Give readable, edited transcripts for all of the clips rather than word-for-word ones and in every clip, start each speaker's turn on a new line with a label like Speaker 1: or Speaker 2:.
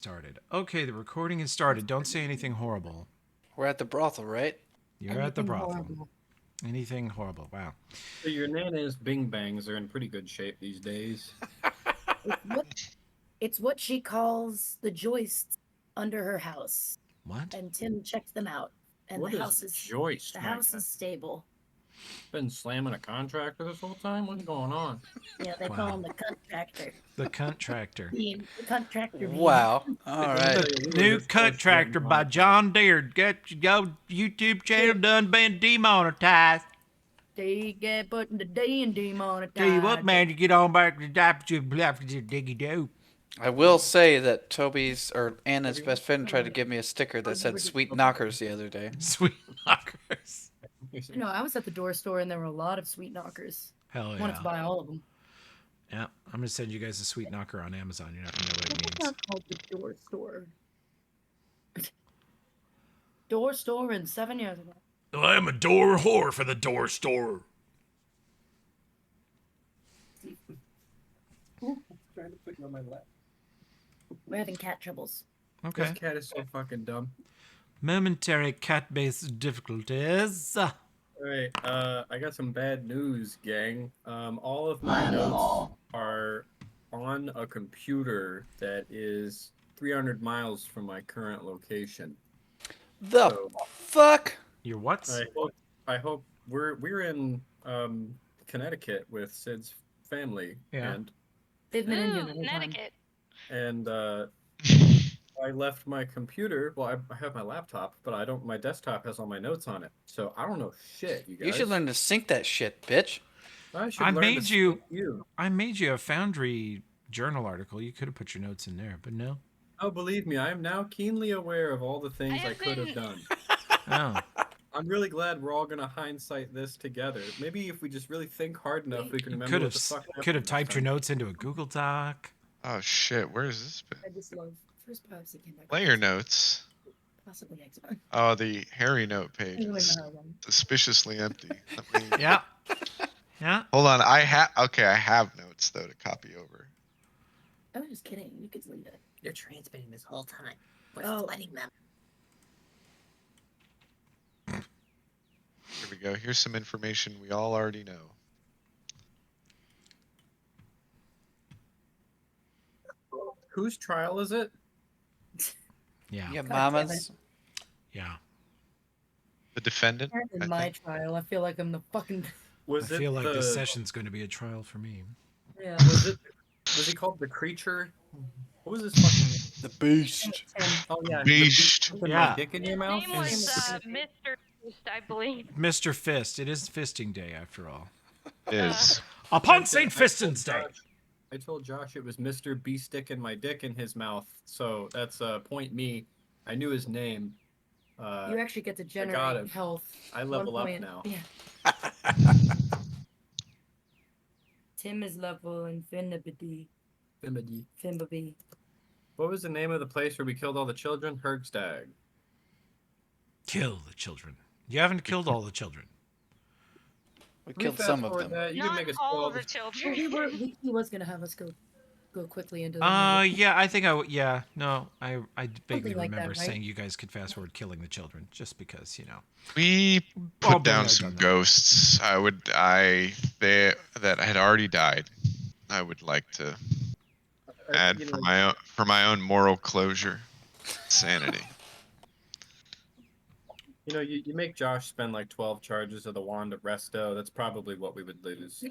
Speaker 1: Started. Okay, the recording has started. Don't say anything horrible.
Speaker 2: We're at the brothel, right?
Speaker 1: You're at the brothel. Anything horrible. Wow.
Speaker 3: So your Nana's Bing Bangs are in pretty good shape these days.
Speaker 4: It's what she calls the joists under her house.
Speaker 1: What?
Speaker 4: And Tim checked them out. And
Speaker 3: What
Speaker 4: the
Speaker 3: is
Speaker 4: house is
Speaker 3: joist?
Speaker 4: the house is stable.
Speaker 3: Been slamming a contractor this whole time? What's going on?
Speaker 4: Yeah, they call him the contractor.
Speaker 1: The cunt tractor.
Speaker 4: The contractor beam.
Speaker 2: Wow. All right.
Speaker 1: The new cunt tractor by John Deere. Get your YouTube channel done been demonetized.
Speaker 4: They get put in the D and demonetized.
Speaker 1: Tell you what, man, you get on back to the diggy do.
Speaker 2: I will say that Toby's or Anna's best friend tried to give me a sticker that said "Sweet Knockers" the other day.
Speaker 1: Sweet knockers.
Speaker 4: No, I was at the door store and there were a lot of sweet knockers.
Speaker 1: Hell
Speaker 4: I wanted to
Speaker 1: yeah.
Speaker 4: buy all of them.
Speaker 1: Yeah, I'm gonna send you guys a sweet knocker on Amazon. You're not gonna know what it
Speaker 4: It's
Speaker 1: means.
Speaker 4: not called the door store. Door store in 7 years ago.
Speaker 1: I'm a door whore for the door store.
Speaker 3: Trying to put you on my lap.
Speaker 4: We're having cat troubles.
Speaker 1: Okay.
Speaker 3: This cat is so fucking dumb.
Speaker 1: Momentary cat-based difficulties.
Speaker 3: Alright, I got some bad news, gang. All of my notes are on a computer that is 300 miles from my current location.
Speaker 2: The
Speaker 3: So,
Speaker 2: fuck?
Speaker 1: Your what?
Speaker 3: I hope we're in Connecticut with Sid's family.
Speaker 1: Yeah.
Speaker 4: They've been in here the
Speaker 5: Ooh,
Speaker 4: whole time.
Speaker 5: Connecticut.
Speaker 3: And I left my computer. Well, I have my laptop, but I don't. My desktop has all my notes on it, so I don't know shit. You guys.
Speaker 2: You should learn to sync that shit, bitch.
Speaker 3: I
Speaker 1: I
Speaker 3: learn
Speaker 1: made
Speaker 3: to
Speaker 1: you-
Speaker 3: speak you.
Speaker 1: I made you a Foundry journal article. You could have put your notes in there, but no.
Speaker 3: Oh, believe me, I am now keenly aware of all the things I
Speaker 5: have
Speaker 3: could have
Speaker 5: been-
Speaker 3: done.
Speaker 1: Oh.
Speaker 3: I'm really glad we're all gonna hindsight this together. Maybe if we just really think hard enough, we can remember
Speaker 1: Could
Speaker 3: what
Speaker 1: have
Speaker 3: the fuck happened
Speaker 1: could have
Speaker 3: next
Speaker 1: typed your
Speaker 3: time.
Speaker 1: notes into a Google Doc.
Speaker 6: Oh shit, where has this been?
Speaker 4: I just love first biopsy came back.
Speaker 6: Player notes.
Speaker 4: Possibly eczema.
Speaker 6: Oh, the Harry note page
Speaker 4: I don't
Speaker 6: is
Speaker 4: know how long.
Speaker 6: suspiciously empty. Let me-
Speaker 1: Yeah. Yeah.
Speaker 6: Hold on, I have notes though to copy over.
Speaker 4: I was just kidding. You could leave it.
Speaker 7: You're transmitting this whole time. We're
Speaker 4: Oh.
Speaker 7: letting them.
Speaker 6: Here we go. Here's some information we all already know.
Speaker 3: Whose trial is it?
Speaker 1: Yeah.
Speaker 2: Yeah,
Speaker 4: God
Speaker 2: mamas.
Speaker 1: Yeah.
Speaker 6: The defendant.
Speaker 4: Apparently
Speaker 6: I
Speaker 4: my
Speaker 6: think.
Speaker 4: trial. I feel like I'm the fucking.
Speaker 3: Was
Speaker 1: I
Speaker 3: it
Speaker 1: feel like
Speaker 3: the,
Speaker 1: this session's going to be a trial for me.
Speaker 4: Yeah.
Speaker 3: Was he called the creature? What was his fucking name?
Speaker 2: The beast.
Speaker 3: Oh yeah,
Speaker 6: Beast.
Speaker 3: Put
Speaker 1: Yeah.
Speaker 3: my dick in
Speaker 5: His
Speaker 3: your mouth.
Speaker 5: name was
Speaker 1: Is-
Speaker 5: Mr. Beast, I believe.
Speaker 1: Mr. Fist. It is fisting day after all.
Speaker 6: Is
Speaker 1: Upon St. Fiston's Day.
Speaker 3: I told Josh it was Mr. B sticking my dick in his mouth, so that's point me. I knew his name.
Speaker 4: You actually get to
Speaker 3: got
Speaker 4: generate
Speaker 3: him.
Speaker 4: health.
Speaker 3: I level
Speaker 4: 1
Speaker 3: up
Speaker 4: point.
Speaker 3: now.
Speaker 4: Yeah. Tim is level infinity. Finbody.
Speaker 3: What was the name of the place where we killed all the children? Hergstag.
Speaker 1: Kill the children. You haven't killed all the children.
Speaker 2: We
Speaker 3: Can we
Speaker 2: killed
Speaker 3: fast
Speaker 2: some of
Speaker 3: forward
Speaker 2: them.
Speaker 3: that? You can
Speaker 5: Not
Speaker 3: make us
Speaker 5: all
Speaker 3: all
Speaker 5: the children.
Speaker 4: He was gonna have us go quickly into the
Speaker 1: Yeah, I think I would. Yeah, no, I vaguely
Speaker 4: Something like that,
Speaker 1: remember
Speaker 4: right?
Speaker 1: saying you guys could fast forward killing the children just because, you know.
Speaker 6: we
Speaker 1: Oh,
Speaker 6: put down
Speaker 1: but
Speaker 6: some
Speaker 1: I've done that.
Speaker 6: ghosts? That had already died. I would like to add
Speaker 3: You
Speaker 6: for
Speaker 3: know,
Speaker 6: my own moral closure, sanity.
Speaker 3: You know, you make Josh spend like 12 charges of the wand of resto. That's probably what we would lose.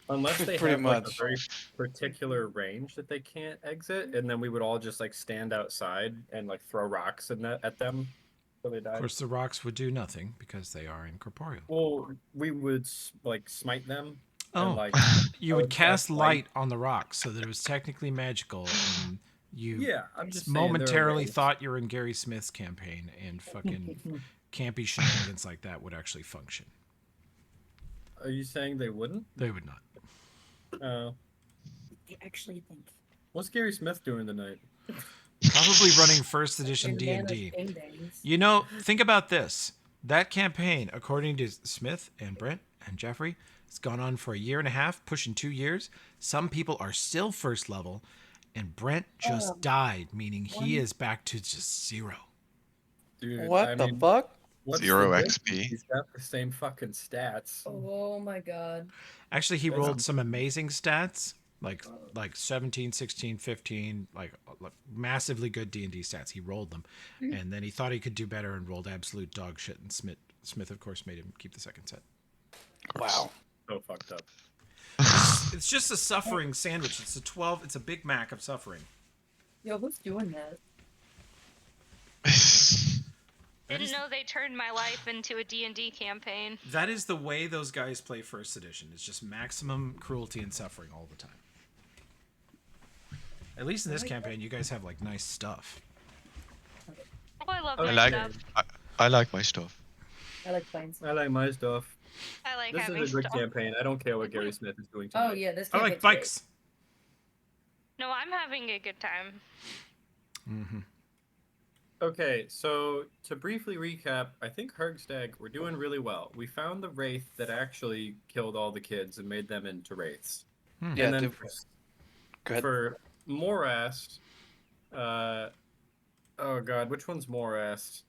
Speaker 3: Unless they
Speaker 2: Pretty
Speaker 3: have like, a
Speaker 2: much.
Speaker 3: very particular range that they can't exit, and then we would all just like stand outside and like throw rocks at them till they die.
Speaker 1: Of course, the rocks would do nothing because they are incorporeal.
Speaker 3: Well, we would like smite them.
Speaker 1: Oh,
Speaker 3: And, like,
Speaker 1: you
Speaker 3: I
Speaker 1: would
Speaker 3: would
Speaker 1: cast
Speaker 3: cast
Speaker 1: light on the rocks so that it was technically magical, and you
Speaker 3: yeah, I'm just saying there are
Speaker 1: momentarily
Speaker 3: ways.
Speaker 1: thought you were in Gary Smith's campaign, and fucking campy shenanigans like that would actually function.
Speaker 3: Are you saying they wouldn't?
Speaker 1: They would not.
Speaker 4: They actually think.
Speaker 3: What's Gary Smith doing tonight?
Speaker 1: Probably running first edition
Speaker 4: Bandanas,
Speaker 1: D&D.
Speaker 4: bang-bangs.
Speaker 1: You know, think about this. That campaign, according to Smith and Brent and Jeffrey, has gone on for 1.5 years, pushing 2 years. Some people are still first level, and Brent just died, meaning he is back to just 0.
Speaker 3: Dude,
Speaker 2: What
Speaker 3: I
Speaker 2: the
Speaker 3: mean,
Speaker 2: fuck?
Speaker 3: what's
Speaker 6: Zero
Speaker 3: the difference?
Speaker 6: XP.
Speaker 3: He's got the same fucking stats.
Speaker 4: Oh my god.
Speaker 1: Actually, he
Speaker 3: That's
Speaker 1: rolled some amazing stats, like 17, 16, 15, like massively good D&D stats. He rolled them, and then he thought he could do better and rolled absolute dog shit. And Smith, of course, made him keep the second set.
Speaker 2: Wow.
Speaker 3: So fucked up.
Speaker 1: It's just a suffering sandwich. It's a 12. It's a Big Mac of suffering.
Speaker 4: Yo, who's doing that?
Speaker 5: Didn't know they turned my life into a D&D campaign.
Speaker 1: That is the way those guys play First Edition. It's just maximum cruelty and suffering all the time. At least in this campaign, you guys have like nice stuff.
Speaker 5: Oh, I love
Speaker 3: I
Speaker 5: my
Speaker 6: like-
Speaker 5: stuff.
Speaker 6: I like my stuff.
Speaker 4: I like planes.
Speaker 3: I like my stuff.
Speaker 5: I like
Speaker 3: This
Speaker 5: having
Speaker 3: is a good
Speaker 5: stuff.
Speaker 3: campaign. I don't care what Gary Smith is doing
Speaker 4: Oh
Speaker 3: tonight.
Speaker 4: yeah, this
Speaker 1: I like
Speaker 4: campaign's great.
Speaker 1: bikes.
Speaker 5: No, I'm having a good time.
Speaker 1: Mm-hmm.
Speaker 3: Okay, so to briefly recap, I think Hergstag, we're doing really well. We found the wraith that actually killed all the kids and made them into wraiths.
Speaker 2: Yeah,
Speaker 3: And then
Speaker 2: dude. Go ahead.
Speaker 3: for Morast, oh god, which one's Morast?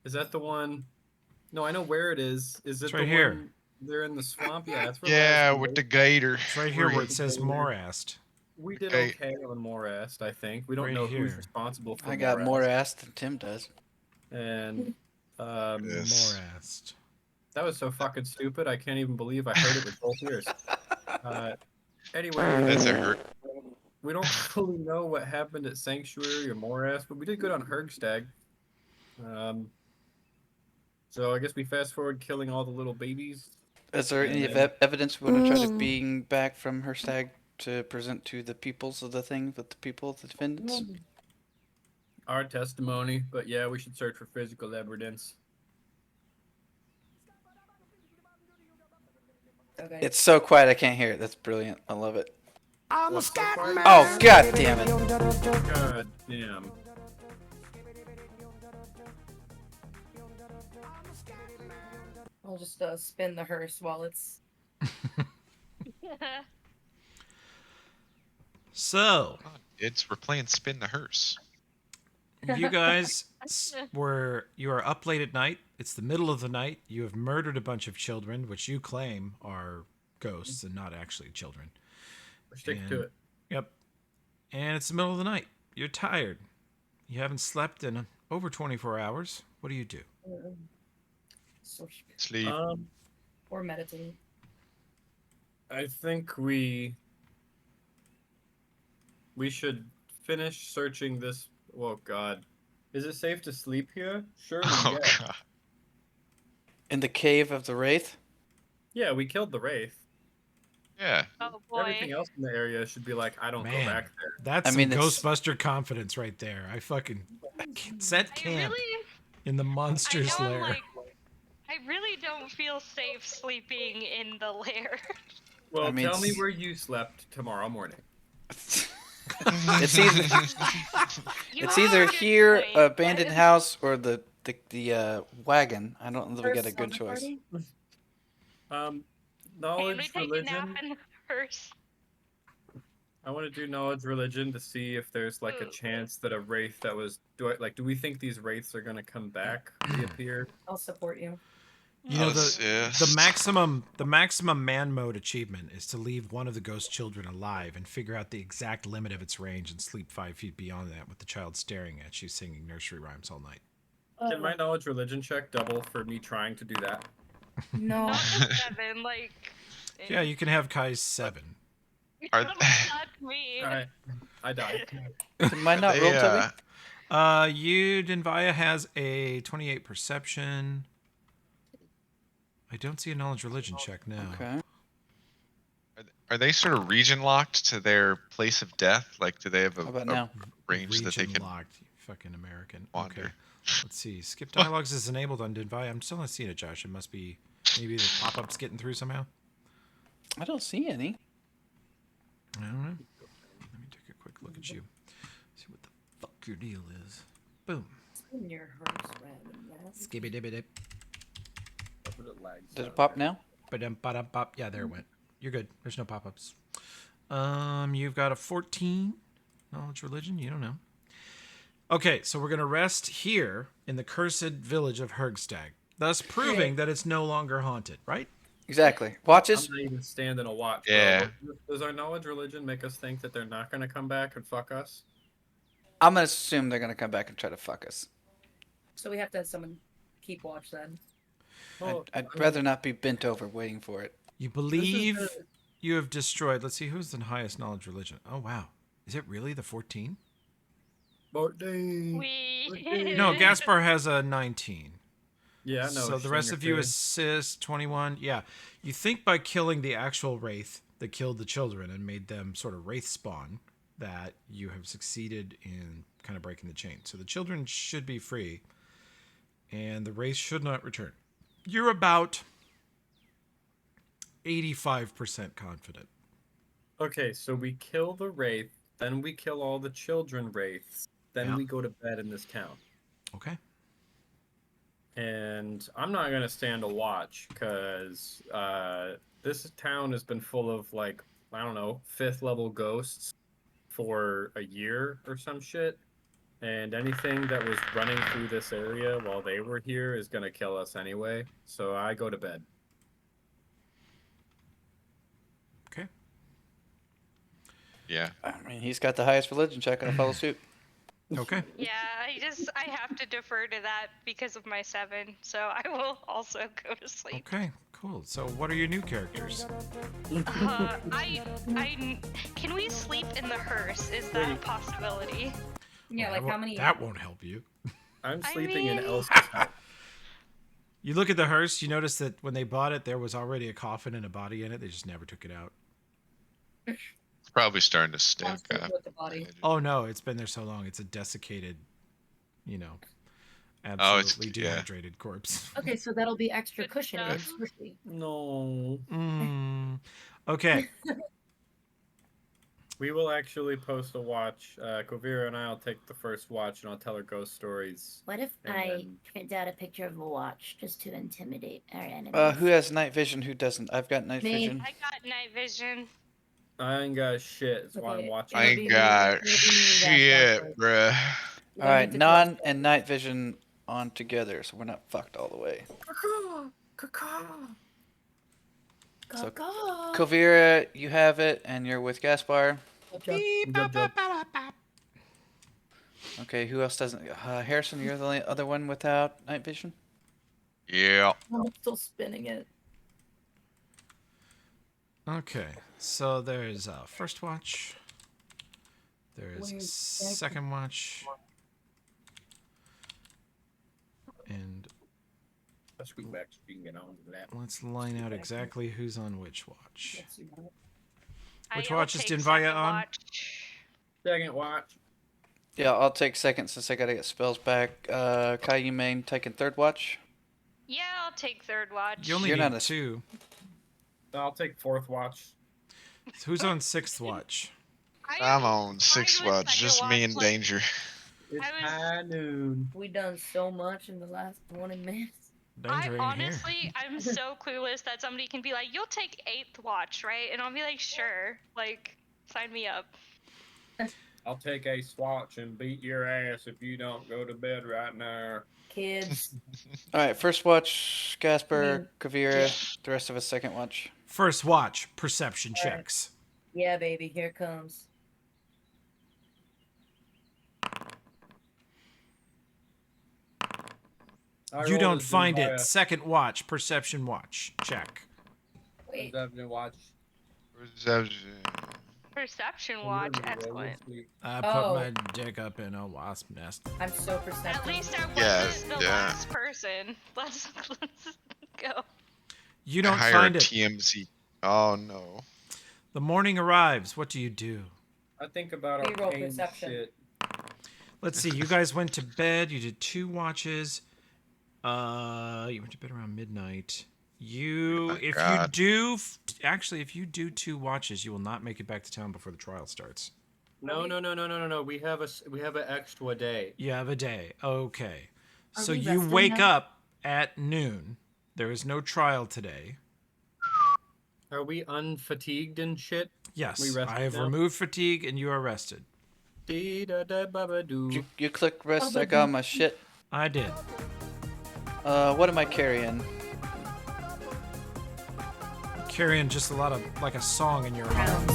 Speaker 3: Is that the one? No, I know where it is. Is it
Speaker 1: It's
Speaker 3: the
Speaker 1: right here.
Speaker 3: one? They're in the swamp. Yeah, that's where
Speaker 6: Yeah,
Speaker 3: Laz
Speaker 6: with the
Speaker 3: was.
Speaker 6: gator.
Speaker 1: It's right here where it says Morast.
Speaker 3: We did
Speaker 6: Okay.
Speaker 3: okay on Morast, I think. We don't
Speaker 1: Right
Speaker 3: know who's
Speaker 1: here.
Speaker 3: responsible for
Speaker 2: I got
Speaker 3: Morast.
Speaker 2: more ass than Tim does.
Speaker 3: And
Speaker 6: Yes.
Speaker 1: Morast.
Speaker 3: that was so fucking stupid. I can't even believe I heard it with both ears. Anyway,
Speaker 6: That's a hurt.
Speaker 3: we don't fully know what happened at Sanctuary or Morast, but we did good on Hergstag. So I guess we fast forward killing all the little babies.
Speaker 2: Is there any
Speaker 3: And then-
Speaker 2: evidence we want to try to being back from her stag to present to the peoples of the thing with the people, the defendants?
Speaker 3: Our testimony, but yeah, we should search for physical evidence.
Speaker 4: Okay.
Speaker 2: It's so quiet I can't hear it. That's brilliant. I love it.
Speaker 3: What's so far?
Speaker 2: Oh god damn it!
Speaker 3: God damn.
Speaker 4: I'll just spin the hearse while it's.
Speaker 1: So,
Speaker 6: We're playing spin the hearse.
Speaker 1: you guys you are up late at night. It's the middle of the night. You have murdered a bunch of children, which you claim are ghosts and not actually children.
Speaker 3: Stick to it.
Speaker 1: Yep. And it's the middle of the night. You're tired. You haven't slept in over 24 hours. What do you do?
Speaker 6: Sleep.
Speaker 4: Or meditate.
Speaker 3: I think we should finish searching this. Oh God, is it safe to sleep here? Surely,
Speaker 6: Oh
Speaker 3: yeah.
Speaker 6: god.
Speaker 2: In the cave of the wraith.
Speaker 3: Yeah, we killed the wraith.
Speaker 6: Yeah.
Speaker 5: Oh boy.
Speaker 3: Everything else in the area should be like, I don't
Speaker 1: Man.
Speaker 3: go back there.
Speaker 1: That's
Speaker 2: I mean,
Speaker 1: some
Speaker 2: it's-
Speaker 1: Ghostbuster confidence right there. I set
Speaker 5: I
Speaker 1: camp
Speaker 5: really,
Speaker 1: in the
Speaker 5: I
Speaker 1: monster's
Speaker 5: know,
Speaker 1: lair.
Speaker 5: like, I really don't feel safe sleeping in the lair.
Speaker 3: Well,
Speaker 2: I mean,
Speaker 3: tell me
Speaker 2: it's-
Speaker 3: where you slept tomorrow morning.
Speaker 2: It's either
Speaker 5: You
Speaker 2: it's
Speaker 5: have a
Speaker 2: either
Speaker 5: good
Speaker 2: here,
Speaker 5: point,
Speaker 2: abandoned
Speaker 5: but-
Speaker 2: house, or the wagon. I don't know if we get a good choice.
Speaker 5: Can we
Speaker 3: Knowledge,
Speaker 5: take a nap
Speaker 3: religion.
Speaker 5: in the hearse?
Speaker 3: I want to do knowledge, religion to see if there's like a
Speaker 5: Ooh.
Speaker 3: chance that a wraith that was. Do we think these wraiths are gonna come back, reappear?
Speaker 4: I'll support you.
Speaker 1: You know,
Speaker 6: Yes.
Speaker 1: the maximum man mode achievement is to leave one of the ghost children alive and figure out the exact limit of its range and sleep 5 feet beyond that with the child staring at you singing nursery rhymes all night.
Speaker 3: Can my knowledge, religion check double for me trying to do that?
Speaker 4: No.
Speaker 5: Not the 7, like.
Speaker 1: Yeah, you can have Kai's 7.
Speaker 6: Are-
Speaker 5: Not me.
Speaker 3: Alright, I died.
Speaker 2: Am I not roll, Toby?
Speaker 1: Denvaya has a 28 perception. I don't see a knowledge religion check now.
Speaker 2: Okay.
Speaker 6: Are they sort of region locked to their place of death? Like, do they have
Speaker 2: How
Speaker 6: a
Speaker 2: about now?
Speaker 6: range that they
Speaker 1: Region
Speaker 6: can
Speaker 1: locked, you fucking American.
Speaker 6: wander?
Speaker 1: Okay. Let's see. Skip dialogues is enabled on Denvaya. I'm still not seeing it, Josh. It must be maybe the pop-up's getting through somehow.
Speaker 2: I don't see any.
Speaker 1: I don't know. Let me take a quick look at you. See what the fuck your deal is. Boom.
Speaker 4: Spin your hearse random.
Speaker 1: Skibby dibby dip.
Speaker 2: Did it pop now?
Speaker 1: Ba-dum, ba-dum, pop. Yeah, there it went. You're good. There's no pop-ups. You've got a 14 knowledge religion. You don't know. Okay, so we're gonna rest here in the cursed village of Hergstag, thus proving that it's no longer haunted, right?
Speaker 2: Exactly.
Speaker 3: I'm
Speaker 2: Watches.
Speaker 3: not even standing a watch.
Speaker 6: Yeah.
Speaker 3: Bro. Does our knowledge religion make us think that they're not going to come back and fuck us?
Speaker 2: I'm gonna assume they're gonna come back and try to fuck us.
Speaker 7: So we have to have someone keep watch then.
Speaker 3: Well,
Speaker 2: I'd
Speaker 3: I mean,
Speaker 2: rather not be bent over waiting for it.
Speaker 1: You
Speaker 3: this is
Speaker 1: believe
Speaker 3: the-
Speaker 1: you have destroyed. Let's see who's the highest knowledge religion. Oh wow, is it really the 14?
Speaker 5: We.
Speaker 1: No, Gaspar has a 19.
Speaker 3: Yeah, no.
Speaker 1: So the rest of you assist 21. Yeah, you think by killing the actual wraith that killed the children and made them sort of wraith spawn, that you have succeeded in kind of breaking the chain. So the children should be free, and the wraith should not return. You're about 85% confident.
Speaker 3: Okay, so we kill the wraith, then we kill all the children wraiths, then
Speaker 1: Yeah.
Speaker 3: we go to bed in this town.
Speaker 1: Okay.
Speaker 3: And I'm not gonna stand a watch because this town has been full of like I don't know 5th level ghosts for a year or some shit. And anything that was running through this area while they were here is gonna kill us anyway. So I go to bed.
Speaker 1: Okay.
Speaker 6: Yeah.
Speaker 2: I mean, he's got the highest religion check, and I follow suit.
Speaker 1: Okay.
Speaker 5: Yeah, I have to defer to that because of my 7, so I will also go to sleep.
Speaker 1: Okay. Cool. So what are your new characters?
Speaker 5: Can we sleep in the hearse? Is that a possibility?
Speaker 7: Yeah, like how many?
Speaker 1: That won't help you.
Speaker 3: I'm
Speaker 5: I
Speaker 3: sleeping in
Speaker 5: mean-
Speaker 3: Elsa's house.
Speaker 1: You look at the hearse, you notice that when they bought it, there was already a coffin and a body in it. They just never took it out.
Speaker 6: It's probably starting to stink.
Speaker 7: Monsters with the body.
Speaker 1: Oh, no, it's been there so long. It's a desiccated, you know,
Speaker 6: Oh, it's-
Speaker 1: absolutely
Speaker 6: yeah.
Speaker 1: dehydrated corpse.
Speaker 4: Okay, so that'll be extra
Speaker 5: Good
Speaker 4: cushiony and
Speaker 5: stuff.
Speaker 4: squishy.
Speaker 3: No.
Speaker 1: Mm. Okay.
Speaker 3: We will actually post a watch. Kovira and I'll take the first watch and I'll tell her ghost stories.
Speaker 4: What if
Speaker 3: And
Speaker 4: I
Speaker 3: then-
Speaker 4: print out a picture of a watch just to intimidate our enemies?
Speaker 2: Who has night vision? Who doesn't? I've got night
Speaker 4: Me.
Speaker 2: vision.
Speaker 5: I got night vision.
Speaker 3: I ain't got shit. That's why I'm
Speaker 4: Okay.
Speaker 3: watching.
Speaker 6: I
Speaker 4: It'll
Speaker 6: ain't
Speaker 4: be
Speaker 6: got
Speaker 4: me- it'll be me and
Speaker 6: shit,
Speaker 4: Gaspar.
Speaker 6: bruh.
Speaker 4: We
Speaker 2: All
Speaker 4: don't
Speaker 2: right,
Speaker 4: need to
Speaker 2: non
Speaker 4: close
Speaker 2: and night vision on together, so we're not fucked all the way.
Speaker 4: the-
Speaker 2: So-
Speaker 4: Caw-caw.
Speaker 2: Kovira, you have it, and you're with Gaspar.
Speaker 1: Beep,
Speaker 3: Good
Speaker 1: bop,
Speaker 3: job.
Speaker 1: bop, bop, bop.
Speaker 2: Okay, who else doesn't? Harrison, you're the only other one without night vision.
Speaker 6: Yeah.
Speaker 4: I'm still spinning it.
Speaker 1: Okay. So there's first watch. There's
Speaker 4: Wait,
Speaker 1: second watch. And
Speaker 3: Let's go back so we can get on to that.
Speaker 1: let's line out exactly who's on which watch.
Speaker 4: Let's see what-
Speaker 1: Which
Speaker 5: I'll
Speaker 1: watch is
Speaker 5: take
Speaker 1: Dinvaya
Speaker 5: second
Speaker 1: on?
Speaker 5: watch.
Speaker 3: Second watch.
Speaker 2: Yeah, I'll take second since I gotta get spells back. Kai, you main taking third watch.
Speaker 5: Yeah, I'll take third watch.
Speaker 1: You only
Speaker 2: You're
Speaker 1: need
Speaker 2: not a-
Speaker 1: 2.
Speaker 3: I'll take fourth watch.
Speaker 1: So who's on sixth watch?
Speaker 6: I'm on 6
Speaker 5: fine with
Speaker 6: watch.
Speaker 5: second
Speaker 6: Just me
Speaker 5: watch,
Speaker 6: and
Speaker 5: like-
Speaker 6: Danger.
Speaker 3: It's
Speaker 5: I was-
Speaker 3: high noon.
Speaker 4: We done so much in the last 20 minutes.
Speaker 1: Danger ain't
Speaker 5: honestly, I'm so clueless that somebody can be like, "You'll take 8th watch, right?" And I'll be like, "Sure." Like, sign me up.
Speaker 3: I'll take a swatch and beat your ass if you don't go to bed right now.
Speaker 4: Kids.
Speaker 2: All right, first watch, Gasper,
Speaker 4: Me.
Speaker 2: Kavira. The rest of us second watch.
Speaker 1: here. First watch, perception
Speaker 4: All right.
Speaker 1: checks.
Speaker 4: Yeah, baby, here it comes.
Speaker 1: You don't find it. Second watch, perception watch. Check.
Speaker 4: Wait,
Speaker 3: Watch.
Speaker 5: Perception watch, excellent.
Speaker 1: I put
Speaker 4: Oh.
Speaker 1: my dick up in a wasp nest.
Speaker 4: I'm so perceptive.
Speaker 5: At least I wasn't
Speaker 6: Yes,
Speaker 5: the
Speaker 6: yeah.
Speaker 5: last person. Let's go.
Speaker 1: You don't
Speaker 6: hire
Speaker 1: find
Speaker 6: a
Speaker 1: it.
Speaker 6: TMZ. Oh no.
Speaker 1: The morning arrives. What do you do?
Speaker 3: I think about our
Speaker 4: Reroll
Speaker 3: pain
Speaker 4: perception.
Speaker 3: shit.
Speaker 1: Let's see. You guys went to bed. You did 2 watches. You went to bed around midnight.
Speaker 6: Oh my
Speaker 1: If
Speaker 6: God.
Speaker 1: you do, actually, if you do 2 watches, you will not make it back to town before the trial starts.
Speaker 3: No. We have an extra day.
Speaker 1: You have a day. Okay.
Speaker 4: Are
Speaker 1: So
Speaker 4: we
Speaker 1: you
Speaker 4: resting
Speaker 1: wake
Speaker 4: now?
Speaker 1: up at noon. There is no trial today.
Speaker 3: Are we unfatigued and shit?
Speaker 1: Yes,
Speaker 3: We rested
Speaker 1: I have
Speaker 3: now?
Speaker 1: removed fatigue and you are rested.
Speaker 3: Dee-da-da-ba-ba-doo.
Speaker 2: You click rest. I got my shit.
Speaker 1: I did.
Speaker 2: What am I carrying?
Speaker 1: Carrying just a lot of like a song in your heart.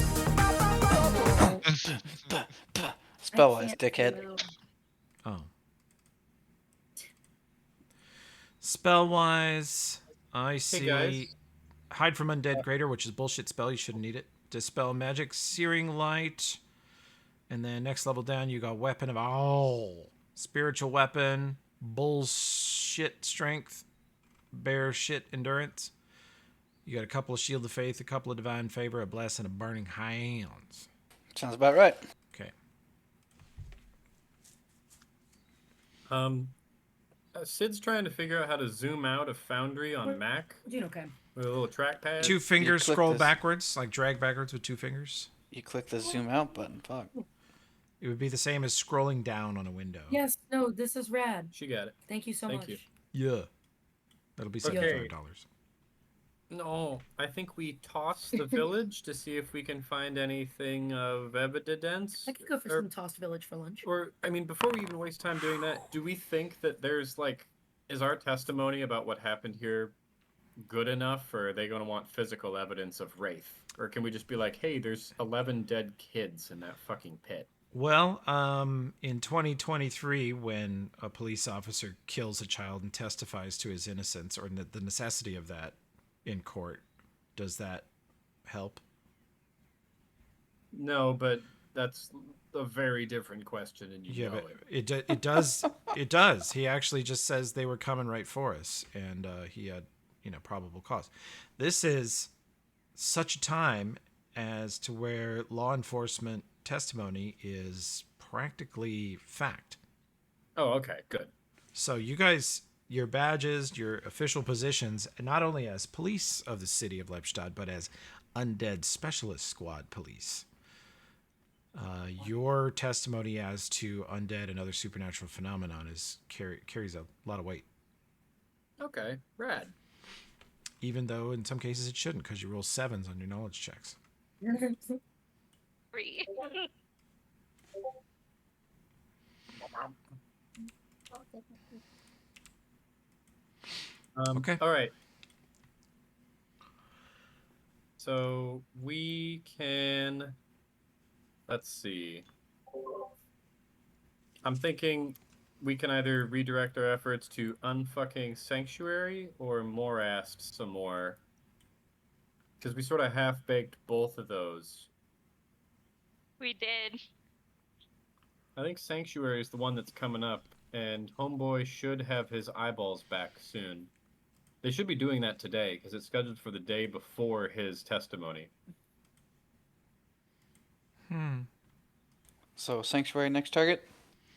Speaker 2: Spellwise, dickhead.
Speaker 1: Oh. Spellwise, I see.
Speaker 3: guys.
Speaker 1: Hide from Undead Greater, which is bullshit spell. You shouldn't need it. Dispel Magic, Searing Light. And then next level down, you got Weapon of Owl. Spiritual Weapon, Bullshit Strength, Bear Shit Endurance. You got a couple of Shield of Faith, a couple of Divine Favor, a Bless, and a Burning Hands.
Speaker 2: Sounds about right.
Speaker 1: Okay.
Speaker 3: Sid's trying to figure out how to zoom out of Foundry on Mac
Speaker 7: Doing okay.
Speaker 3: with a little trackpad.
Speaker 1: 2 fingers
Speaker 2: click
Speaker 1: scroll
Speaker 2: this.
Speaker 1: backwards, like drag backwards with 2 fingers.
Speaker 2: You click the zoom out button. Fuck.
Speaker 1: It would be the same as scrolling down on a window.
Speaker 7: Yes, no, this is rad.
Speaker 3: She got it.
Speaker 7: Thank you so
Speaker 3: Thank
Speaker 7: much.
Speaker 3: you.
Speaker 1: Yeah. That'll be
Speaker 3: Okay.
Speaker 1: $75.
Speaker 3: No, I think we toss the village to see if we can find anything of evidence.
Speaker 7: I could go for
Speaker 3: Or-
Speaker 7: some Tossed Village for lunch.
Speaker 3: Or, I mean, before we even waste time doing that, do we think that there's like, is our testimony about what happened here good enough, or are they going to want physical evidence of Wraith? Or can we just be like, hey, there's 11 dead kids in that fucking pit?
Speaker 1: Well, in 2023, when a police officer kills a child and testifies to his innocence or the necessity of that in court, does that help?
Speaker 3: No, but that's a very different question, and you know
Speaker 1: but
Speaker 3: it.
Speaker 1: it does. It does. He actually just says they were coming right for us, and he had, probable cause. This is such a time as to where law enforcement testimony is practically fact.
Speaker 3: Oh, okay, good.
Speaker 1: So you guys, your badges, your official positions, not only as police of the city of Lepstad, but as Undead Specialist Squad police. Your testimony as to undead and other supernatural phenomenon carries a lot of weight.
Speaker 3: Okay, rad.
Speaker 1: Even though in some cases it shouldn't, because you roll 7s on your knowledge checks.
Speaker 5: 3.
Speaker 1: Okay.
Speaker 3: All right. So we can. Let's see. I'm thinking we can either redirect our efforts to unfucking Sanctuary or Morast some more. Because we sort of half baked both of those.
Speaker 5: We did.
Speaker 3: I think Sanctuary is the one that's coming up, and Homeboy should have his eyeballs back soon. They should be doing that today, because it's scheduled for the day before his testimony.
Speaker 2: So Sanctuary next target.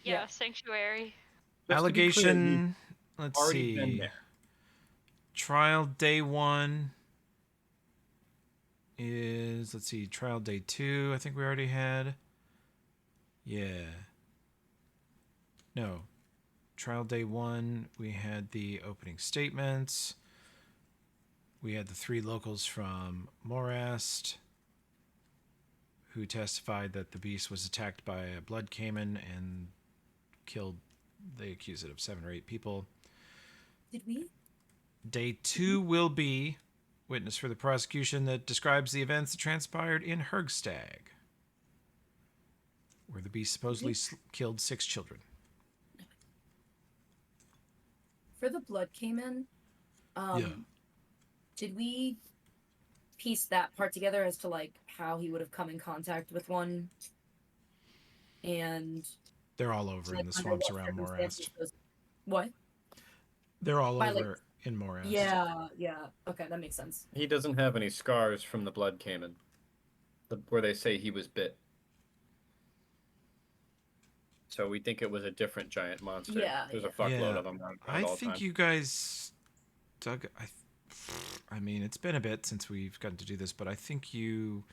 Speaker 5: Yeah,
Speaker 7: Yeah.
Speaker 5: Sanctuary.
Speaker 3: Just to be clear,
Speaker 1: Allegation. Let's
Speaker 3: already been
Speaker 1: see.
Speaker 3: there.
Speaker 1: Trial day 1 is, let's see, trial day 2, I think we already had. Yeah. No. Trial day 1, we had the opening statements. We had the 3 locals from Morast who testified that the beast was attacked by a blood caiman and killed, they accuse it of 7 or 8 people.
Speaker 4: Did we?
Speaker 1: Day 2 will be witness for the prosecution that describes the events that transpired in Hergstag, where the beast supposedly killed 6 children.
Speaker 4: For the blood came in.
Speaker 1: Yeah.
Speaker 4: Did we piece that part together as to like how he would have come in contact with one? And
Speaker 1: They're all over in the
Speaker 4: under
Speaker 1: swamps
Speaker 4: what
Speaker 1: around Morast.
Speaker 4: circumstances those- What?
Speaker 1: They're all
Speaker 4: By, like-
Speaker 1: over in Morast.
Speaker 4: Yeah. Okay, that makes sense.
Speaker 3: He doesn't have any scars from the blood caiman, where they say he was bit. So we think it was a different giant monster.
Speaker 4: Yeah,
Speaker 3: There's
Speaker 4: yeah.
Speaker 3: a fuckload
Speaker 1: Yeah.
Speaker 3: of them around
Speaker 1: I
Speaker 3: all the
Speaker 1: think
Speaker 3: time.
Speaker 1: you guys dug. I mean, it's been a bit since we've gotten to do this, but I think you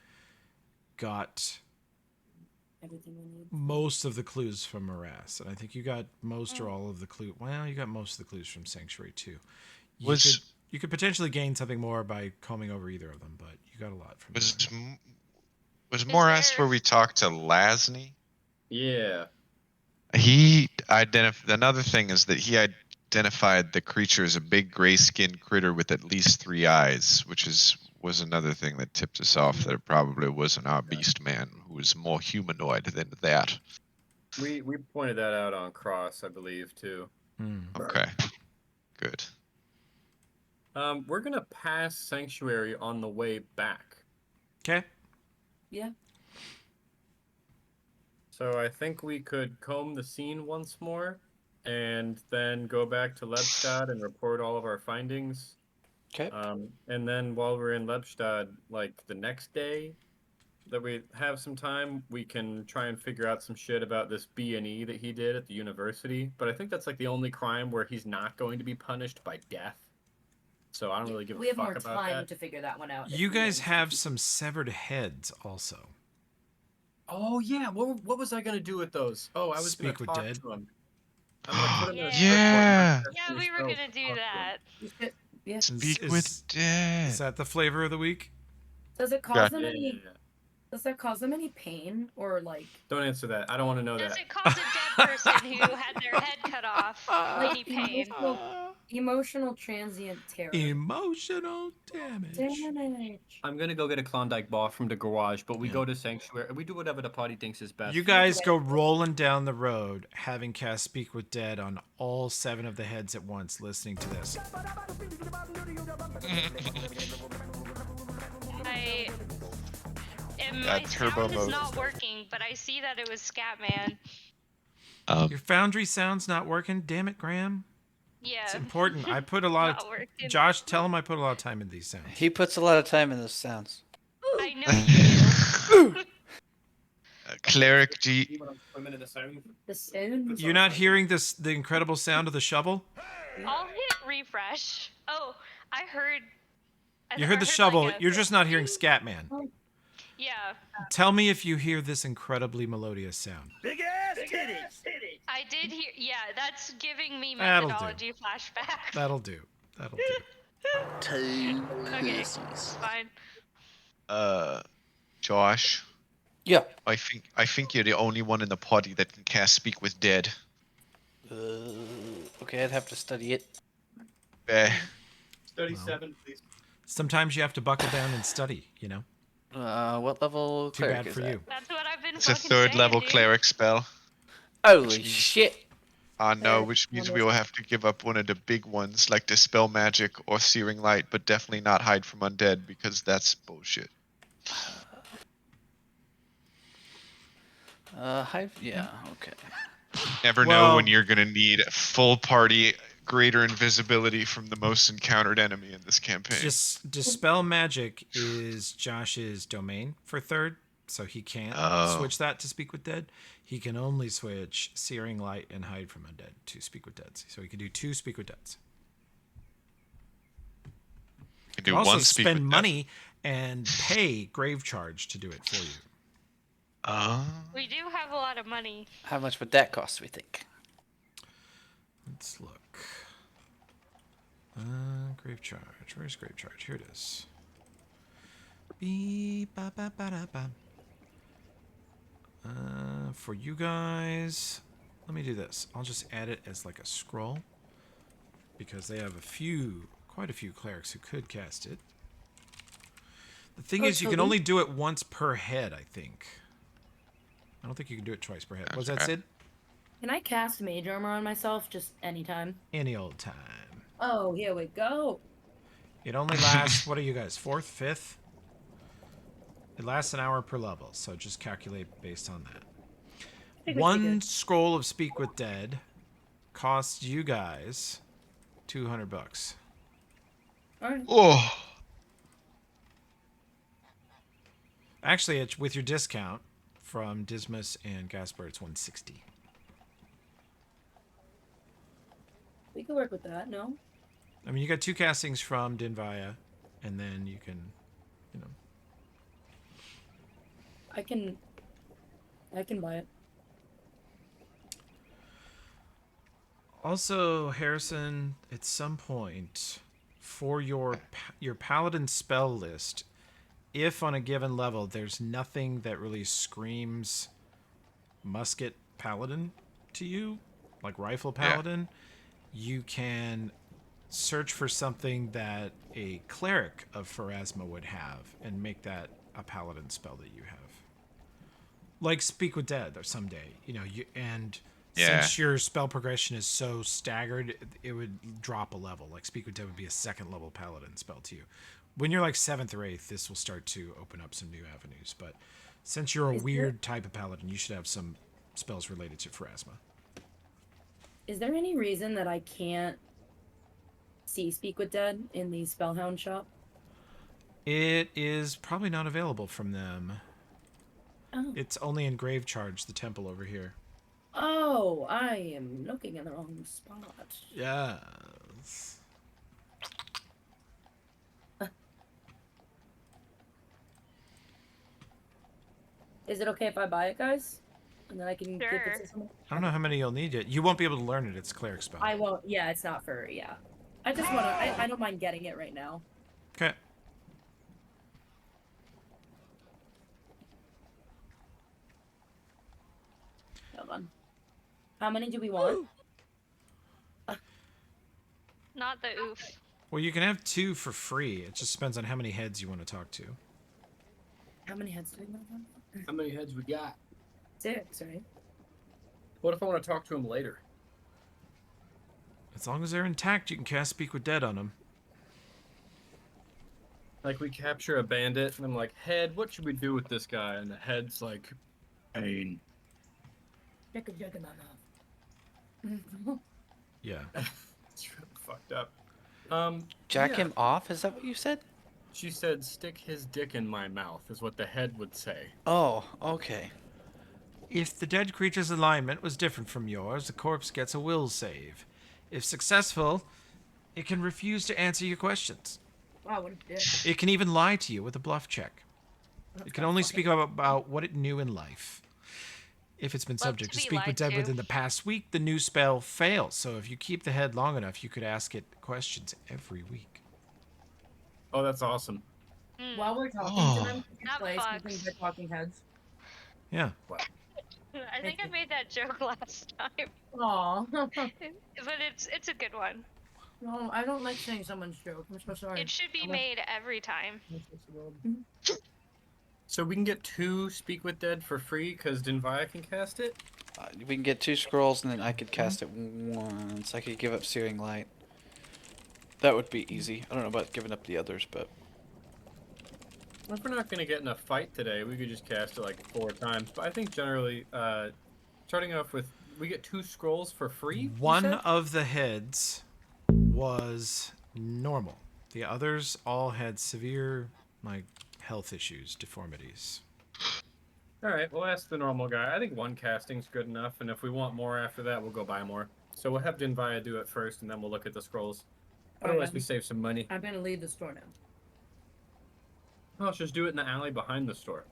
Speaker 1: got
Speaker 4: Everything we need.
Speaker 1: most of the clues from Morass, and I think you got most or all of the clues. Well, you got most of the clues from Sanctuary too. You
Speaker 6: Was
Speaker 1: could You could potentially gain something more by combing over either of them, but you got a lot from
Speaker 6: Was
Speaker 1: doing
Speaker 6: was Morass
Speaker 5: there-
Speaker 6: where we talked to Lasny?
Speaker 3: Yeah.
Speaker 6: He identified. Another thing is that he identified the creature as a big gray-skinned critter with at least 3 eyes, which was another thing that tipped us off that it probably wasn't our beast man, who was more humanoid than that.
Speaker 3: We pointed that out on Cross, I believe, too.
Speaker 6: Okay, good.
Speaker 3: We're gonna pass Sanctuary on the way back.
Speaker 1: Okay.
Speaker 4: Yeah.
Speaker 3: So I think we could comb the scene once more and then go back to Lebstad and report all of our findings.
Speaker 2: Okay.
Speaker 3: And then while we're in Lebstad, like the next day that we have some time, we can try and figure out some shit about this B&E that he did at the university. But I think that's like the only crime where he's not going to be punished by death. So I don't really give
Speaker 4: We
Speaker 3: a
Speaker 4: have
Speaker 3: fuck
Speaker 4: more
Speaker 3: about
Speaker 4: time
Speaker 3: that.
Speaker 4: to figure that one out. if
Speaker 1: You
Speaker 4: we
Speaker 1: guys
Speaker 4: want to
Speaker 1: have
Speaker 4: keep-
Speaker 1: some severed heads also.
Speaker 3: Oh yeah, what was I gonna do with those? Oh, I was
Speaker 1: Speak with
Speaker 3: gonna talk
Speaker 1: dead.
Speaker 3: to him. I'm gonna put him in a
Speaker 5: Yeah.
Speaker 6: Yeah.
Speaker 5: Yeah, we were gonna do that.
Speaker 4: We should- Yeah.
Speaker 6: Speak
Speaker 1: Is-
Speaker 6: with dead.
Speaker 1: Is that the flavor of the week?
Speaker 4: Does it cause
Speaker 6: Got-
Speaker 4: them any?
Speaker 3: Yeah.
Speaker 4: Does that cause them any pain or like?
Speaker 3: Don't answer that. I don't want to know
Speaker 5: Does
Speaker 3: that.
Speaker 5: it cause a dead person who had their head cut off any pain?
Speaker 4: Emotional transient terror.
Speaker 1: Emotional damage.
Speaker 4: Damage.
Speaker 3: I'm gonna go get a Klondike bar from the garage, but we go to Sanctuary. We do whatever the party thinks is best.
Speaker 1: You guys go rolling down the road, having cast Speak with Dead on all 7 of the heads at once, listening to this.
Speaker 5: My
Speaker 6: turbo
Speaker 5: sound is
Speaker 6: mode.
Speaker 5: not working, but I see that it was Scatman.
Speaker 1: Your Foundry sound's not working. Damn it, Graham.
Speaker 5: Yeah.
Speaker 1: It's important. I put a lot
Speaker 5: Not
Speaker 1: of
Speaker 5: working.
Speaker 1: Josh, tell him I put a lot of time in these sounds.
Speaker 2: He puts a lot of time in those sounds.
Speaker 5: I know you do.
Speaker 6: Cleric G.
Speaker 4: The sound.
Speaker 1: You're not hearing the incredible sound of the shovel?
Speaker 5: I'll hit refresh. Oh, I heard.
Speaker 1: You heard the shovel.
Speaker 5: Like
Speaker 1: You're just not hearing Scatman.
Speaker 5: Yeah,
Speaker 1: Tell me if you hear this incredibly melodious sound.
Speaker 5: I did hear. Yeah, that's giving me
Speaker 1: That'll do.
Speaker 5: methodology flashback.
Speaker 1: That'll do. That'll do.
Speaker 5: Okay, fine.
Speaker 6: Josh.
Speaker 2: Yeah.
Speaker 6: I think you're the only one in the party that can cast Speak with Dead.
Speaker 2: Okay, I'd have to study it.
Speaker 6: Eh.
Speaker 3: Study 7, please.
Speaker 1: Sometimes you have to buckle down and study, you know?
Speaker 2: What level
Speaker 1: Too
Speaker 2: cleric
Speaker 1: bad
Speaker 2: is
Speaker 1: for
Speaker 2: that?
Speaker 1: you.
Speaker 5: That's what I've been.
Speaker 6: It's a
Speaker 5: fucking
Speaker 6: 3rd
Speaker 5: saying,
Speaker 6: level
Speaker 5: dude.
Speaker 6: cleric spell.
Speaker 2: Holy shit!
Speaker 6: No, which means we will have to give up one of the big ones like Dispel Magic or Searing Light, but definitely not Hide from Undead because that's bullshit.
Speaker 2: Yeah, okay.
Speaker 6: Never know
Speaker 1: Well-
Speaker 6: when you're gonna need full party greater invisibility from the most encountered enemy in this campaign.
Speaker 1: Dispel Magic is Josh's domain for 3rd, so he can't
Speaker 6: Oh.
Speaker 1: switch that to Speak with Dead. He can only switch Searing Light and Hide from Undead to Speak with Dead. So he can do 2 Speak with Deads.
Speaker 6: You
Speaker 1: You
Speaker 6: do
Speaker 1: can also
Speaker 6: one Speak
Speaker 1: spend
Speaker 6: with Death.
Speaker 1: money and pay Grave Charge to do it for you.
Speaker 5: We do have a lot of money.
Speaker 2: How much would that cost, we think?
Speaker 1: Let's look. Grave Charge. Where's Grave Charge? Here it is. Beep, ba, ba, ba, da, ba. For you guys, let me do this. I'll just add it as like a scroll because they have quite a few clerics who could cast it. The thing is, you can only do it once per head, I think. I don't think you can do it twice per head. Was that
Speaker 6: Okay.
Speaker 1: Sid?
Speaker 4: Can I cast mage armor on myself just anytime?
Speaker 1: Any old time.
Speaker 4: Oh, here we go.
Speaker 1: It only lasts, what are you guys, 4th, 5th? It lasts an hour per level, so just calculate based on that.
Speaker 4: I think we should be
Speaker 1: One
Speaker 4: good.
Speaker 1: scroll of Speak with Dead costs you guys $200.
Speaker 4: All right.
Speaker 6: Oh,
Speaker 1: Actually, it's with your discount from Dismas and Gasper, it's $160.
Speaker 4: We could work with that. No.
Speaker 1: I mean, you got 2 castings from Dinvaya, and then you can, you know.
Speaker 4: I can buy it.
Speaker 1: Also, Harrison, at some point, for your paladin spell list, if on a given level there's nothing that really screams musket paladin to you, like rifle
Speaker 6: Yeah.
Speaker 1: paladin, you can search for something that a cleric of Pharasma would have and make that a paladin spell that you have. Like Speak with Dead or someday,
Speaker 6: Yeah.
Speaker 1: since your spell progression is so staggered, it would drop a level. Like Speak with Dead would be a second level paladin spell to you. When you're like 7th or 8th, this will start to open up some new avenues. But since you're a weird type of paladin, you should have some spells related to Pharasma.
Speaker 4: Is there any reason that I can't see Speak with Dead in the Spellhound shop?
Speaker 1: It is probably not available from them.
Speaker 4: Oh.
Speaker 1: It's only in Grave Charge, the temple over here.
Speaker 4: Oh, I am looking in the wrong spot.
Speaker 1: Yes.
Speaker 4: Is it okay if I buy it, guys? And then I can give
Speaker 5: Sure.
Speaker 4: it to someone?
Speaker 1: I don't know how many you'll need yet. You won't be able to learn it. It's cleric spell.
Speaker 4: I won't. Yeah, it's not for. Yeah. I just want to. I don't mind getting it right now.
Speaker 1: Okay.
Speaker 4: Hold on. How many do we want?
Speaker 5: Not the oof.
Speaker 1: Well, you can have 2 for free. It just depends on how many heads you want to talk to.
Speaker 4: How many heads do we want?
Speaker 3: How many heads we got?
Speaker 4: 6, right?
Speaker 3: What if I want to talk to him later?
Speaker 1: As long as they're intact, you can cast Speak with Dead on them.
Speaker 3: Like, we capture a bandit, and I'm like, Head, what should we do with this guy? And the head's like, pain.
Speaker 4: Check it out.
Speaker 1: Yeah.
Speaker 3: It's really fucked up.
Speaker 2: Jack
Speaker 3: yeah.
Speaker 2: him off? Is that what you said?
Speaker 3: She said, stick his dick in my mouth, is what the head would say.
Speaker 2: Oh, okay.
Speaker 1: If the dead creature's alignment was different from yours, the corpse gets a will save. If successful, it can refuse to answer your questions.
Speaker 4: Wow, what a dick.
Speaker 1: It can even lie to you with a bluff check. It can only speak about what it knew in life. If it's been
Speaker 5: Love
Speaker 1: subject
Speaker 5: to
Speaker 1: to
Speaker 5: be
Speaker 1: Speak
Speaker 5: lied
Speaker 1: with Dead
Speaker 5: to.
Speaker 1: within the past week, the new spell fails. So if you keep the head long enough, you could ask it questions every week.
Speaker 3: Oh, that's awesome.
Speaker 4: While we're talking
Speaker 1: Oh.
Speaker 4: to them, could you
Speaker 5: That
Speaker 4: play
Speaker 5: fucks.
Speaker 4: something by talking heads?
Speaker 1: Yeah.
Speaker 5: I think I made that joke last time,
Speaker 4: Aw.
Speaker 5: but it's a good one.
Speaker 4: No, I don't like saying someone's joke. I'm so sorry.
Speaker 5: It should be
Speaker 4: I like-
Speaker 5: made every time.
Speaker 3: So we can get 2 Speak with Dead for free, because Dinvaya can cast it?
Speaker 2: We can get 2 scrolls and then I could cast it once. I could give up Searing Light. That would be easy. I don't know about giving up the others, but...
Speaker 3: If we're not going to get in a fight today, we could just cast it like 4 times. But I think generally, starting off with, we get 2 scrolls for free? you
Speaker 1: One
Speaker 3: said?
Speaker 1: of the heads was normal. The others all had severe, health issues, deformities.
Speaker 3: Alright, we'll ask the normal guy. I think 1 casting's good enough, and if we want more after that, we'll go buy more. So we'll have Dinvaya do it first, and then we'll look at the scrolls. Otherwise, we save some money.
Speaker 4: I'm gonna leave the store now.
Speaker 3: Oh, let's just do it in the alley behind the store.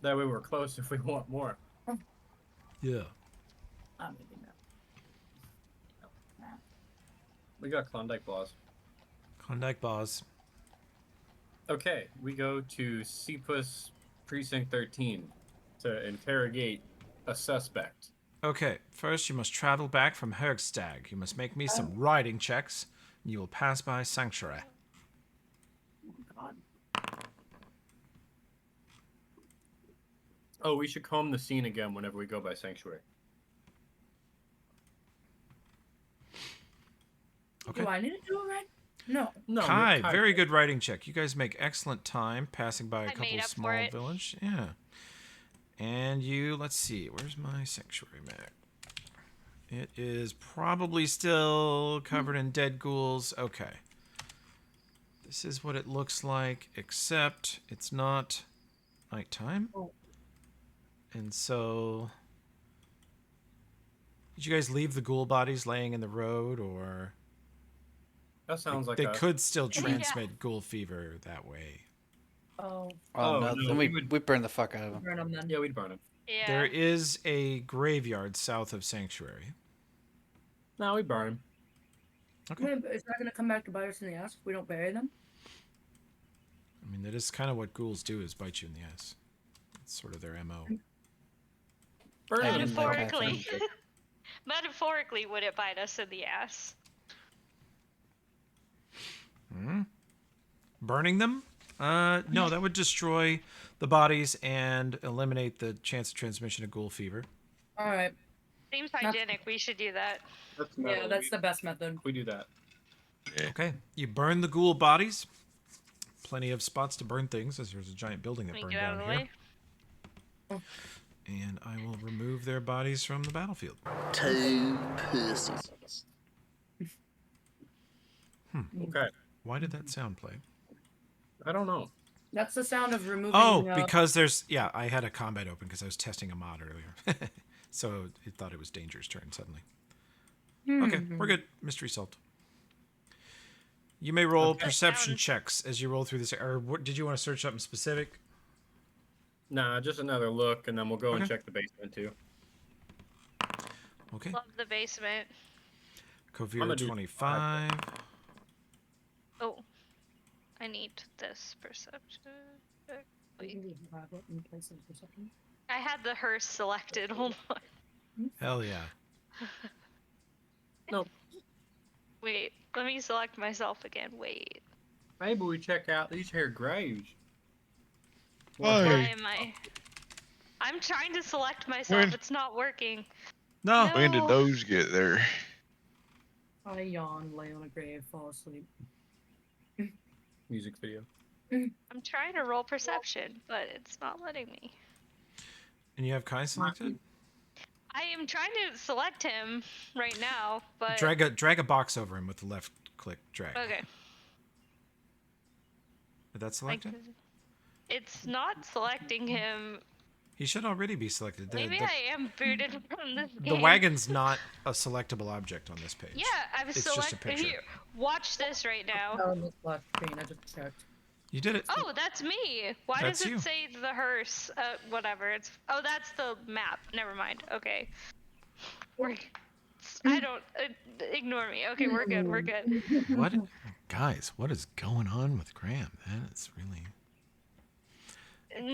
Speaker 3: That way we're close if we want more.
Speaker 1: Yeah.
Speaker 4: I'm leaving now.
Speaker 3: We got Klondike Balls.
Speaker 1: Klondike Boss.
Speaker 3: Okay, we go to Cephas Precinct 13 to interrogate a suspect.
Speaker 1: Okay, first you must travel back from Hergstag. You must make me some riding checks, and you will pass by Sanctuary.
Speaker 4: God.
Speaker 3: Oh, we should comb the scene again whenever we go by Sanctuary.
Speaker 1: Okay.
Speaker 4: Do I need to do it right? No.
Speaker 3: No,
Speaker 1: Kai,
Speaker 3: Kai-
Speaker 1: very good riding check. You guys make excellent time passing by a
Speaker 5: I
Speaker 1: couple
Speaker 5: made up for
Speaker 1: small
Speaker 5: it.
Speaker 1: village. Yeah. And you, let's see, where's my sanctuary map? It is probably still covered in dead ghouls. Okay. This is what it looks like, except it's not nighttime.
Speaker 4: Oh.
Speaker 1: And so... Did you guys leave the ghoul bodies laying in the road, or...
Speaker 3: That sounds like
Speaker 1: they
Speaker 3: us.
Speaker 1: could still
Speaker 5: Yeah.
Speaker 1: transmit ghoul fever that way.
Speaker 4: Oh,
Speaker 2: Oh,
Speaker 3: Oh,
Speaker 2: no,
Speaker 3: no,
Speaker 2: then
Speaker 3: we
Speaker 2: we
Speaker 3: would-
Speaker 2: burn the fuck out of them.
Speaker 4: burn them then.
Speaker 3: Yeah, we'd burn him.
Speaker 5: Yeah.
Speaker 1: There is a graveyard south of Sanctuary.
Speaker 3: No, we burn him.
Speaker 1: Okay.
Speaker 4: Yeah, but it's not gonna come back to bite us in the ass if we don't bury them.
Speaker 1: I mean, that is kind of what ghouls do, is bite you in the ass. It's sort of their MO.
Speaker 3: Burn
Speaker 2: I
Speaker 3: them,
Speaker 2: didn't like
Speaker 3: Catherine.
Speaker 5: Metaphorically. Metaphorically, would it bite us in the ass?
Speaker 1: Hmm? Burning them? No, that would destroy the bodies and eliminate the chance of transmission of ghoul fever.
Speaker 4: All right.
Speaker 5: Seems hygienic. We should do that.
Speaker 3: That's
Speaker 4: Yeah,
Speaker 3: metal.
Speaker 4: that's the best method.
Speaker 3: We do that.
Speaker 6: Yeah.
Speaker 1: Okay, you burn the ghoul bodies. Plenty of spots to burn things, as there's a giant building that
Speaker 5: Can we
Speaker 1: burned
Speaker 5: get out of
Speaker 1: down
Speaker 5: the
Speaker 1: here.
Speaker 5: way?
Speaker 1: And I will remove their bodies from the battlefield.
Speaker 8: Two pussies.
Speaker 3: Okay.
Speaker 1: Why did that sound play?
Speaker 3: I don't know.
Speaker 4: That's the sound of removing.
Speaker 1: Oh, because there's... Yeah, I had a combat open because I was testing a mod earlier. So it thought it was Danger's turn suddenly. Okay, we're good. Mystery Salt. You may roll
Speaker 3: Okay.
Speaker 1: perception
Speaker 5: Sounds-
Speaker 1: checks as you roll through this. Or what, did you want to search something specific?
Speaker 3: Nah, just another look, and then we'll go and
Speaker 1: Okay.
Speaker 3: check the basement too.
Speaker 1: Okay.
Speaker 5: Love the basement.
Speaker 3: I'm
Speaker 1: Kovir
Speaker 3: gonna do
Speaker 1: 25.
Speaker 5: Oh, I need this perception. check. Wait, I had the hearse selected. Hold on.
Speaker 1: Hell yeah.
Speaker 5: Wait, let me select myself again. Wait.
Speaker 3: Maybe we check out these here graves.
Speaker 6: Why?
Speaker 5: Why am I? I'm trying to select myself.
Speaker 6: When-
Speaker 5: It's not working.
Speaker 1: No.
Speaker 5: No.
Speaker 6: When did those get there?
Speaker 4: I yawn, lay on a grave, fall asleep.
Speaker 3: Music video.
Speaker 5: I'm trying to roll perception, but it's not letting me.
Speaker 1: And you have Kai selected?
Speaker 5: I am trying to select him right now, but
Speaker 1: Drag a box over him with the left click drag.
Speaker 5: okay.
Speaker 1: Did that
Speaker 5: Like,
Speaker 1: select him?
Speaker 5: it's not selecting him.
Speaker 1: He should already be selected.
Speaker 5: Maybe I am booted from this
Speaker 1: the
Speaker 5: game.
Speaker 1: wagon's not a selectable object on this page.
Speaker 5: Yeah, I've
Speaker 1: It's just a
Speaker 5: selected.
Speaker 1: picture.
Speaker 5: Here, watch this right now.
Speaker 4: Oh, on this black screen, I just checked.
Speaker 1: You did it.
Speaker 5: Oh, that's me. Why
Speaker 1: That's
Speaker 5: does it
Speaker 1: you.
Speaker 5: say the hearse? Whatever. It's. Oh, that's the map. Never mind. Okay. I don't. Ignore me. Okay, we're good. We're good.
Speaker 1: What? Guys, what is going on with Graham? That is really...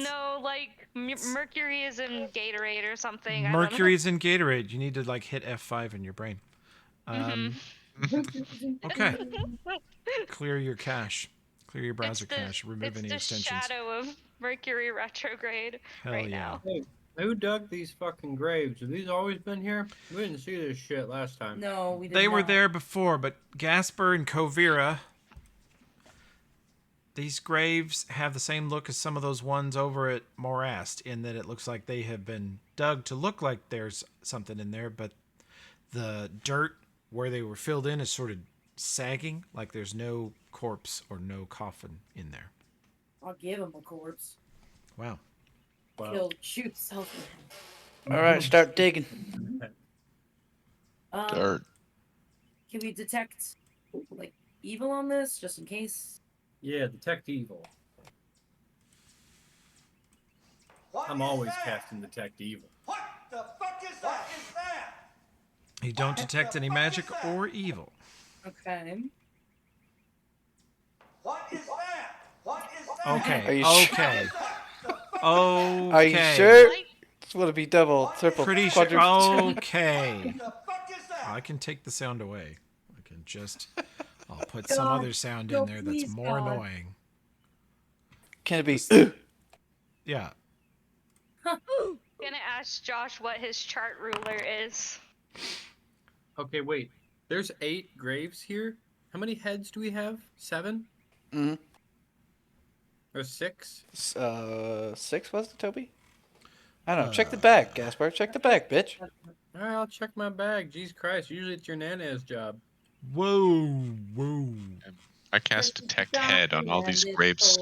Speaker 5: No, like Mercury is in Gatorade or something. I don't know.
Speaker 1: Mercury's in Gatorade. You need to like hit F5 in your brain. Okay. Clear your cache. Clear your browser cache. Remove
Speaker 5: it's
Speaker 1: any
Speaker 5: the
Speaker 1: extensions.
Speaker 5: shadow of Mercury retrograde
Speaker 1: Hell
Speaker 5: right
Speaker 1: yeah.
Speaker 5: now.
Speaker 3: Who dug these fucking graves? Have these always been here? We didn't see this shit last time.
Speaker 4: No, we did
Speaker 1: They were
Speaker 4: not.
Speaker 1: there before, but Gasper and Kovira, these graves have the same look as some of those ones over at Morast, in that it looks like they have been dug to look like there's something in there, but the dirt where they were filled in is sort of sagging, like there's no corpse or no coffin in there.
Speaker 4: I'll give him a corpse.
Speaker 1: Wow.
Speaker 3: Wow.
Speaker 4: He'll shoot self.
Speaker 2: All right, start digging.
Speaker 6: Dirt.
Speaker 4: Can we detect like evil on this, just in case?
Speaker 3: Yeah, detect evil. I'm always casting detect evil.
Speaker 9: What the fuck is that? What is that?
Speaker 1: You don't detect any magic or evil.
Speaker 4: Okay.
Speaker 9: What is that? What is that?
Speaker 1: Okay.
Speaker 2: Are you
Speaker 1: Okay. Okay.
Speaker 2: Are you sure?
Speaker 5: Like,
Speaker 2: It's gonna be double, triple,
Speaker 1: Pretty sure.
Speaker 2: quadruple.
Speaker 1: Okay.
Speaker 9: The fuck is that?
Speaker 1: I can take the sound away. I can just... I'll put some
Speaker 4: God,
Speaker 1: other sound in
Speaker 4: no,
Speaker 1: there that's
Speaker 4: please,
Speaker 1: more
Speaker 4: God.
Speaker 1: annoying.
Speaker 2: Can it be?
Speaker 1: Yeah.
Speaker 5: gonna ask Josh what his chart ruler is.
Speaker 3: Okay, wait. There's 8 graves here. How many heads do we have? 7?
Speaker 2: Mm-hmm.
Speaker 3: Or 6?
Speaker 2: 6 was it, Toby? I don't know. Check the bag, Gaspar. Check the bag, bitch.
Speaker 3: Alright, I'll check my bag. Jesus Christ, usually it's your nana's job.
Speaker 1: Whoa. Whoa.
Speaker 6: I cast detect head on all these graves.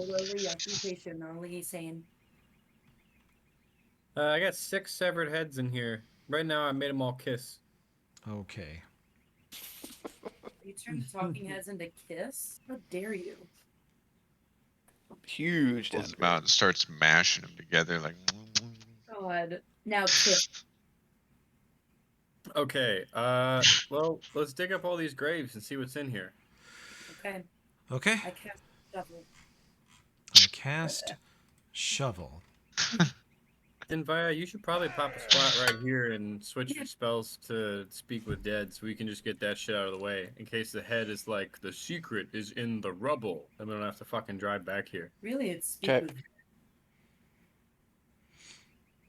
Speaker 3: I got 6 severed heads in here. Right now, I made them all kiss.
Speaker 1: Okay.
Speaker 4: You turn the talking heads into kiss? How dare you?
Speaker 2: Huge
Speaker 6: Pulls
Speaker 2: down.
Speaker 6: them out and starts mashing them together like.
Speaker 4: God. Now kiss.
Speaker 3: Okay. Well, let's dig up all these graves and see what's in here.
Speaker 4: Okay.
Speaker 1: Okay.
Speaker 4: I cast shovel.
Speaker 1: I cast shovel.
Speaker 3: Denvaya, you should probably pop a spot right here and switch your spells to speak with dead, so we can just get that shit out of the way. In case the head is like, the secret is in the rubble, and we don't have to fucking drive back here.
Speaker 4: Really, it's speak
Speaker 2: Okay.
Speaker 4: with.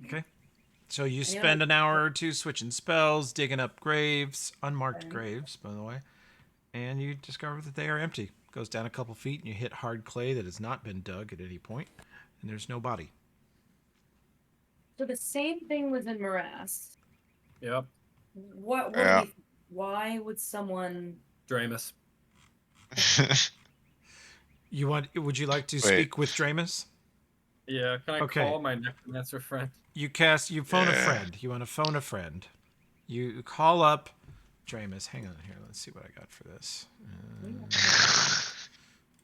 Speaker 1: Okay. So you
Speaker 4: And you're
Speaker 1: spend
Speaker 4: like-
Speaker 1: an hour or two switching spells, digging up graves, unmarked
Speaker 4: Okay.
Speaker 1: graves, by the way, and you discover that they are empty. Goes down a couple feet, and you hit hard clay that has not been dug at any point, and there's no body.
Speaker 4: So the same thing was in Morass.
Speaker 3: Yep.
Speaker 4: What
Speaker 6: Yeah.
Speaker 4: do we, why would someone
Speaker 3: Dramus.
Speaker 1: You want? Would you like to
Speaker 6: Wait.
Speaker 1: speak with Dramus?
Speaker 3: Yeah, can I
Speaker 1: Okay.
Speaker 3: call my necromancer friend?
Speaker 1: You phone a
Speaker 6: Yeah.
Speaker 1: friend. You want to phone a friend. You call up Dramus. Hang on here. Let's see what I got for this.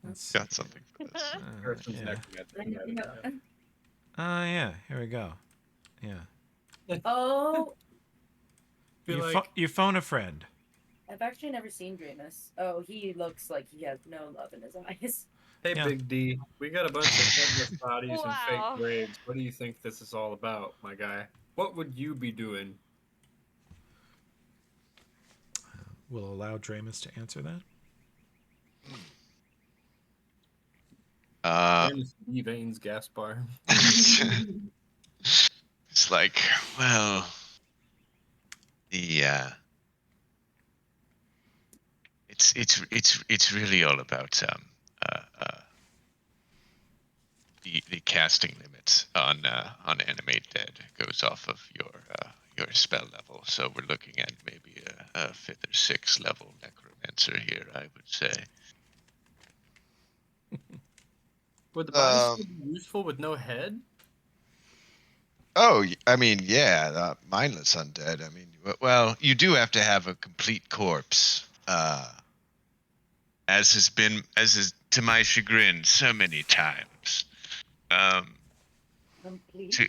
Speaker 1: Let's see.
Speaker 6: Got something for this.
Speaker 3: Person's
Speaker 1: Yeah.
Speaker 3: necromancer.
Speaker 1: Yeah. Here we go. Yeah.
Speaker 4: Oh,
Speaker 3: Be
Speaker 1: You,
Speaker 3: like,
Speaker 1: you phone a friend.
Speaker 4: I've actually never seen Dramus. Oh, he looks like he has no love in his eyes.
Speaker 3: hey,
Speaker 1: Yeah.
Speaker 3: Big D, we got a bunch of headless bodies and
Speaker 5: Wow.
Speaker 3: fake graves. What do you think this is all about, my guy? What would you be doing?
Speaker 1: We'll allow Dramus to answer that.
Speaker 3: Dramus D. Veins Gaspar.
Speaker 6: It's like, well, it's really all about the casting limit on animate dead goes off of your spell level. So we're looking at maybe a 5th or 6th level necromancer here, I would say.
Speaker 3: Would the body still be useful with no head?
Speaker 6: Oh, I mean, yeah, mindless undead. I mean, well, you do have to have a complete corpse, as is to my chagrin so many times,
Speaker 4: Complete.
Speaker 6: to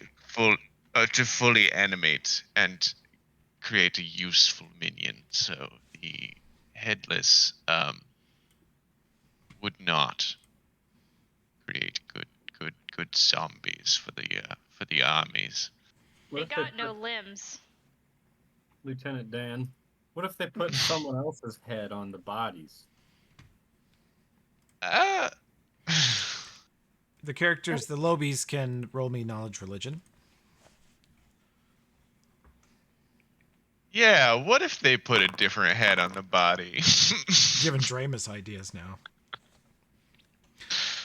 Speaker 6: fully animate and create a useful minion. So the headless would not create good zombies for the armies.
Speaker 3: What
Speaker 5: They
Speaker 3: if they
Speaker 5: got no
Speaker 3: put-
Speaker 5: limbs.
Speaker 3: Lieutenant Dan, what if they put someone else's head on the bodies?
Speaker 1: The characters, the Lobies, can roll me knowledge religion.
Speaker 6: Yeah, what if they put a different head on the body?
Speaker 1: Giving Dramus ideas now.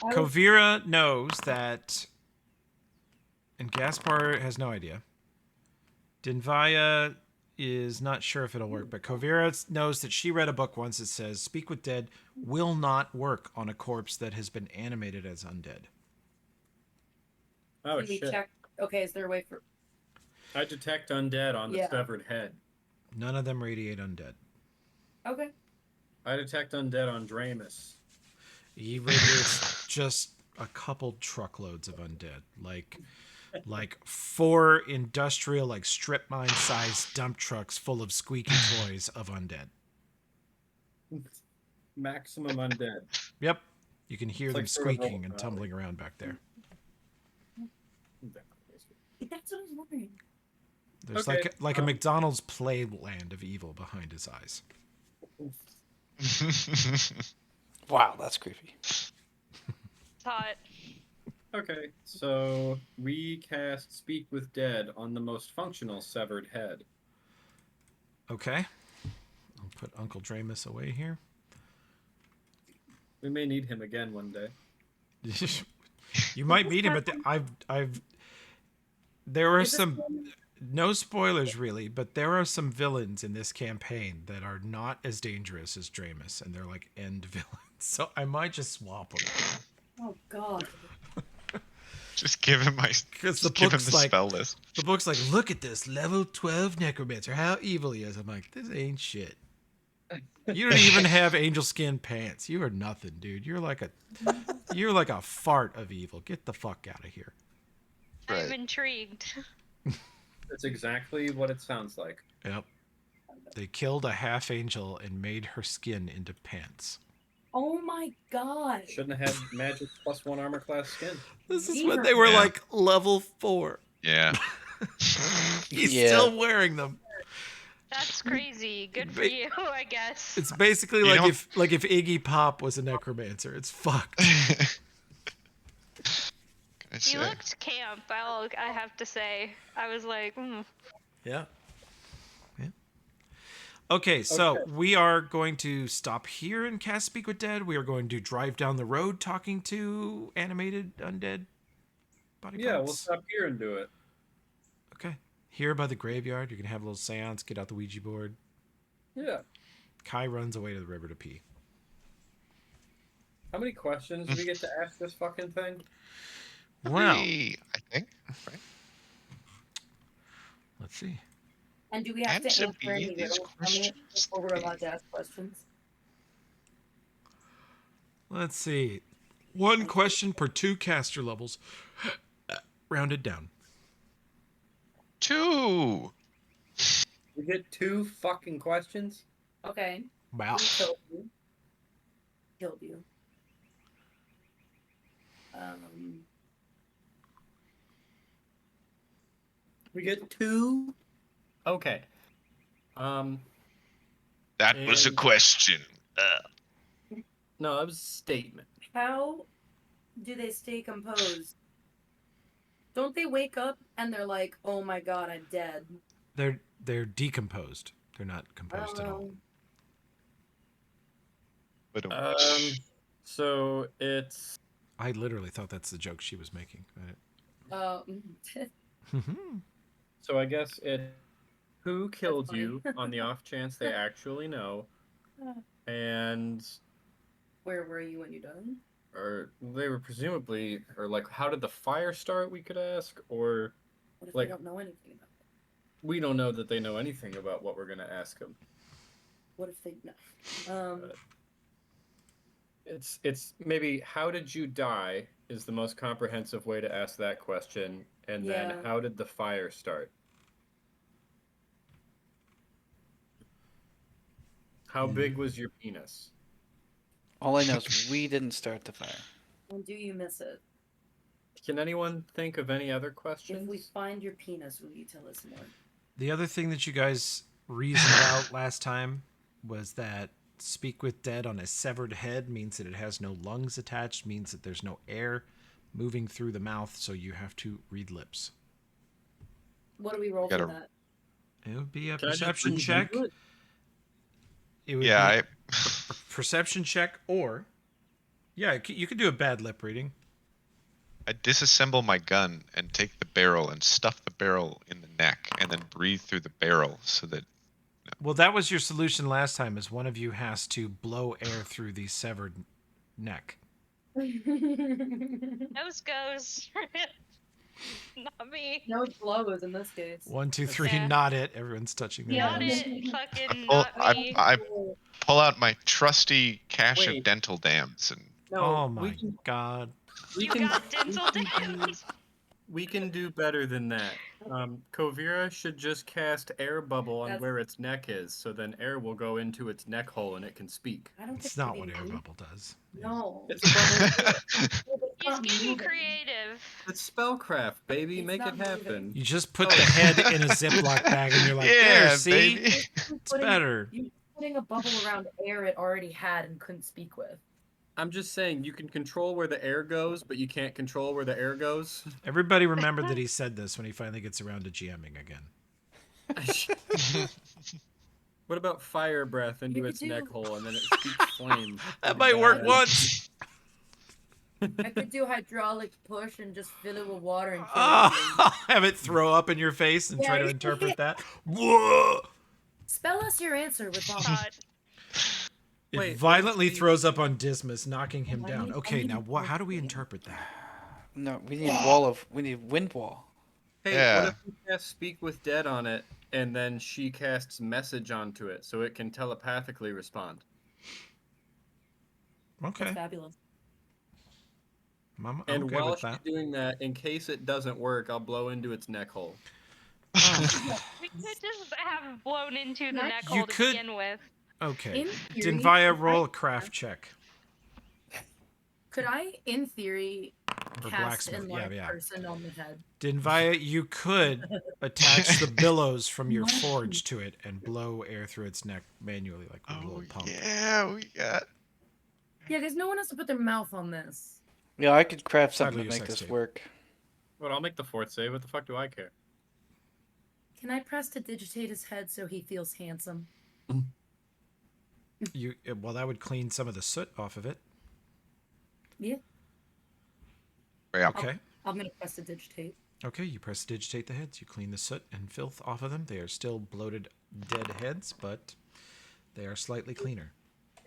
Speaker 4: I would-
Speaker 1: Kovira knows that, and Gaspar has no idea. Denvaya is not sure if it'll work, but Kovira knows that she read a book once that says speak with dead will not work on a corpse that has been animated as undead.
Speaker 3: Oh,
Speaker 4: Can we
Speaker 3: shit.
Speaker 4: check? Okay, is there a way for?
Speaker 3: I detect undead on the
Speaker 4: Yeah.
Speaker 3: severed head.
Speaker 1: None of them radiate undead.
Speaker 4: Okay.
Speaker 3: I detect undead on Dramus.
Speaker 1: He radiates just a couple truckloads of undead, like 4 industrial, like strip mine sized dump trucks full of squeaky toys of undead.
Speaker 3: Maximum undead.
Speaker 1: Yep, you can hear
Speaker 3: It's
Speaker 1: them
Speaker 3: like sort of
Speaker 1: squeaking and
Speaker 3: overpowered.
Speaker 1: tumbling around back there.
Speaker 4: That's what I was wondering.
Speaker 1: There's
Speaker 3: Okay,
Speaker 1: like a McDonald's playland of evil behind his eyes.
Speaker 2: Wow, that's creepy.
Speaker 5: It's hot.
Speaker 3: Okay, so we cast Speak with Dead on the most functional severed head.
Speaker 1: Okay, I'll put Uncle Dramus away here.
Speaker 3: We may need him again one day.
Speaker 1: You might meet him, but there are
Speaker 4: Is this
Speaker 1: some,
Speaker 4: one-
Speaker 1: no spoilers really, but there are some villains in this campaign that are not as dangerous as Dramus, and they're like end villains. So I might just swap them.
Speaker 4: Oh God.
Speaker 6: Just give him my.
Speaker 1: Because the
Speaker 6: Just give him
Speaker 1: book's
Speaker 6: the
Speaker 1: like,
Speaker 6: spell list.
Speaker 1: the book's like, look at this level 12 necromancer, how evil he is. I'm like, this ain't shit. You don't even have angel skin pants. You are nothing, dude. You're like a fart of evil. Get the fuck out of here.
Speaker 5: I'm
Speaker 6: Right.
Speaker 5: intrigued.
Speaker 3: That's exactly what it sounds like.
Speaker 1: Yep. They killed a half angel and made her skin into pants.
Speaker 4: Oh my god.
Speaker 3: Shouldn't have had magic +1 armor class skin.
Speaker 1: This is
Speaker 4: These
Speaker 1: when
Speaker 4: are-
Speaker 1: they were
Speaker 6: Yeah.
Speaker 1: like level 4.
Speaker 6: Yeah.
Speaker 1: He's
Speaker 2: Yeah.
Speaker 1: still wearing them.
Speaker 5: That's crazy. Good for
Speaker 1: Ba-
Speaker 5: you, I guess.
Speaker 1: It's basically
Speaker 6: You
Speaker 1: like
Speaker 6: don't-
Speaker 1: if Iggy Pop was a necromancer. It's fucked.
Speaker 6: Can I
Speaker 5: He
Speaker 6: say?
Speaker 5: looked camp. I have to say. I was like,
Speaker 1: Yeah. Okay, so we are going to stop here in Cast Speak with Dead. We are going to drive down the road talking to animated undead body
Speaker 3: Yeah, we'll
Speaker 1: parts.
Speaker 3: stop here and do it.
Speaker 1: Okay. Here by the graveyard, you can have a little seance, get out the Ouija board.
Speaker 3: Yeah.
Speaker 1: Kai runs away to the river to pee.
Speaker 3: How many questions do we get to ask this fucking thing?
Speaker 1: Well,
Speaker 6: 3, I think. Right?
Speaker 1: let's see.
Speaker 4: And do we have to
Speaker 6: Answer
Speaker 4: answer
Speaker 6: me
Speaker 4: any
Speaker 6: these
Speaker 4: riddles from it
Speaker 6: questions,
Speaker 4: before we're allowed to ask questions?
Speaker 1: Let's see. 1 question per 2 caster levels. Rounded down.
Speaker 6: 2.
Speaker 3: We get 2 fucking questions?
Speaker 4: Okay.
Speaker 1: Wow.
Speaker 4: We killed you. Killed you.
Speaker 3: We get 2? Okay.
Speaker 6: That was a
Speaker 3: And-
Speaker 6: question.
Speaker 3: No, that was a statement.
Speaker 4: How do they stay composed? Don't they wake up and they're like, "Oh my god, I'm dead"?
Speaker 1: They're decomposed. They're not composed at all.
Speaker 6: But
Speaker 3: So it's
Speaker 1: I literally thought that's the joke she was making.
Speaker 3: so I guess it who killed you on the off chance they actually know, and
Speaker 4: Where were you when you died?
Speaker 3: or they were presumably or like how did the fire start? We could ask, or
Speaker 4: What if
Speaker 3: Like-
Speaker 4: they don't know anything about it?
Speaker 3: we don't know that they know anything about what we're gonna ask them.
Speaker 4: What if they know?
Speaker 3: It's maybe how did you die is the most comprehensive way to ask that question, and then
Speaker 4: Yeah.
Speaker 3: how did the fire start? How big was your penis?
Speaker 2: All I know is we didn't start the fire.
Speaker 4: And do you miss it?
Speaker 3: Can anyone think of any other questions?
Speaker 4: If we find your penis, will you tell us more?
Speaker 1: The other thing that you guys reasoned out last time was that speak with dead on a severed head means that it has no lungs attached, means that there's no air moving through the mouth, so you have to read lips.
Speaker 4: What do we roll
Speaker 6: Gotta-
Speaker 4: for that?
Speaker 1: It would be a
Speaker 3: Can I just
Speaker 1: perception
Speaker 3: read
Speaker 1: check.
Speaker 3: into it?
Speaker 1: It would
Speaker 6: yeah,
Speaker 1: be perception check, or you could do a bad lip reading.
Speaker 6: I disassemble my gun and take the barrel and stuff the barrel in the neck and then breathe through the barrel so that
Speaker 1: Well, that was your solution last time. Is one of you has to blow air through the severed neck.
Speaker 5: nose goes. Not me.
Speaker 4: No blows in this case.
Speaker 1: 1, 2, 3,
Speaker 5: Yeah.
Speaker 1: not it. Everyone's touching their
Speaker 5: Not
Speaker 1: nose.
Speaker 5: it. Fucking
Speaker 6: pull,
Speaker 5: not me.
Speaker 6: I pull out my trusty cache of
Speaker 3: Wait.
Speaker 6: dental dams and
Speaker 3: No,
Speaker 1: Oh
Speaker 3: we
Speaker 1: my
Speaker 3: can,
Speaker 1: god!
Speaker 3: we
Speaker 5: You
Speaker 3: can,
Speaker 5: got dental
Speaker 3: we can do-
Speaker 5: dams.
Speaker 3: we can do better than that. Kovira should just cast air bubble on
Speaker 4: That's-
Speaker 3: where its neck is, so then air will go into its neck hole and it can speak.
Speaker 4: I don't
Speaker 1: It's
Speaker 4: get
Speaker 1: not
Speaker 4: to
Speaker 1: what
Speaker 4: be
Speaker 1: air
Speaker 4: rude.
Speaker 1: bubble does.
Speaker 4: No.
Speaker 3: It's a
Speaker 5: He's getting creative.
Speaker 3: It's spellcraft, baby.
Speaker 4: It's
Speaker 3: Make
Speaker 4: not
Speaker 3: it happen.
Speaker 1: You just put the head in a Ziploc bag and you're like,
Speaker 6: yeah,
Speaker 1: there, see?
Speaker 6: baby.
Speaker 1: It's better.
Speaker 4: You're putting a bubble around air it already had and couldn't speak with.
Speaker 3: I'm just saying you can control where the air goes, but you can't control where the air goes.
Speaker 1: Everybody remember that he said this when he finally gets around to GMing again.
Speaker 3: What about fire breath into
Speaker 4: You
Speaker 3: its
Speaker 4: could
Speaker 3: neck
Speaker 4: do-
Speaker 3: hole and then it speaks flame?
Speaker 1: That might work once.
Speaker 4: I could do hydraulic push and just fill it with water and kill
Speaker 1: Oh, have it throw up in your face and try to
Speaker 4: Yeah.
Speaker 1: interpret that. Whoa!
Speaker 4: Spell us your answer with Bob.
Speaker 5: God.
Speaker 1: It
Speaker 3: Wait,
Speaker 1: violently
Speaker 3: what's the-
Speaker 1: throws up on Dismas, knocking him
Speaker 4: I
Speaker 1: down.
Speaker 4: need- I
Speaker 1: Okay,
Speaker 4: need
Speaker 1: now
Speaker 4: to
Speaker 1: how do we
Speaker 4: think.
Speaker 1: interpret that?
Speaker 2: No, we need wind wall.
Speaker 3: Hey,
Speaker 6: Yeah.
Speaker 3: what if we cast Speak with Dead on it, and then she casts Message onto it, so it can telepathically respond?
Speaker 1: Okay,
Speaker 4: That's fabulous.
Speaker 1: I'm
Speaker 3: And
Speaker 1: okay
Speaker 3: while
Speaker 1: with
Speaker 3: she's
Speaker 1: that.
Speaker 3: doing that, in case it doesn't work, I'll blow into its neck hole.
Speaker 5: We could just have blown into the
Speaker 4: Right.
Speaker 5: neck
Speaker 1: You
Speaker 5: hole to
Speaker 1: could-
Speaker 5: begin with.
Speaker 1: Okay.
Speaker 4: In theory,
Speaker 1: Dinvaya,
Speaker 4: could
Speaker 1: roll
Speaker 4: I-
Speaker 1: a craft check.
Speaker 4: Could I, in theory,
Speaker 1: Or
Speaker 4: cast
Speaker 1: blacksmith.
Speaker 4: enlarged
Speaker 1: Yeah.
Speaker 4: person on the head?
Speaker 1: Dinvaya, you could attach the billows from your forge to it and blow air through its neck manually, like with a
Speaker 6: Oh
Speaker 1: little pump.
Speaker 6: yeah, we got.
Speaker 4: Yeah, because no one has to put their mouth on this.
Speaker 2: Yeah, I could craft something
Speaker 1: Hardly
Speaker 2: to
Speaker 1: your
Speaker 2: make
Speaker 1: sex
Speaker 2: this
Speaker 1: tape.
Speaker 2: work.
Speaker 3: Well, I'll make the fourth save. What the fuck do I care?
Speaker 4: Can I press to digitate his head so he feels handsome?
Speaker 1: Well, that would clean some of the soot off of it.
Speaker 4: Yeah.
Speaker 6: Yeah.
Speaker 1: Okay.
Speaker 4: I'm gonna press to digitate.
Speaker 1: Okay, you press digitate the heads. You clean the soot and filth off of them. They are still bloated, dead heads, but they are slightly cleaner.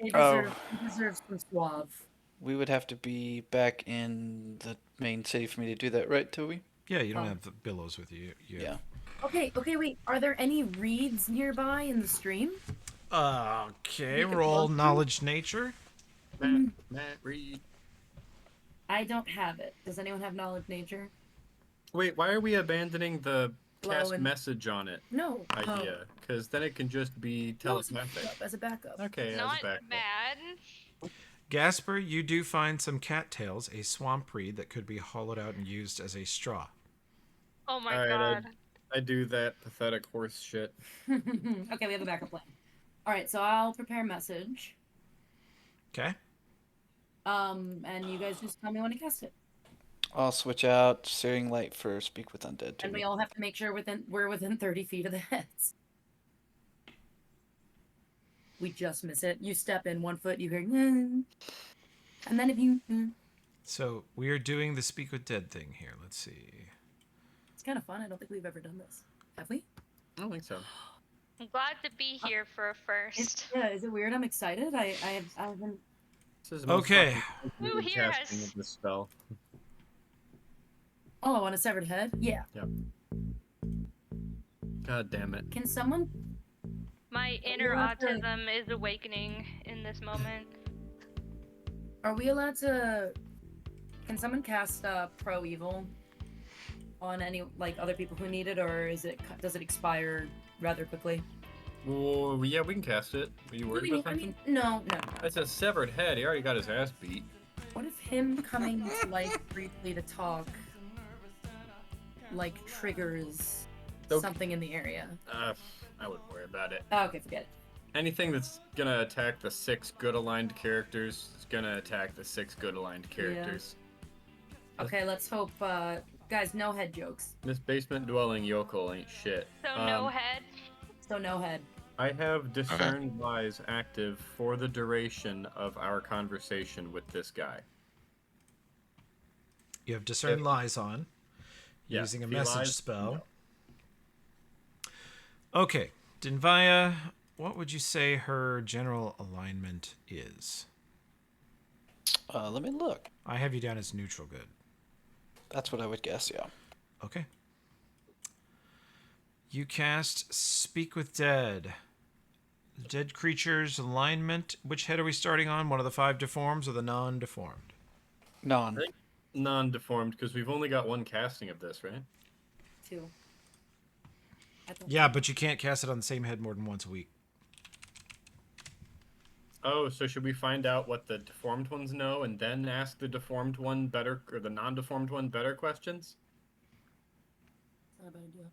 Speaker 4: They
Speaker 2: Oh.
Speaker 4: deserve some suave.
Speaker 2: We would have to be back in the main city for me to do that, right, Toby?
Speaker 1: Yeah, you don't
Speaker 4: Oh.
Speaker 1: have the billows with you.
Speaker 2: Yeah.
Speaker 4: Okay, wait. Are there any reeds nearby in the stream?
Speaker 1: Okay,
Speaker 4: You can
Speaker 1: roll
Speaker 4: look through?
Speaker 1: knowledge nature.
Speaker 3: Matt Reed.
Speaker 4: I don't have it. Does anyone have knowledge nature?
Speaker 3: Wait, why are we abandoning the
Speaker 4: Blow
Speaker 3: cast
Speaker 4: and-
Speaker 3: message on it
Speaker 4: No.
Speaker 3: idea? Because then it can just be
Speaker 4: No, as a
Speaker 3: telepathic.
Speaker 4: backup. As a backup.
Speaker 3: Okay,
Speaker 5: Not
Speaker 3: as a backup.
Speaker 5: bad.
Speaker 1: Gasper, you do find some cattails, a swamp reed that could be hollowed out and used as a straw.
Speaker 5: Oh my
Speaker 3: Alright,
Speaker 5: god.
Speaker 3: I do that pathetic horse shit.
Speaker 4: Okay, we have a backup plan. All right, so I'll prepare a message.
Speaker 1: Okay?
Speaker 4: And you guys just tell me when to cast it.
Speaker 2: I'll switch out Searing Light for Speak with Undead,
Speaker 4: And
Speaker 2: Toby.
Speaker 4: we all have to make sure we're within 30 feet of the heads. We just miss it. You step in 1 foot, you hear, and then if you,
Speaker 1: So we are doing the speak with dead thing here. Let's see.
Speaker 4: it's kind of fun. I don't think we've ever done this. Have we?
Speaker 3: I don't think so.
Speaker 5: I'm glad to be here for a first.
Speaker 4: Is it weird? I'm excited. I haven't.
Speaker 3: This is the most
Speaker 1: Okay.
Speaker 3: fucking
Speaker 5: Who
Speaker 3: complicated
Speaker 5: here
Speaker 3: casting
Speaker 5: has-
Speaker 3: of this spell.
Speaker 4: Oh, I want a severed head. Yeah.
Speaker 3: God damn it.
Speaker 4: Can someone?
Speaker 5: My inner
Speaker 4: allowed to-
Speaker 5: autism is awakening in this moment.
Speaker 4: Are we allowed to? Can someone cast Pro Evil on any other people who need it, or does it expire rather quickly?
Speaker 3: Well, yeah, we can cast it. Are you worried about something?
Speaker 4: No.
Speaker 3: That's a severed head. He already got his ass beat.
Speaker 4: What if him coming to life briefly to talk, triggers
Speaker 3: Okay.
Speaker 4: something in the area?
Speaker 3: I wouldn't worry about it.
Speaker 4: Oh, okay, forget it.
Speaker 3: Anything that's gonna attack the 6 good aligned characters is gonna attack the 6 good aligned characters.
Speaker 4: Okay, let's hope. Guys, no head jokes.
Speaker 3: This basement dwelling yokel ain't shit.
Speaker 5: So no head.
Speaker 4: So no head.
Speaker 3: I have discern lies active for the duration of our conversation with this guy.
Speaker 1: You have discern lies on,
Speaker 3: Yeah,
Speaker 1: using a
Speaker 3: if he
Speaker 1: message
Speaker 3: lies,
Speaker 1: spell.
Speaker 3: no.
Speaker 1: Okay, Dinvaya, what would you say her general alignment is?
Speaker 2: Let me look.
Speaker 1: I have you down as neutral good.
Speaker 2: That's what I would guess, yeah.
Speaker 1: Okay. You cast Speak with Dead. Dead creature's alignment. Which head are we starting on? One of the 5 deforms or the non-deformed?
Speaker 2: Non.
Speaker 3: Non-deformed, because we've only got one casting of this, right?
Speaker 4: 2.
Speaker 1: Yeah, but you can't cast it on the same head more than once a week.
Speaker 3: Oh, so should we find out what the deformed ones know and then ask the deformed one better, or the non-deformed one better questions?
Speaker 4: Not a bad idea.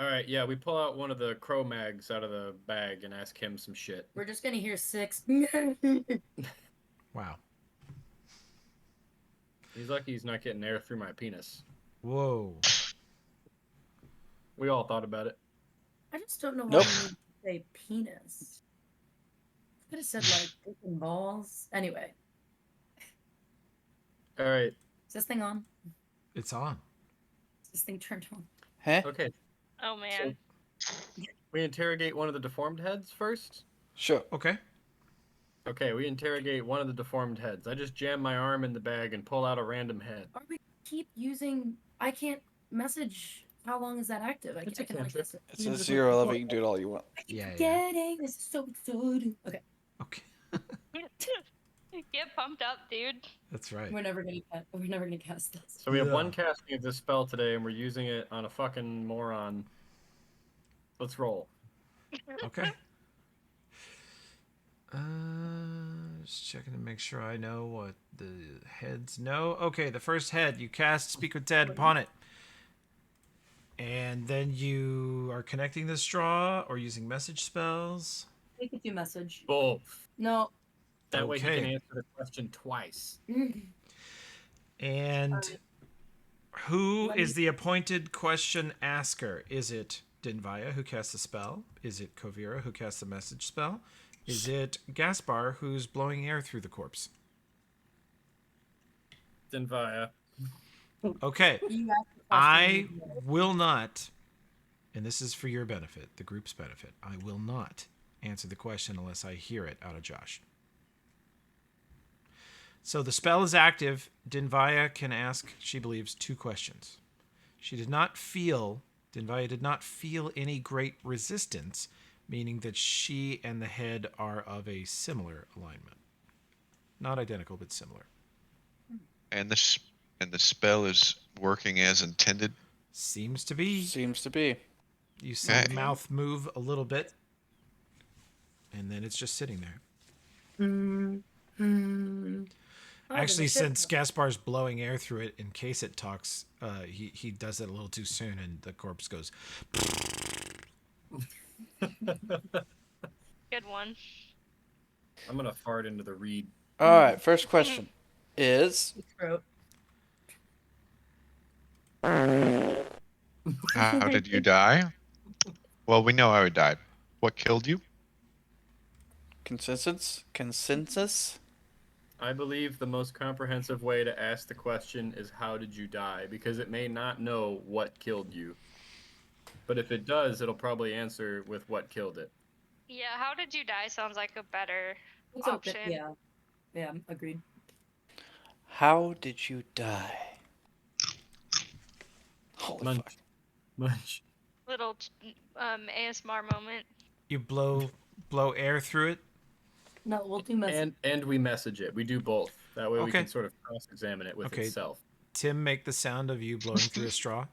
Speaker 3: Alright, yeah, we pull out one of the crow mags out of the bag and ask him some shit.
Speaker 4: We're just gonna hear 6.
Speaker 1: Wow.
Speaker 3: He's lucky he's not getting air through my penis.
Speaker 1: Whoa.
Speaker 3: We all thought about it.
Speaker 4: I just don't know why
Speaker 2: Nope.
Speaker 4: you need to say penis. Could have said dick and balls. Anyway,
Speaker 3: Alright,
Speaker 4: is this thing on?
Speaker 1: It's on.
Speaker 4: Is this thing turned on?
Speaker 2: Huh?
Speaker 3: okay.
Speaker 5: Oh man.
Speaker 3: We interrogate one of the deformed heads first?
Speaker 2: Sure.
Speaker 1: Okay.
Speaker 3: Okay, we interrogate one of the deformed heads. I just jam my arm in the bag and pull out a random head.
Speaker 4: Or we keep using. I can't message. How long is that active?
Speaker 3: It's
Speaker 4: I
Speaker 3: a
Speaker 4: can only
Speaker 3: cantrip.
Speaker 4: guess it.
Speaker 2: It's a 0 level. You can do it all you want.
Speaker 1: Yeah.
Speaker 4: Getting this is so exciting. Okay.
Speaker 1: Okay.
Speaker 5: Get pumped up, dude.
Speaker 1: That's right.
Speaker 4: We're never gonna cast this.
Speaker 3: So we have
Speaker 1: Yeah.
Speaker 3: one casting of this spell today, and we're using it on a fucking moron. Let's roll.
Speaker 1: Okay. Just checking to make sure I know what the heads know. Okay, the first head, you cast Speak with Dead upon it. And then you are connecting the straw or using message spells.
Speaker 4: We could do message.
Speaker 3: Both.
Speaker 4: No.
Speaker 3: That way he can
Speaker 1: Okay.
Speaker 3: answer the question twice.
Speaker 1: And who
Speaker 4: Let
Speaker 1: is
Speaker 4: me-
Speaker 1: the appointed question asker? Is it Dinvaya, who casts the spell? Is it Kovira, who casts the message spell? Is it Gaspar, who's blowing air through the corpse?
Speaker 3: Denvaya.
Speaker 1: Okay.
Speaker 4: You asked the question,
Speaker 1: I
Speaker 4: you do it.
Speaker 1: will not, and this is for your benefit, the group's benefit, I will not answer the question unless I hear it out of Josh. So the spell is active. Dinvaya can ask, she believes, 2 questions. Dinvaya did not feel any great resistance, meaning that she and the head are of a similar alignment. Not identical, but similar.
Speaker 6: And the spell is working as intended.
Speaker 1: Seems to be.
Speaker 2: Seems to be.
Speaker 1: You see
Speaker 6: Okay.
Speaker 1: the mouth move a little bit, and then it's just sitting there.
Speaker 4: Oh,
Speaker 1: Actually,
Speaker 4: then
Speaker 1: since Gaspar's blowing air through it in case it talks, he does it a little too soon, and the corpse goes.
Speaker 5: Good one.
Speaker 3: I'm gonna fart into the reed.
Speaker 2: All right. First question is
Speaker 4: throat.
Speaker 6: How did you die? Well, we know how he died. What killed you?
Speaker 2: consensus. Consensus.
Speaker 3: I believe the most comprehensive way to ask the question is how did you die? Because it may not know what killed you. But if it does, it'll probably answer with what killed it.
Speaker 5: Yeah, how did you die sounds like a better
Speaker 4: It's okay.
Speaker 5: option.
Speaker 4: Yeah. Yeah, agreed.
Speaker 2: How did you die? Holy
Speaker 3: Munch.
Speaker 2: fuck.
Speaker 3: Munch.
Speaker 5: Little ASMR moment.
Speaker 1: You blow air through it.
Speaker 4: No, we'll do message.
Speaker 3: And we message it. We do both. That way we
Speaker 1: Okay.
Speaker 3: can sort of cross-examine it with
Speaker 1: Okay.
Speaker 3: itself.
Speaker 1: Tim, make the sound of you blowing through a straw.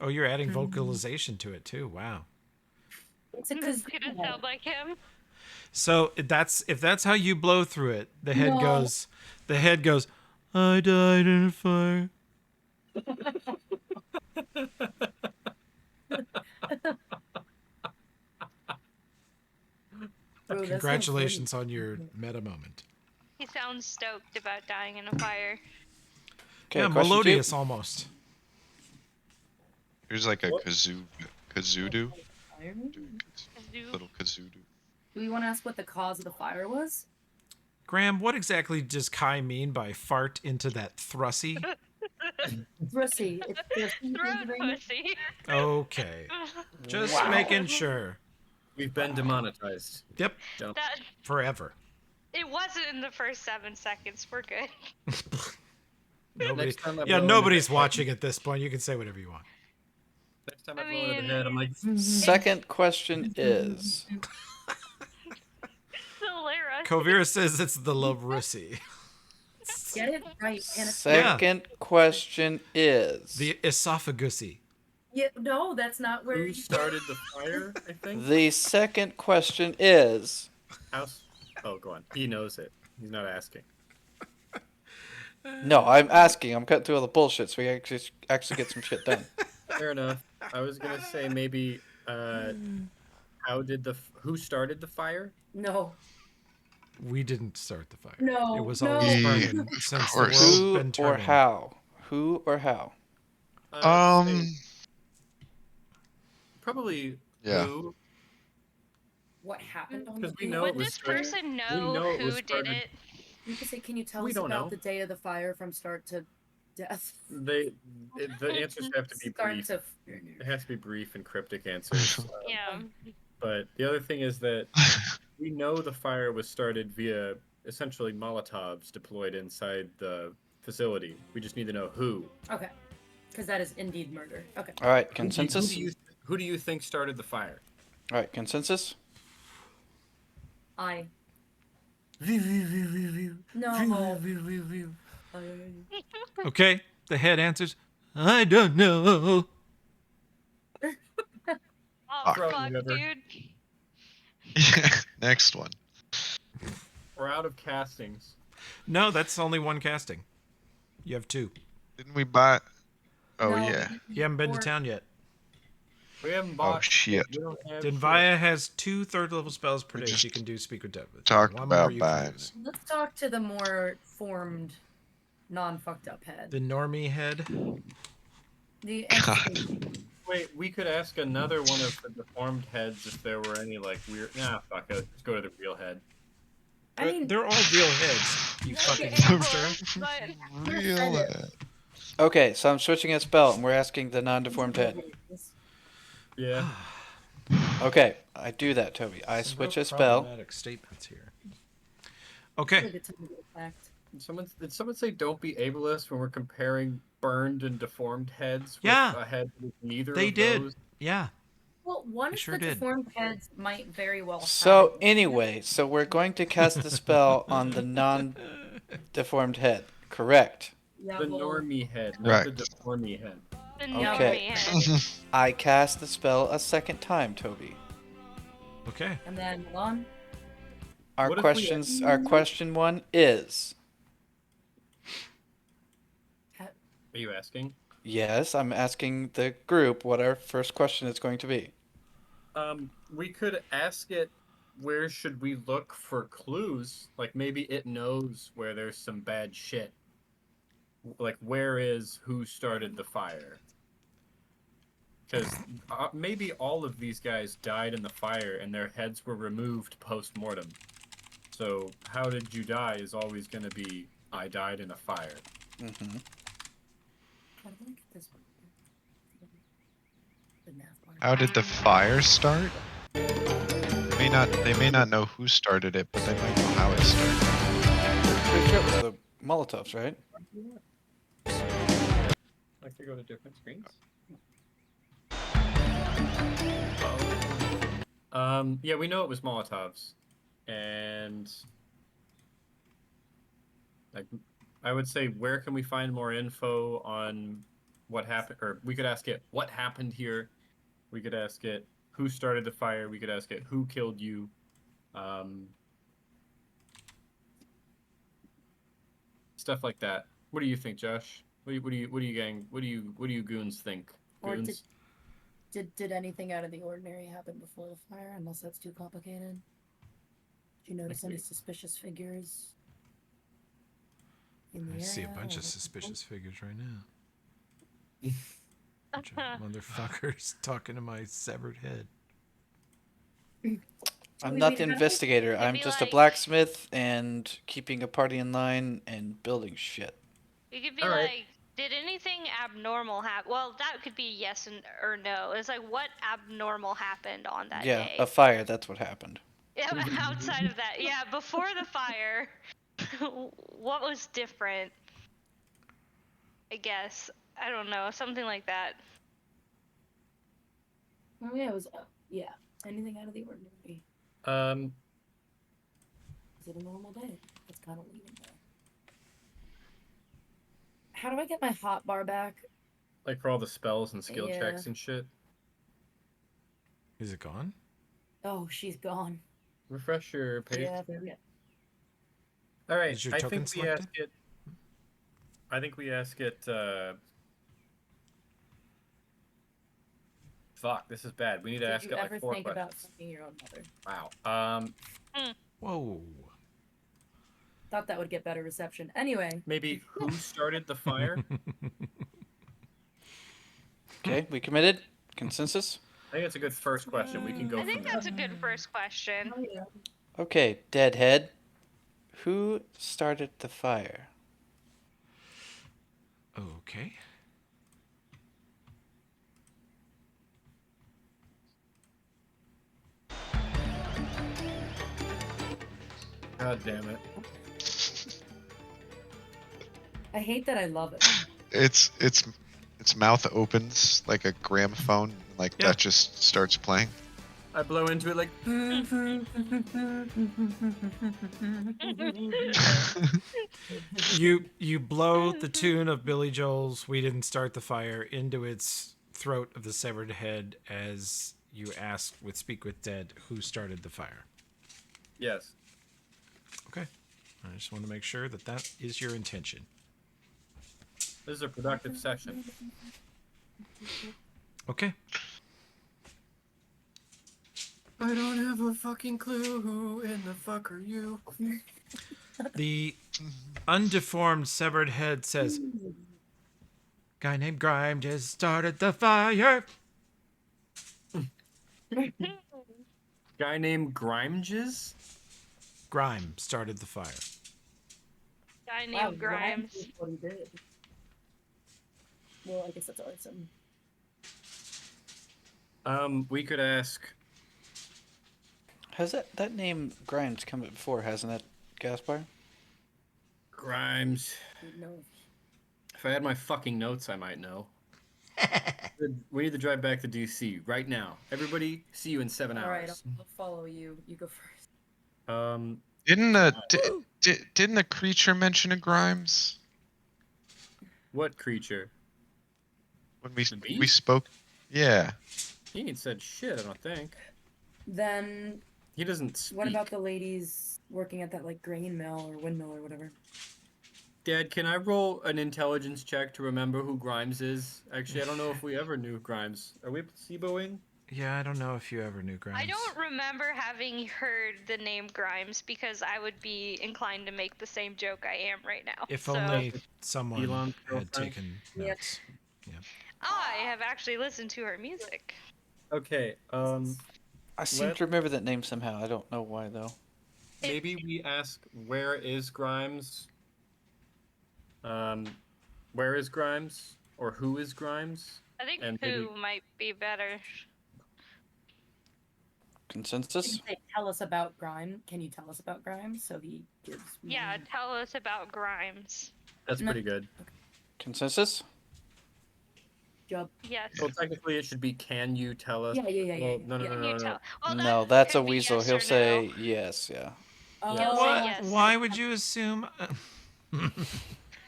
Speaker 1: Oh, you're adding vocalization to it too. Wow.
Speaker 4: It's a
Speaker 5: It's
Speaker 4: kazoo.
Speaker 5: gonna sound like him.
Speaker 1: So if that's how you blow through it, the head
Speaker 4: No.
Speaker 1: goes. I died in a fire.
Speaker 4: Bro, that's so
Speaker 1: Congratulations on your meta moment.
Speaker 5: He sounds stoked about dying in a fire.
Speaker 2: Okay.
Speaker 1: Yeah,
Speaker 2: question
Speaker 1: melodious almost.
Speaker 6: Here's like a
Speaker 3: What?
Speaker 6: kazoo,
Speaker 4: funny.
Speaker 6: kazoo.
Speaker 5: Zoo.
Speaker 6: Little kazoo.
Speaker 4: Do we want to ask what the cause of the fire was?
Speaker 1: Graham, what exactly does Kai mean by fart into that thrussy?
Speaker 4: Thrusty. It's thrusty.
Speaker 5: Throat pussy.
Speaker 1: Okay. Just making sure.
Speaker 3: We've been demonetized.
Speaker 1: Yep,
Speaker 5: That
Speaker 1: forever.
Speaker 5: it wasn't in the first 7 seconds. We're good.
Speaker 1: Nobody,
Speaker 3: Next time I
Speaker 1: yeah,
Speaker 3: blow
Speaker 1: nobody's
Speaker 3: into the
Speaker 1: watching at this point. You can say whatever you want.
Speaker 3: Next time I
Speaker 5: I
Speaker 3: blow into the
Speaker 5: mean-
Speaker 3: head, I'm like,
Speaker 2: Second question is
Speaker 5: Solera.
Speaker 1: Kovira says it's the Lavrussi.
Speaker 4: Get it right, and it's
Speaker 2: second question is
Speaker 1: The esophagusi.
Speaker 4: yeah. No, that's not where
Speaker 3: who
Speaker 4: you
Speaker 3: started the fire, I think?
Speaker 2: the second question is
Speaker 3: House. Oh, go on. He knows it. He's not asking.
Speaker 2: no. I'm asking. I'm cutting through all the bullshit so we actually get some shit done.
Speaker 3: Fair enough. I was gonna say maybe, who started the fire?
Speaker 4: No.
Speaker 1: We didn't start the fire.
Speaker 4: No,
Speaker 1: It was
Speaker 4: no.
Speaker 1: always
Speaker 6: Yeah,
Speaker 1: burning since the
Speaker 6: course.
Speaker 1: world's
Speaker 2: Who
Speaker 1: been
Speaker 2: or
Speaker 1: turning.
Speaker 2: how? Who or how?
Speaker 3: I'd say probably
Speaker 6: Yeah.
Speaker 3: who?
Speaker 4: What happened on the
Speaker 3: Because we
Speaker 4: day?
Speaker 3: know
Speaker 5: Would
Speaker 3: it was
Speaker 5: this
Speaker 3: started-
Speaker 5: person
Speaker 3: we
Speaker 5: know
Speaker 3: know it was
Speaker 5: who did
Speaker 3: started-
Speaker 5: it?
Speaker 4: You could say, can you tell
Speaker 3: We
Speaker 4: us
Speaker 3: don't
Speaker 4: about
Speaker 3: know.
Speaker 4: the day of the fire from start to death?
Speaker 3: The answers have to be
Speaker 4: Start
Speaker 3: brief.
Speaker 4: to.
Speaker 3: It has to be brief and cryptic answers.
Speaker 5: Yeah.
Speaker 3: But the other thing is that we know the fire was started via essentially Molotovs deployed inside the facility. We just need to know who.
Speaker 4: Okay. Because that is indeed murder. Okay.
Speaker 2: All right.
Speaker 3: Who
Speaker 2: Consensus.
Speaker 3: do you think started the fire?
Speaker 2: All right. Consensus.
Speaker 4: I.
Speaker 3: View, view, view, view, view.
Speaker 4: No.
Speaker 3: View, view, view, view.
Speaker 1: Okay, the head answers, I don't know.
Speaker 5: Oh
Speaker 6: Fuck.
Speaker 3: Throw
Speaker 5: fuck,
Speaker 3: river.
Speaker 5: dude.
Speaker 6: Next one.
Speaker 3: We're out of castings.
Speaker 1: No, that's only one casting. You have two.
Speaker 6: Didn't we buy? Oh
Speaker 4: No,
Speaker 6: yeah.
Speaker 1: You haven't been to
Speaker 4: or-
Speaker 1: town yet.
Speaker 3: We haven't
Speaker 6: Oh
Speaker 3: bought.
Speaker 6: shit.
Speaker 3: We don't have
Speaker 1: Denvaya has 2 third-level spells per
Speaker 6: We
Speaker 1: day
Speaker 6: just
Speaker 1: she can do speak with Devil.
Speaker 6: talked
Speaker 1: One
Speaker 6: about
Speaker 1: more you can
Speaker 6: buying
Speaker 1: use.
Speaker 4: Let's talk to the more formed, non-fucked up head.
Speaker 1: The normie head.
Speaker 4: The
Speaker 6: God.
Speaker 3: shit. Wait, we could ask another one of the deformed heads if there were any like weird. Nah, fuck it. Let's go to the real head.
Speaker 4: I mean,
Speaker 1: They're all real heads. You fucking
Speaker 5: Okay,
Speaker 1: monster.
Speaker 5: but
Speaker 6: Real.
Speaker 2: Okay, so I'm switching a spell, and we're asking the non-deformed head.
Speaker 3: Yeah.
Speaker 2: Okay, I do that, Toby. I
Speaker 1: Some
Speaker 2: switch
Speaker 1: real
Speaker 2: a spell.
Speaker 1: problematic statements here. Okay.
Speaker 3: Did someone say don't be ableist when we're comparing burned and deformed heads?
Speaker 1: Yeah.
Speaker 3: With a head with neither
Speaker 1: They
Speaker 3: of
Speaker 1: did.
Speaker 3: those.
Speaker 1: Yeah.
Speaker 4: Well, one
Speaker 1: They
Speaker 4: of
Speaker 1: sure
Speaker 4: the
Speaker 1: did.
Speaker 4: deformed heads might very well.
Speaker 2: So
Speaker 4: have it.
Speaker 2: anyway, so we're going to cast the spell on the non-deformed head. Correct.
Speaker 4: Yeah,
Speaker 3: The
Speaker 4: well,
Speaker 3: normie head, not the
Speaker 6: Right.
Speaker 3: deformie head.
Speaker 5: the
Speaker 2: Okay.
Speaker 5: normie head.
Speaker 2: I cast the spell a second time, Toby.
Speaker 1: Okay.
Speaker 4: and then hold on.
Speaker 2: Our
Speaker 3: What if we-
Speaker 2: questions. Our question one is.
Speaker 3: Are you asking?
Speaker 2: Yes, I'm asking the group what our first question is going to be.
Speaker 3: We could ask it. Where should we look for clues? Like maybe it knows where there's some bad shit. Like where is who started the fire? Because maybe all of these guys died in the fire and their heads were removed post-mortem. So how did you die is always going to be I died in a fire.
Speaker 2: Mm-hmm.
Speaker 4: How did I get this one? The math one.
Speaker 6: How did the fire start? They may not know who started it, but they might know how it started.
Speaker 2: Pretty sure it was the Molotovs, right?
Speaker 3: Like they go to different screens? Yeah, we know it was Molotovs. And like I would say where can we find more info on what happened, or we could ask it what happened here. We could ask it who started the fire, we could ask it who killed you. Stuff like that. What do you think, Josh? What do you goons think?
Speaker 4: Or
Speaker 3: Goons?
Speaker 4: did anything out of the ordinary happen before the fire? Unless that's too complicated. Did you notice any suspicious figures in the
Speaker 1: I
Speaker 4: area?
Speaker 1: see a bunch
Speaker 4: or
Speaker 1: of
Speaker 4: the
Speaker 1: suspicious figures right now. Bunch of motherfuckers talking to my severed head.
Speaker 2: I'm
Speaker 4: We
Speaker 2: not
Speaker 4: need
Speaker 2: the
Speaker 4: to-
Speaker 2: investigator.
Speaker 5: It'd
Speaker 2: I'm
Speaker 5: be
Speaker 2: just a
Speaker 5: like-
Speaker 2: blacksmith and keeping a party in line and building shit.
Speaker 5: You could be
Speaker 3: All right.
Speaker 5: like, did anything abnormal happen? Well, that could be yes or no. It's like, what abnormal happened on that
Speaker 2: Yeah,
Speaker 5: day?
Speaker 2: a fire. That's what happened.
Speaker 5: Yeah, outside of that, yeah, before the fire, what was different? I guess I don't know, something like that.
Speaker 4: Oh yeah, it was yeah. Anything out of the ordinary.
Speaker 3: Um,
Speaker 4: Is it a normal day? It's kind of leaving there. How do I get my hot bar back?
Speaker 3: like for all the spells and skill
Speaker 4: Yeah.
Speaker 3: checks and shit.
Speaker 1: Is it gone?
Speaker 4: Oh, she's gone.
Speaker 3: Refresh your page.
Speaker 4: Yeah, yeah.
Speaker 3: All right.
Speaker 1: Is your
Speaker 3: I
Speaker 1: token
Speaker 3: think we ask
Speaker 1: selected?
Speaker 3: it. I think we ask it. Fuck, this is bad. We need to
Speaker 4: Did
Speaker 3: ask
Speaker 4: you
Speaker 3: it
Speaker 4: ever
Speaker 3: like 4
Speaker 4: think about
Speaker 3: questions.
Speaker 4: fucking your own mother?
Speaker 3: Wow.
Speaker 1: Whoa.
Speaker 4: Thought that would get better reception. Anyway,
Speaker 3: Maybe who started the fire?
Speaker 2: Okay, we committed? Consensus?
Speaker 3: I think it's a good first question. We can go
Speaker 5: I
Speaker 3: from
Speaker 5: think
Speaker 3: there.
Speaker 5: that's a good first question.
Speaker 4: oh yeah.
Speaker 2: Okay, Deadhead. Who started the fire?
Speaker 1: Okay.
Speaker 3: God damn it.
Speaker 4: I hate that I love it.
Speaker 6: Its mouth opens like a gramophone, like
Speaker 1: Yeah.
Speaker 6: that just starts playing.
Speaker 3: I blow into it like.
Speaker 1: You blow the tune of Billy Joel's "We Didn't Start the Fire" into its throat of the severed head as you ask with "Speak with Dead" who started the fire.
Speaker 3: Yes.
Speaker 1: Okay, I just want to make sure that that is your intention.
Speaker 3: This is a productive session.
Speaker 1: Okay.
Speaker 3: I don't have a fucking clue who in the fuck are you.
Speaker 1: The undeformed severed head says, "Guy named Grime just started the fire."
Speaker 3: Guy named Grimeges?
Speaker 1: Grime started the fire.
Speaker 5: Guy named
Speaker 4: Wow,
Speaker 5: Grimes.
Speaker 4: is what he did. Well, I guess that's awesome.
Speaker 3: We could ask.
Speaker 2: Has that name Grimes come up before, hasn't it, Gaspar?
Speaker 3: Grimes.
Speaker 4: No.
Speaker 3: If I had my fucking notes, I might know. We need to drive back to DC right now. Everybody, see you in 7
Speaker 4: All right,
Speaker 3: hours.
Speaker 4: I'll follow you. You go first.
Speaker 6: Didn't the creature mention a Grimes
Speaker 3: What creature?
Speaker 6: when
Speaker 3: The
Speaker 6: we
Speaker 3: beast?
Speaker 6: spoke? Yeah.
Speaker 3: He ain't said shit, I don't think.
Speaker 4: Then
Speaker 3: He doesn't speak.
Speaker 4: what about the ladies working at that like grain mill or windmill or whatever?
Speaker 3: Dad, can I roll an intelligence check to remember who Grimes is? Actually, I don't know if we ever knew Grimes. Are we placeboing?
Speaker 1: Yeah, I don't know if you ever knew Grimes.
Speaker 5: I don't remember having heard the name Grimes because I would be inclined to make the same joke I am right now.
Speaker 1: If
Speaker 5: so,
Speaker 1: only someone
Speaker 3: Elon's
Speaker 1: had
Speaker 3: girlfriend?
Speaker 1: taken
Speaker 4: Yep.
Speaker 1: notes.
Speaker 5: I have actually listened to her music.
Speaker 3: Okay,
Speaker 2: I seem
Speaker 3: Let-
Speaker 2: to remember that name somehow. I don't know why though.
Speaker 3: maybe we ask, where is Grimes? Where is Grimes? Or who is Grimes?
Speaker 5: I think
Speaker 3: And
Speaker 5: who
Speaker 3: maybe-
Speaker 5: might be better.
Speaker 2: Consensus?
Speaker 4: Say, tell us about Grime. Can you tell us about Grime? So he gives.
Speaker 5: Yeah,
Speaker 4: more-
Speaker 5: tell us about Grimes.
Speaker 3: That's
Speaker 4: No.
Speaker 3: pretty good.
Speaker 2: Consensus?
Speaker 4: Job.
Speaker 5: Yes.
Speaker 3: Well, technically, it should be, can you tell us?
Speaker 4: Yeah.
Speaker 3: Well, no,
Speaker 5: Can
Speaker 3: no,
Speaker 5: you
Speaker 3: no.
Speaker 5: tell? Well,
Speaker 2: No,
Speaker 5: that
Speaker 2: that's a
Speaker 5: could be
Speaker 2: weasel.
Speaker 5: yes
Speaker 2: He'll
Speaker 5: or
Speaker 2: say
Speaker 5: no.
Speaker 2: yes, yeah.
Speaker 4: Oh,
Speaker 5: He'll say
Speaker 1: Why,
Speaker 5: yes.
Speaker 1: why would you assume?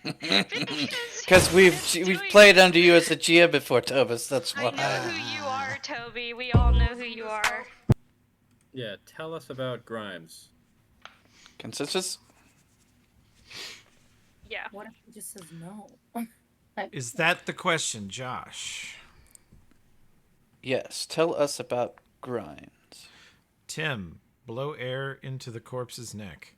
Speaker 2: Because we've played under you as a GM before, Thomas. That's
Speaker 5: I
Speaker 2: why.
Speaker 5: know who you are, Toby. We all know who you are.
Speaker 3: Yeah, tell us about Grimes.
Speaker 2: Consensus?
Speaker 5: Yeah.
Speaker 4: What if he just says no?
Speaker 1: Is that the question, Josh?
Speaker 2: Yes. Tell us about Grimes.
Speaker 1: Tim, blow air into the corpse's neck.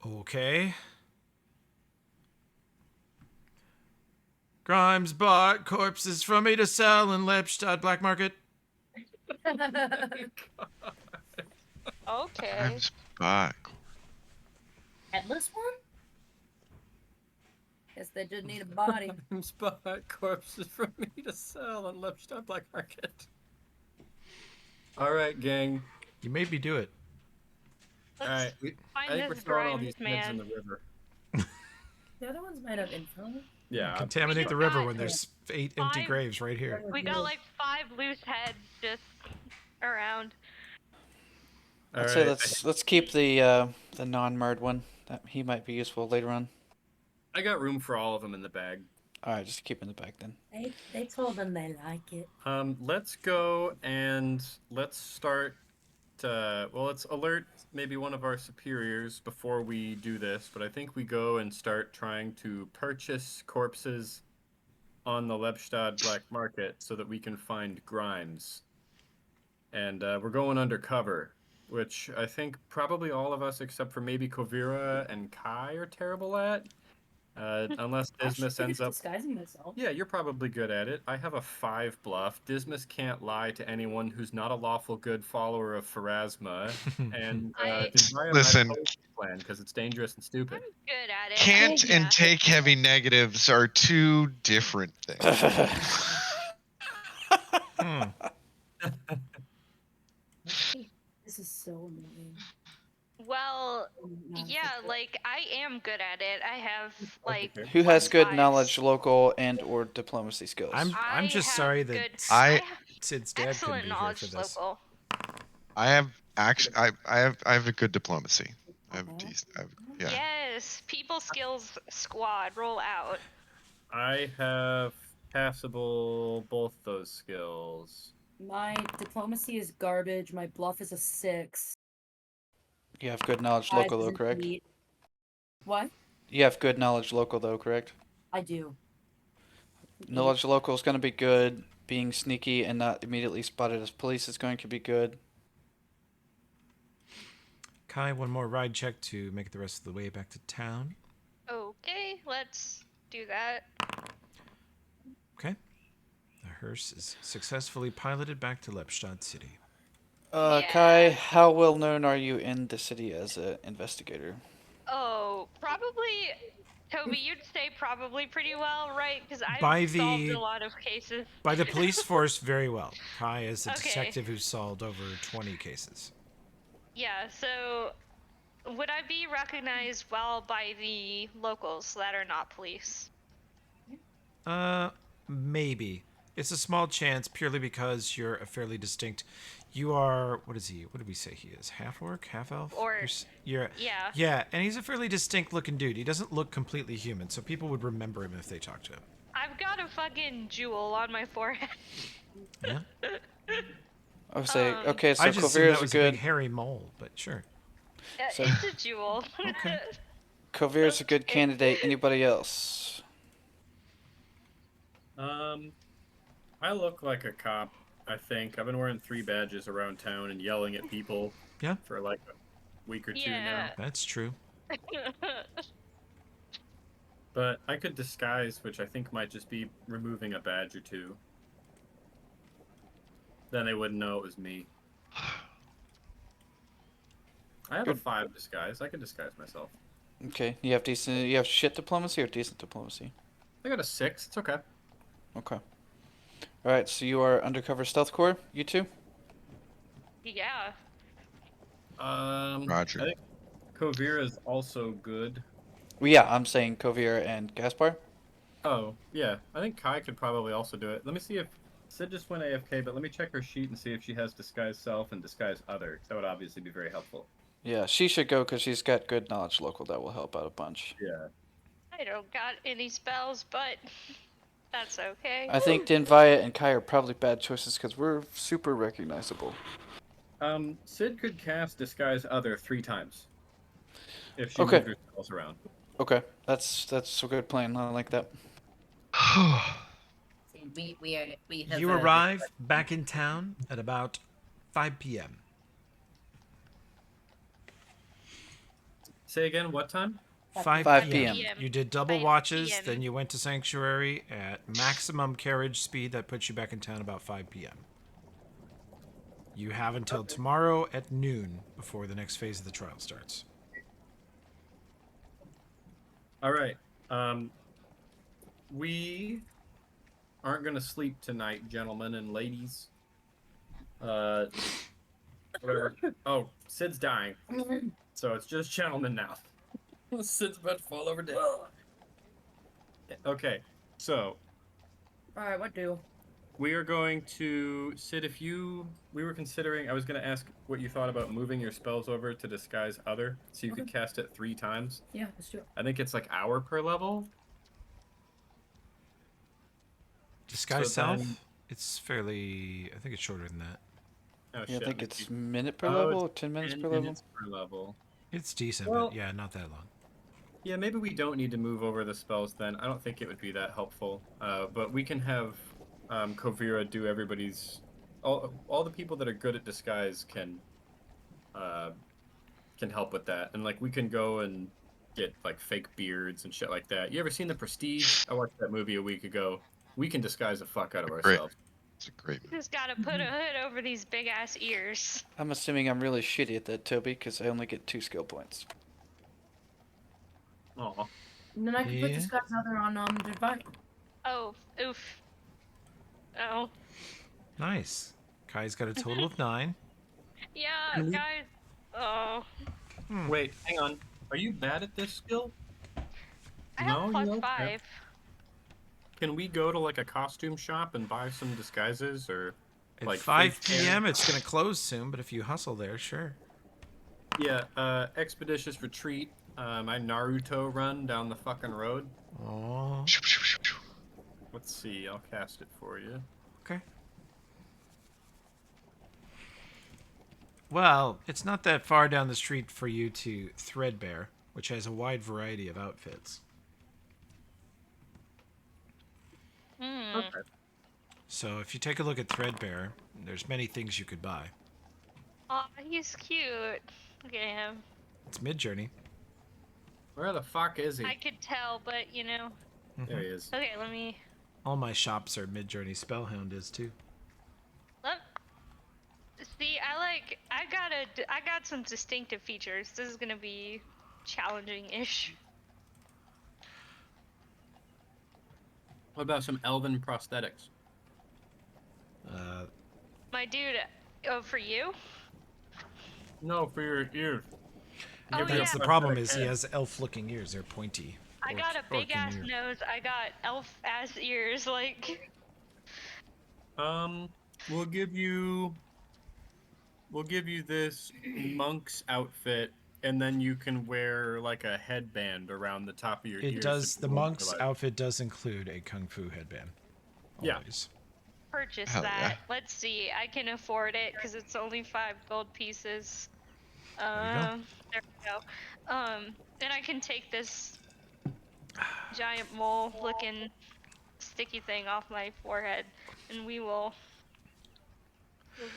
Speaker 1: Okay. Grimes bought corpses from me to sell in Lepstadt Black Market.
Speaker 5: Okay.
Speaker 6: Grimes back.
Speaker 4: Headless one? Guess they did need a body.
Speaker 3: Spot corpses from me to sell on Lepstadt Black Market. All right, gang.
Speaker 1: You made me do it.
Speaker 3: All
Speaker 5: Let's
Speaker 3: right, I
Speaker 5: find
Speaker 3: think we're
Speaker 5: this
Speaker 3: throwing all
Speaker 5: Grimes
Speaker 3: these heads in
Speaker 5: man.
Speaker 3: the river.
Speaker 4: The other ones might have info.
Speaker 3: Yeah.
Speaker 1: Contaminate the
Speaker 5: We
Speaker 1: river
Speaker 5: got
Speaker 1: when there's 8 empty
Speaker 5: five-
Speaker 1: graves right here.
Speaker 5: We got like 5 loose heads just around.
Speaker 3: All
Speaker 2: I'd say
Speaker 3: right.
Speaker 2: let's keep the non-murd one. That he might be useful later on.
Speaker 3: I got room for all of them in the bag.
Speaker 2: All right, just keep in the back then.
Speaker 4: They told them they like it.
Speaker 3: Let's go and let's start. Well, let's alert maybe one of our superiors before we do this. But I think we go and start trying to purchase corpses on the Lepstadt Black Market so that we can find Grimes. And we're going undercover, which I think probably all of us except for maybe Kovira and Kai are terrible at. Unless
Speaker 4: I should
Speaker 3: Dismas ends up.
Speaker 4: disguising myself.
Speaker 3: Yeah, you're probably good at it. I have a 5 bluff. Dismas can't lie to anyone who's not a lawful good follower of Pharasma. And Desire
Speaker 6: Listen.
Speaker 3: might oppose the plan because it's dangerous and stupid.
Speaker 5: I'm good at it.
Speaker 6: Can't
Speaker 5: Yeah.
Speaker 6: and take heavy negatives are two different things.
Speaker 1: Hmm.
Speaker 4: This is so annoying.
Speaker 5: Well,
Speaker 4: No,
Speaker 5: yeah,
Speaker 4: it's-
Speaker 5: like I am good at it. I have like
Speaker 3: Okay.
Speaker 2: Who has good
Speaker 5: +5s.
Speaker 2: knowledge, local, and/or diplomacy skills?
Speaker 1: I'm
Speaker 5: I
Speaker 1: just
Speaker 5: have
Speaker 1: sorry that
Speaker 5: good.
Speaker 6: I
Speaker 5: I have
Speaker 1: Sid's dad couldn't
Speaker 5: excellent
Speaker 1: be here for
Speaker 5: knowledge
Speaker 1: this.
Speaker 5: local.
Speaker 6: I have actually I have a good diplomacy. I have decent. Yeah.
Speaker 5: Yes, people skills squad roll out.
Speaker 3: I have passable both those skills.
Speaker 4: My diplomacy is garbage. My bluff is a 6.
Speaker 2: You have good knowledge,
Speaker 4: Five
Speaker 2: local,
Speaker 4: is
Speaker 2: though,
Speaker 4: an
Speaker 2: correct?
Speaker 4: 8. What?
Speaker 2: You have good knowledge, local, though, correct?
Speaker 4: I do.
Speaker 2: Knowledge local is going to be good. Being sneaky and not immediately spotted as police is going to be good.
Speaker 1: Kai, one more ride check to make it the rest of the way back to town.
Speaker 5: Okay, let's do that.
Speaker 1: Okay. The hearse is successfully piloted back to Lepstadt City.
Speaker 2: Kai,
Speaker 5: Yeah.
Speaker 2: how well known are you in the city as an investigator?
Speaker 5: Oh, probably. Toby, you'd say probably pretty well, right? Because
Speaker 1: By
Speaker 5: I've solved
Speaker 1: the-
Speaker 5: a lot of cases.
Speaker 1: By the police force, very well. Kai is a
Speaker 5: Okay.
Speaker 1: detective who's solved over 20 cases.
Speaker 5: Yeah, so would I be recognized well by the locals that are not police?
Speaker 1: Maybe. It's a small chance purely because you're a fairly distinct. You are, what is he? What did we say he is? Half orc, half elf?
Speaker 5: Or-
Speaker 1: You're
Speaker 5: Yeah.
Speaker 1: yeah, and he's a fairly distinct looking dude. He doesn't look completely human, so people would remember him if they talked to him.
Speaker 5: I've got a fucking jewel on my forehead.
Speaker 1: Yeah.
Speaker 2: I would say,
Speaker 5: Um,
Speaker 2: okay, so
Speaker 1: I just assumed
Speaker 2: Kovir
Speaker 1: that
Speaker 2: is a
Speaker 1: was
Speaker 2: good.
Speaker 1: big hairy mole, but sure.
Speaker 2: So-
Speaker 5: It's a jewel.
Speaker 1: Okay.
Speaker 2: Kovir is a good candidate. Anybody else?
Speaker 3: I look like a cop. I think I've been wearing 3 badges around town and yelling at people.
Speaker 1: Yeah.
Speaker 3: For like a week or 2 now.
Speaker 5: Yeah.
Speaker 1: That's true.
Speaker 3: But I could disguise, which I think might just be removing a badge or 2. Then they wouldn't know it was me. I have a 5 disguise. I can disguise myself.
Speaker 2: Okay, you have decent. You have shit diplomacy or decent diplomacy?
Speaker 3: I got a 6. It's okay.
Speaker 2: Okay. All right, so you are undercover stealth corps. You two.
Speaker 5: Yeah.
Speaker 6: Roger.
Speaker 3: I think Kovir is also good.
Speaker 2: Well, yeah, I'm saying Kovir and Gaspar.
Speaker 3: Oh, yeah. I think Kai could probably also do it. Let me see if Sid just went AFK, but let me check her sheet and see if she has disguise self and disguise other. That would obviously be very helpful.
Speaker 2: Yeah, she should go because she's got good knowledge local. That will help out a bunch.
Speaker 3: Yeah.
Speaker 5: I don't got any spells, but that's okay.
Speaker 2: I think Dinvaya and Kai are probably bad choices because we're super recognizable.
Speaker 3: Sid could cast disguise other 3 times. If she
Speaker 2: Okay.
Speaker 3: moved her spells around.
Speaker 2: Okay, that's a good plan. I like that.
Speaker 7: We have
Speaker 1: You arrive back in town at about 5 p.m.
Speaker 3: Say again, what time?
Speaker 1: 5
Speaker 2: 5
Speaker 1: p.m.
Speaker 5: p.m.
Speaker 1: You did double
Speaker 5: 5
Speaker 1: watches,
Speaker 5: p.m.
Speaker 1: then you went to Sanctuary at maximum carriage speed. That puts you back in town about 5 p.m. You have until tomorrow at noon before the next phase of the trial starts.
Speaker 3: All right. We aren't going to sleep tonight, gentlemen and ladies. Whatever. Oh, Sid's dying. So it's just gentlemen now.
Speaker 7: Sid's about to fall over dead.
Speaker 3: Okay, so
Speaker 4: Alright, what do?
Speaker 3: we are going to Sid. We were considering. I was going to ask what you thought about moving your spells over to disguise other, so you could cast it 3 times.
Speaker 4: Yeah, let's do it.
Speaker 3: I think it's like hour per level.
Speaker 1: Disguise
Speaker 3: So
Speaker 1: self,
Speaker 3: then-
Speaker 1: it's fairly, I think it's shorter than that.
Speaker 3: Oh,
Speaker 2: Yeah,
Speaker 3: shit,
Speaker 2: I think
Speaker 3: let me
Speaker 2: it's
Speaker 3: see.
Speaker 2: minute per
Speaker 3: Oh,
Speaker 2: level,
Speaker 3: it's
Speaker 2: 10 minutes
Speaker 3: 10
Speaker 2: per level.
Speaker 3: minutes per level.
Speaker 1: It's decent,
Speaker 3: Well-
Speaker 1: but yeah, not that long.
Speaker 3: Yeah, maybe we don't need to move over the spells then. I don't think it would be that helpful. But we can have Kovira do everybody's. All the people that are good at disguise can help with that, and like we can go and get like fake beards and shit like that. You ever seen The Prestige? I watched that movie a week ago. We can disguise the fuck out of
Speaker 6: Great.
Speaker 3: ourselves.
Speaker 6: It's a great move.
Speaker 5: Just gotta put a hood over these big ass ears.
Speaker 2: I'm assuming I'm really shitty at that, Toby, because I only get 2 skill points.
Speaker 3: Aw.
Speaker 4: And then I can put
Speaker 1: Yeah.
Speaker 4: disguise other on Divine.
Speaker 5: Oh, oof. Oh.
Speaker 1: Nice. Kai's got a total of 9.
Speaker 5: Yeah, guys. Oh.
Speaker 3: Wait, hang on. Are you bad at this skill?
Speaker 5: I
Speaker 3: No,
Speaker 5: have plus
Speaker 3: you okay.
Speaker 5: 5.
Speaker 3: Can we go to like a costume shop and buy some disguises or
Speaker 1: At
Speaker 3: like
Speaker 1: 5
Speaker 3: face paint?
Speaker 1: p.m., it's going to close soon, but if you hustle there, sure.
Speaker 3: Yeah, expeditious retreat. My Naruto run down the fucking road.
Speaker 1: Oh,
Speaker 3: Let's see, I'll cast it for you.
Speaker 1: okay. Well, it's not that far down the street for you to Threadbare, which has a wide variety of outfits.
Speaker 5: Hmm.
Speaker 3: Okay.
Speaker 1: So if you take a look at Threadbare, there's many things you could buy.
Speaker 5: Aw, he's cute. Look at him.
Speaker 1: It's Midjourney.
Speaker 3: Where the fuck is he?
Speaker 5: I could tell, but you know.
Speaker 3: There he is.
Speaker 5: Okay, let me.
Speaker 1: All my shops are Midjourney. Spellhound is too.
Speaker 5: Look. See, I got some distinctive features. This is gonna be challenging-ish.
Speaker 3: What about some elven prosthetics?
Speaker 5: My dude, oh, for you?
Speaker 3: No, for your ears.
Speaker 5: Oh,
Speaker 3: Give me a
Speaker 1: That's the
Speaker 5: yeah.
Speaker 1: problem is
Speaker 3: prosthetic
Speaker 1: he
Speaker 3: head.
Speaker 1: has elf-looking ears. They're pointy.
Speaker 5: I got a big
Speaker 1: orc
Speaker 5: ass
Speaker 1: ear.
Speaker 5: nose. I got elf ass ears. Like,
Speaker 3: We'll give you this monk's outfit, and then you can wear like a headband around the top of your ears.
Speaker 1: It does.
Speaker 3: if
Speaker 1: The
Speaker 3: you want
Speaker 1: monk's
Speaker 3: to, like-
Speaker 1: outfit does include a kung fu headband.
Speaker 3: Yeah.
Speaker 1: Always.
Speaker 5: purchase
Speaker 6: Hell
Speaker 5: that.
Speaker 6: yeah.
Speaker 5: Let's see. I can afford it because it's only 5 gold pieces.
Speaker 1: you go.
Speaker 5: There we go. And I can take this giant mole-looking sticky thing off my forehead, and we'll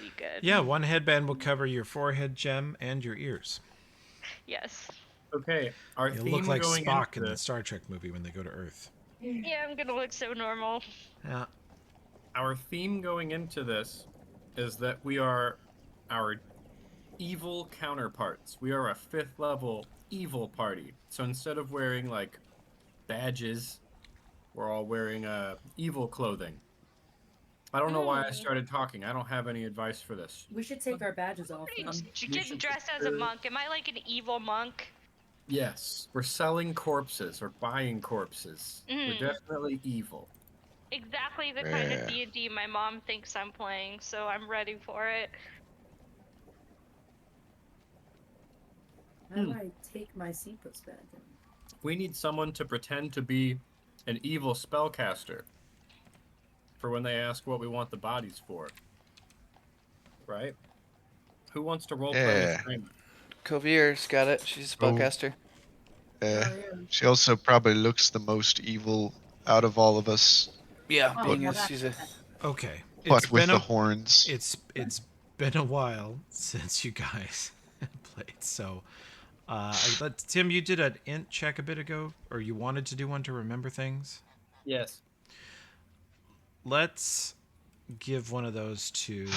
Speaker 5: be good.
Speaker 1: Yeah, one headband will cover your forehead gem and your ears.
Speaker 5: Yes.
Speaker 3: Okay, our
Speaker 1: You'll
Speaker 3: theme
Speaker 1: look like
Speaker 3: going
Speaker 1: Spock
Speaker 3: into
Speaker 1: in the
Speaker 3: this,
Speaker 1: Star Trek movie when they go to Earth.
Speaker 5: Yeah, I'm gonna look so normal.
Speaker 1: Yeah.
Speaker 3: our theme going into this is that we are our evil counterparts. We are a 5th level evil party. So instead of wearing like badges, we're all wearing evil clothing. I don't know why I started talking. I don't have any advice for this.
Speaker 4: We should take our badges off. then.
Speaker 5: Get dressed as a monk. Am I like an evil monk?
Speaker 3: Yes, we're selling corpses or buying corpses. We're definitely evil.
Speaker 5: Exactly the kind of
Speaker 6: Yeah.
Speaker 5: D&D my mom thinks I'm playing, so I'm ready for it.
Speaker 4: How do I take my Cephas badge on?
Speaker 3: We need someone to pretend to be an evil spellcaster for when they ask what we want the bodies for. Right? Who wants to roleplay
Speaker 6: Yeah.
Speaker 3: as Kramer?
Speaker 2: Covier's got it. She's a spellcaster.
Speaker 6: She also probably looks the most evil out of all of us.
Speaker 2: Yeah,
Speaker 4: Oh,
Speaker 2: being
Speaker 4: well,
Speaker 2: as
Speaker 4: that's
Speaker 2: she's a.
Speaker 4: okay.
Speaker 1: Okay.
Speaker 6: What with
Speaker 1: been
Speaker 6: the
Speaker 1: a,
Speaker 6: horns?
Speaker 1: It's been a while since you guys played. So, Tim, you did an int check a bit ago, or you wanted to do one to remember things.
Speaker 3: Yes.
Speaker 1: Let's give one of those to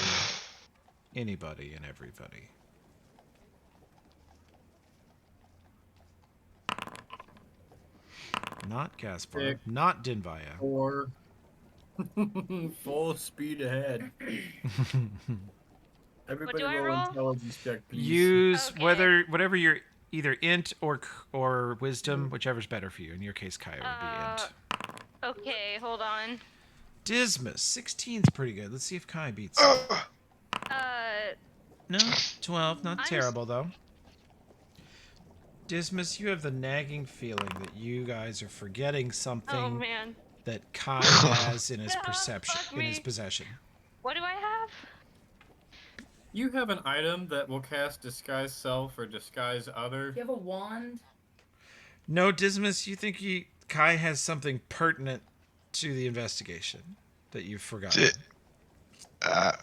Speaker 1: anybody and everybody. Not Gaspar,
Speaker 3: Sick.
Speaker 1: not Dinvaya.
Speaker 3: Or full speed ahead. Everybody
Speaker 5: do I
Speaker 3: roll
Speaker 5: roll?
Speaker 3: intelligence check, please.
Speaker 1: Use
Speaker 5: Okay.
Speaker 1: whatever your either int or wisdom, whichever's better for you. In your case, Kaya would be int.
Speaker 5: Okay, hold on.
Speaker 1: Dismas, 16's pretty good. Let's see if Kai beats. No, 12, not
Speaker 5: I'm s-
Speaker 1: terrible though. Dismas, you have the nagging feeling that you guys are forgetting
Speaker 5: Oh
Speaker 1: something
Speaker 5: man.
Speaker 1: that Kai has in his
Speaker 5: No,
Speaker 1: perception,
Speaker 5: fuck
Speaker 1: in his
Speaker 5: me.
Speaker 1: possession.
Speaker 5: What do I have?
Speaker 3: You have an item that will cast disguise self or disguise other.
Speaker 4: You have a wand?
Speaker 1: No, Dismas, you think Kai has something pertinent to the investigation that you've forgotten.
Speaker 6: I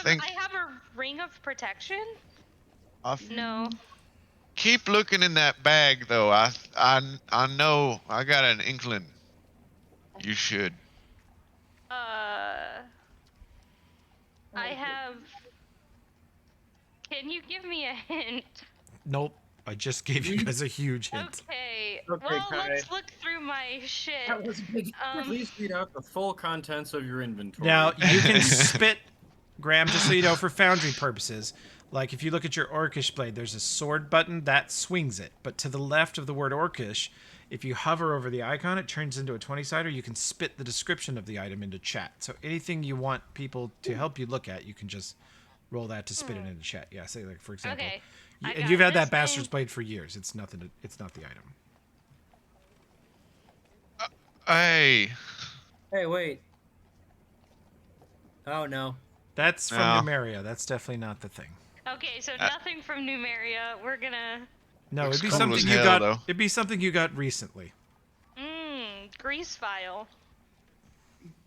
Speaker 6: think
Speaker 5: I have a ring of protection?
Speaker 6: I
Speaker 5: No.
Speaker 6: keep looking in that bag though. I know I got an inkling. You should.
Speaker 5: I have. Can you give me a hint?
Speaker 1: Nope, I just gave you guys a huge hint.
Speaker 5: Okay.
Speaker 3: Okay,
Speaker 5: Well,
Speaker 3: Kai.
Speaker 5: let's look through my shit.
Speaker 3: That was big. Please read out the full contents of your inventory.
Speaker 1: Now, you can spit, Graham, just so you know, for foundry purposes, Like if you look at your Orcish blade, there's a sword button that swings it. But to the left of the word Orcish, if you hover over the icon, it turns into a 20-sider. You can spit the description of the item into chat. So anything you want people to help you look at, you can just roll that to spit it into chat. Yeah, say like for example,
Speaker 5: Okay. I
Speaker 1: and
Speaker 5: got
Speaker 1: you've had
Speaker 5: this
Speaker 1: that bastard's
Speaker 5: thing.
Speaker 1: blade for years. It's nothing. It's not the item.
Speaker 6: Hey.
Speaker 3: Hey, wait. Oh no.
Speaker 1: That's from
Speaker 6: No.
Speaker 1: Numeria. That's definitely not the thing.
Speaker 5: Okay, so nothing from Numeria. We're gonna.
Speaker 1: No,
Speaker 6: Looks
Speaker 1: it'd be
Speaker 6: cool
Speaker 1: something
Speaker 6: as
Speaker 1: you
Speaker 6: hell,
Speaker 1: got.
Speaker 6: though.
Speaker 1: It'd be something you got recently.
Speaker 5: Grease file.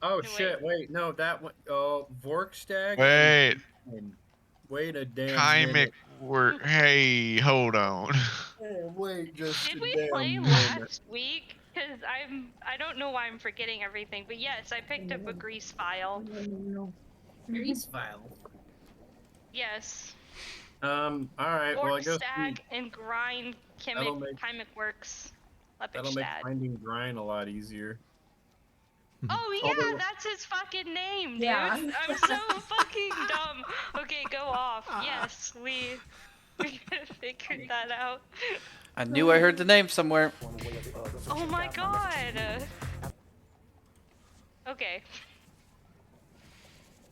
Speaker 3: Oh
Speaker 5: No,
Speaker 3: shit! Wait, no, that one. Oh, Vorkstag.
Speaker 6: Wait.
Speaker 3: And wait a damn
Speaker 6: Chymic
Speaker 3: minute.
Speaker 6: work. Hey, hold on.
Speaker 3: Hey, wait just
Speaker 5: Did
Speaker 3: a
Speaker 5: we
Speaker 3: damn
Speaker 5: play
Speaker 3: minute.
Speaker 5: last week? Cause I don't know why I'm forgetting everything, but yes, I picked up a grease file.
Speaker 7: Grease file.
Speaker 5: Yes.
Speaker 3: All right. Well, I
Speaker 5: Fork
Speaker 3: guess
Speaker 5: stack and grind
Speaker 3: That'll make-
Speaker 5: chemic works.
Speaker 3: that'll make
Speaker 5: Lepikstad.
Speaker 3: finding Grind a lot easier.
Speaker 5: Oh yeah,
Speaker 3: Although-
Speaker 5: that's his fucking name, dude.
Speaker 4: Yeah.
Speaker 5: I'm so fucking dumb. Okay, go off. Yes, we figured that out.
Speaker 2: I knew I heard the name somewhere.
Speaker 5: Oh my god. Okay.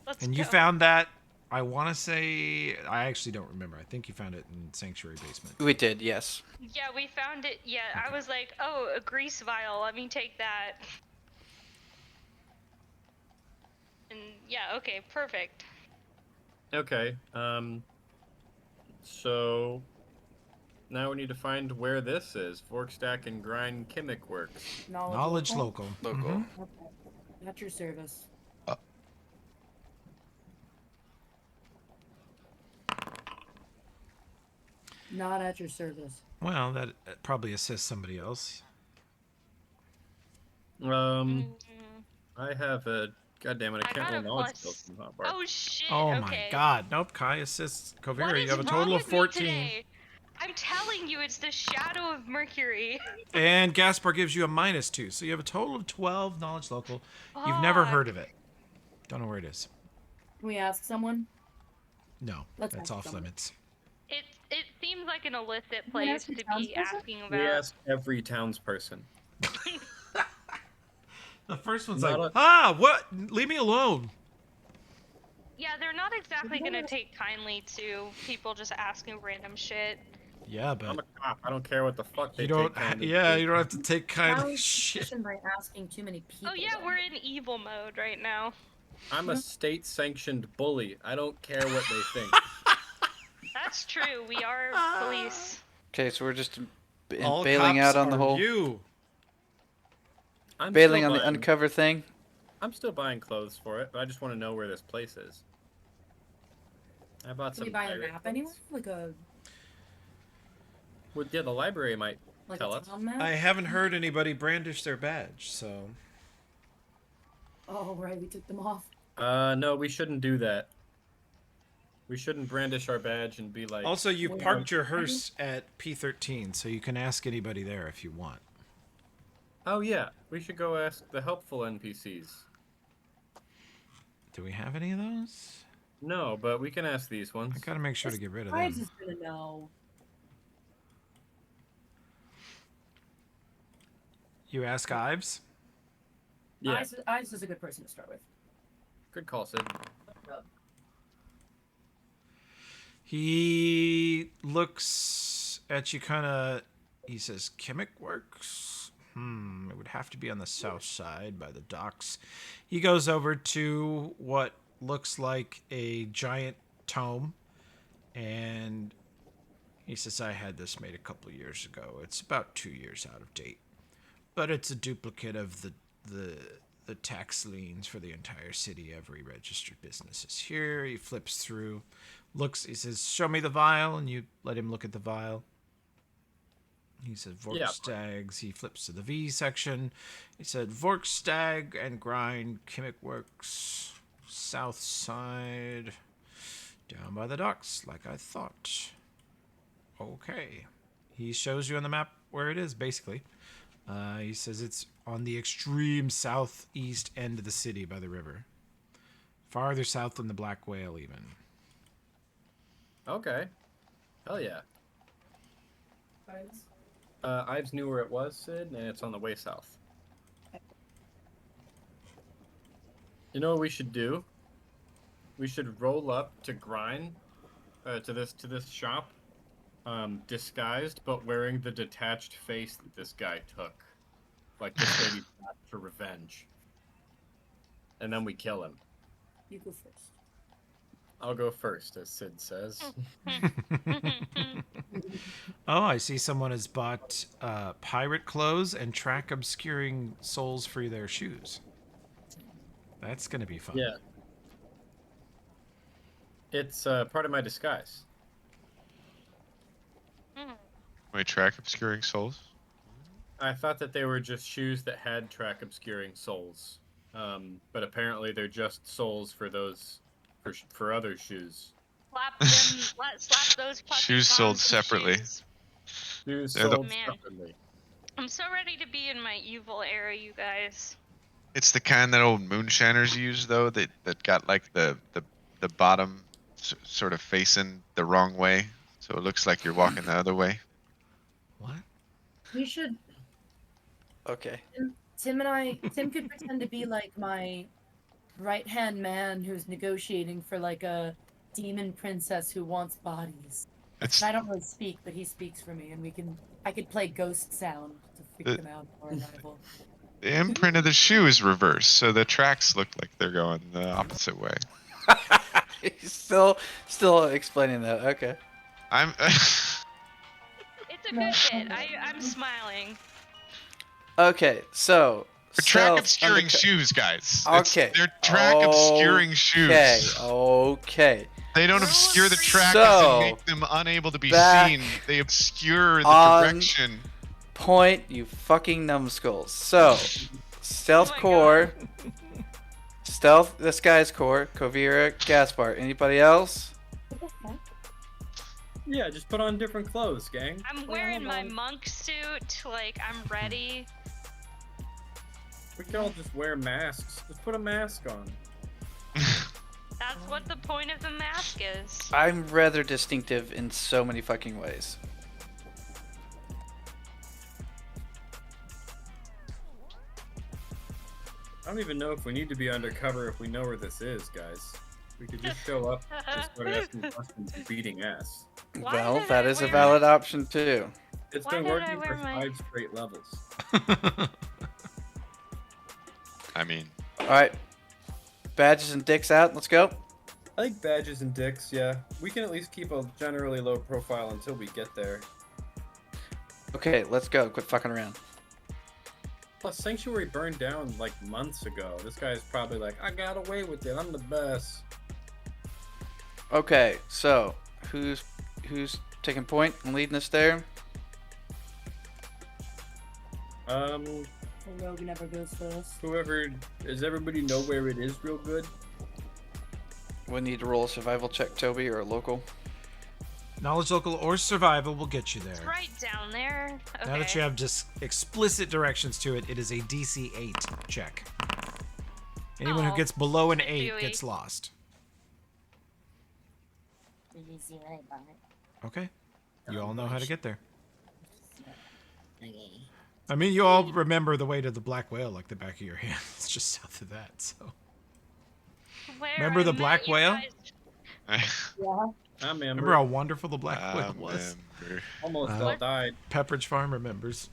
Speaker 5: Let's
Speaker 1: And you
Speaker 5: go.
Speaker 1: found that. I want to say I actually don't remember. I think you found it in Sanctuary Basement.
Speaker 2: We did, yes.
Speaker 5: Yeah, we found it. Yeah, I was like, oh, a grease vial. Let me take that. And yeah, okay, perfect.
Speaker 3: Okay. So now we need to find where this is. Vorkstack and Grind Chemic Works.
Speaker 1: Knowledge local.
Speaker 2: Local.
Speaker 1: Mhm.
Speaker 4: Okay. At your service. Not at your service.
Speaker 1: Well, that probably assists somebody else.
Speaker 3: I have a. God damn it! I
Speaker 5: I
Speaker 3: can't
Speaker 5: got
Speaker 3: roll
Speaker 5: a
Speaker 3: knowledge
Speaker 5: plus-
Speaker 3: skills from hotbar.
Speaker 5: Oh shit.
Speaker 1: Oh
Speaker 5: okay.
Speaker 1: my god. Nope. Kai assists
Speaker 5: What
Speaker 1: Kovira.
Speaker 5: is
Speaker 1: You have a
Speaker 5: wrong
Speaker 1: total of
Speaker 5: with me
Speaker 1: 14.
Speaker 5: today? I'm telling you, it's the shadow of Mercury.
Speaker 1: And Gaspar gives you a -2. So you have a total of 12 knowledge local. You've never
Speaker 5: Fuck.
Speaker 1: heard of it. Don't know where it is.
Speaker 4: Can we ask someone?
Speaker 1: No.
Speaker 4: Let's
Speaker 1: That's
Speaker 4: ask
Speaker 1: off
Speaker 4: someone.
Speaker 1: limits.
Speaker 5: It seems like an illicit
Speaker 4: we
Speaker 5: place
Speaker 4: ask
Speaker 5: to
Speaker 4: the
Speaker 5: be
Speaker 4: townsperson?
Speaker 5: asking
Speaker 3: We
Speaker 5: about.
Speaker 3: ask every townsperson.
Speaker 1: The first one's
Speaker 3: Not
Speaker 1: like,
Speaker 3: a-
Speaker 1: what? Leave me alone.
Speaker 5: Yeah, they're not exactly gonna take kindly to people just asking random shit.
Speaker 1: Yeah,
Speaker 3: I'm
Speaker 1: but
Speaker 3: a cop. I don't care what the fuck they
Speaker 1: you don't.
Speaker 3: take kindly
Speaker 1: Yeah,
Speaker 3: to.
Speaker 1: you don't have to take kindly
Speaker 4: How's
Speaker 1: shit.
Speaker 4: suspicion by asking too many people?
Speaker 5: Oh yeah,
Speaker 4: then?
Speaker 5: we're in evil mode right now.
Speaker 3: I'm a state-sanctioned bully. I don't care what they think.
Speaker 5: That's true. We are police.
Speaker 2: Okay, so we're just
Speaker 1: All
Speaker 2: bailing
Speaker 1: cops
Speaker 2: out on the
Speaker 1: are
Speaker 2: whole.
Speaker 1: you.
Speaker 3: I'm
Speaker 2: Bailing
Speaker 3: still
Speaker 2: on the
Speaker 3: buying-
Speaker 2: uncover thing.
Speaker 3: I'm still buying clothes for it, but I just want to know where this place is. I bought
Speaker 4: Can
Speaker 3: some.
Speaker 4: we buy a
Speaker 3: pirate
Speaker 4: map
Speaker 3: clothes.
Speaker 4: anywhere? Like a
Speaker 3: Well, yeah, the library might tell
Speaker 4: a
Speaker 3: us.
Speaker 4: town map?
Speaker 1: I haven't heard anybody brandish their badge, so.
Speaker 4: Oh right, we took them off.
Speaker 3: No, we shouldn't do that. We shouldn't brandish our badge and be like.
Speaker 1: Also, you
Speaker 4: Wait,
Speaker 1: parked your
Speaker 4: what?
Speaker 1: hearse at P13, so you can ask anybody there if you want.
Speaker 3: Oh yeah, we should go ask the helpful NPCs.
Speaker 1: Do we have any of those?
Speaker 3: No, but we can ask these ones.
Speaker 1: I gotta make sure to get rid of
Speaker 4: Ives
Speaker 1: them.
Speaker 4: is gonna know.
Speaker 1: You ask Ives?
Speaker 3: Yeah,
Speaker 4: Ives is a good person to start with.
Speaker 3: good call, Sid.
Speaker 1: He looks at you kind of. He says, Chemic Works? It would have to be on the south side by the docks. He goes over to what looks like a giant tome, and he says, I had this made a couple years ago. It's about 2 years out of date, but it's a duplicate of the tax liens for the entire city. Every registered business is here. He flips through, looks, he says, show me the vial, and you let him look at the vial. He said Vorkstags. He flips to the V section. He said Vorkstag and Grind Chemic Works, south side, down by the docks, like I thought. Okay. He shows you on the map where it is, basically. He says it's on the extreme southeast end of the city by the river. Farther south than the Black Whale, even.
Speaker 3: Okay. Hell yeah.
Speaker 4: Guys.
Speaker 3: Ives knew where it was, Sid, and it's on the way south. You know what we should do? We should roll up to Grind, to this shop, disguised, but wearing the detached face that this guy took. Like this lady back for revenge. And then we kill him.
Speaker 4: You go first.
Speaker 3: I'll go first, as Sid says.
Speaker 1: Oh, I see someone has bought pirate clothes and track obscuring soles for their shoes. That's gonna be fun.
Speaker 3: Yeah. It's part of my disguise.
Speaker 6: Wait, track obscuring souls?
Speaker 3: I thought that they were just shoes that had track obscuring soles. But apparently they're just soles for those for other shoes.
Speaker 5: Slap those puppies
Speaker 6: Shoes
Speaker 5: on
Speaker 6: sold
Speaker 5: some
Speaker 6: separately.
Speaker 5: shoes.
Speaker 3: Shoes
Speaker 6: They're the-
Speaker 3: sold
Speaker 5: Man.
Speaker 3: separately.
Speaker 5: I'm so ready to be in my evil era, you guys.
Speaker 6: It's the kind that old moonshiners use, though, that got like the bottom sort of facing the wrong way, so it looks like you're walking the other way.
Speaker 1: What?
Speaker 4: We should.
Speaker 2: Okay.
Speaker 4: Tim could pretend to be like my right-hand man who's negotiating for like a demon princess who wants bodies.
Speaker 6: It's
Speaker 4: I don't really speak, but he speaks for me, and I could play ghost sound to freak them out for arrival.
Speaker 6: the imprint of the shoe is reversed, so the tracks look like they're going the opposite way.
Speaker 2: He's still explaining that. Okay.
Speaker 6: I'm.
Speaker 5: It's a good bit. I'm smiling.
Speaker 2: Okay, so
Speaker 6: They're track
Speaker 2: stealth
Speaker 6: obscuring
Speaker 2: underco-
Speaker 6: shoes, guys.
Speaker 2: Okay.
Speaker 6: They're track obscuring shoes.
Speaker 2: Okay.
Speaker 6: They don't
Speaker 5: Rule of
Speaker 6: obscure the
Speaker 5: three.
Speaker 6: tracks
Speaker 2: So,
Speaker 6: and make them unable to be
Speaker 2: back
Speaker 6: seen. They obscure the
Speaker 2: on-
Speaker 6: direction.
Speaker 2: Point, you fucking numbskulls. So, stealth
Speaker 5: Oh my
Speaker 2: core. Stealth, this guy's core. Kovira, Gaspar. Anybody else?
Speaker 3: Yeah, just put on different clothes, gang.
Speaker 5: I'm wearing my monk suit, like I'm ready.
Speaker 3: We can all just wear masks. Just put a mask on.
Speaker 5: That's what the point of the mask is.
Speaker 2: I'm rather distinctive in so many fucking ways.
Speaker 3: I don't even know if we need to be undercover if we know where this is, guys. We could just show up and start asking questions and beating ass.
Speaker 5: Why
Speaker 2: Well,
Speaker 5: did
Speaker 2: that
Speaker 5: I
Speaker 2: is a
Speaker 5: wear
Speaker 2: valid option too.
Speaker 3: It's
Speaker 5: Why
Speaker 3: been
Speaker 5: did I
Speaker 3: working
Speaker 5: wear
Speaker 3: for
Speaker 5: my-
Speaker 3: 5 straight levels.
Speaker 6: I mean,
Speaker 2: Alright. Badges and dicks out. Let's go.
Speaker 3: I like badges and dicks, yeah. We can at least keep a generally low profile until we get there.
Speaker 2: Okay, let's go. Quit fucking around.
Speaker 3: Plus, Sanctuary burned down like months ago. This guy's probably like, I got away with it. I'm the best.
Speaker 2: Okay, so who's taking point and leading us there?
Speaker 4: The rogue never goes first.
Speaker 3: Whoever, does everybody know where it is real good?
Speaker 2: We need to roll a survival check, Toby, or a local.
Speaker 1: Knowledge local or survival will get you there.
Speaker 5: It's right down there. Okay.
Speaker 1: Now that you have just explicit directions to it, it is a DC 8 check. Anyone who
Speaker 5: Oh,
Speaker 1: gets below an
Speaker 5: so
Speaker 1: 8
Speaker 5: dewy.
Speaker 1: gets lost. Okay. You all know how to get there.
Speaker 8: Okay.
Speaker 1: I mean, you all remember the way to the Black Whale like the back of your hand. It's just south of that, so.
Speaker 5: Where
Speaker 1: Remember
Speaker 5: I
Speaker 1: the
Speaker 5: met
Speaker 1: black
Speaker 5: you
Speaker 1: whale?
Speaker 5: guys-
Speaker 4: Yeah.
Speaker 3: I remember.
Speaker 1: Remember how wonderful the Black Whale was?
Speaker 6: remember.
Speaker 3: Almost
Speaker 1: Uh,
Speaker 3: all died.
Speaker 1: Pepperidge Farm remembers.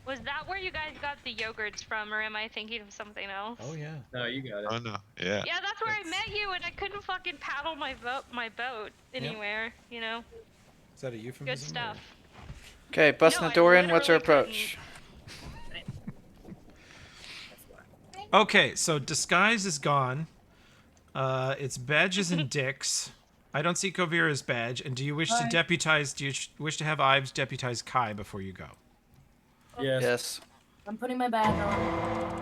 Speaker 5: Was that where you guys got the yogurts from, or am I thinking of something else?
Speaker 1: Oh, yeah.
Speaker 3: No, you got it.
Speaker 6: Oh no, yeah.
Speaker 5: Yeah, that's where I met you, and I couldn't fucking paddle my boat anywhere. You know,
Speaker 1: Is that a euphemism?
Speaker 5: good stuff.
Speaker 2: Okay, busting
Speaker 5: No,
Speaker 2: the
Speaker 5: I
Speaker 2: door in. What's our
Speaker 5: literally
Speaker 2: approach?
Speaker 1: Okay, so disguise is gone. It's badges and dicks. I don't see Kovira's badge. And do you wish to
Speaker 4: Hi.
Speaker 1: deputize? Do you wish to have Ives deputize Kai before you go?
Speaker 3: Yes.
Speaker 2: Yes.
Speaker 4: I'm putting my badge on.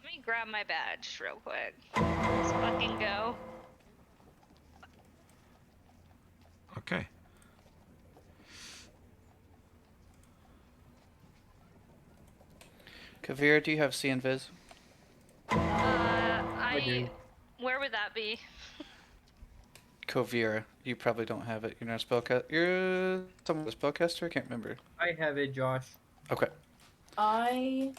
Speaker 5: Let me grab my badge real quick. Let's fucking go.
Speaker 1: Okay.
Speaker 2: Kavira, do you have See and Viz?
Speaker 5: I
Speaker 3: do.
Speaker 5: Where would that be?
Speaker 2: Kovira. You probably don't have it. You're not a spellcaster. You're someone a spellcaster. I can't remember.
Speaker 3: I have it, Josh.
Speaker 2: Okay.
Speaker 4: I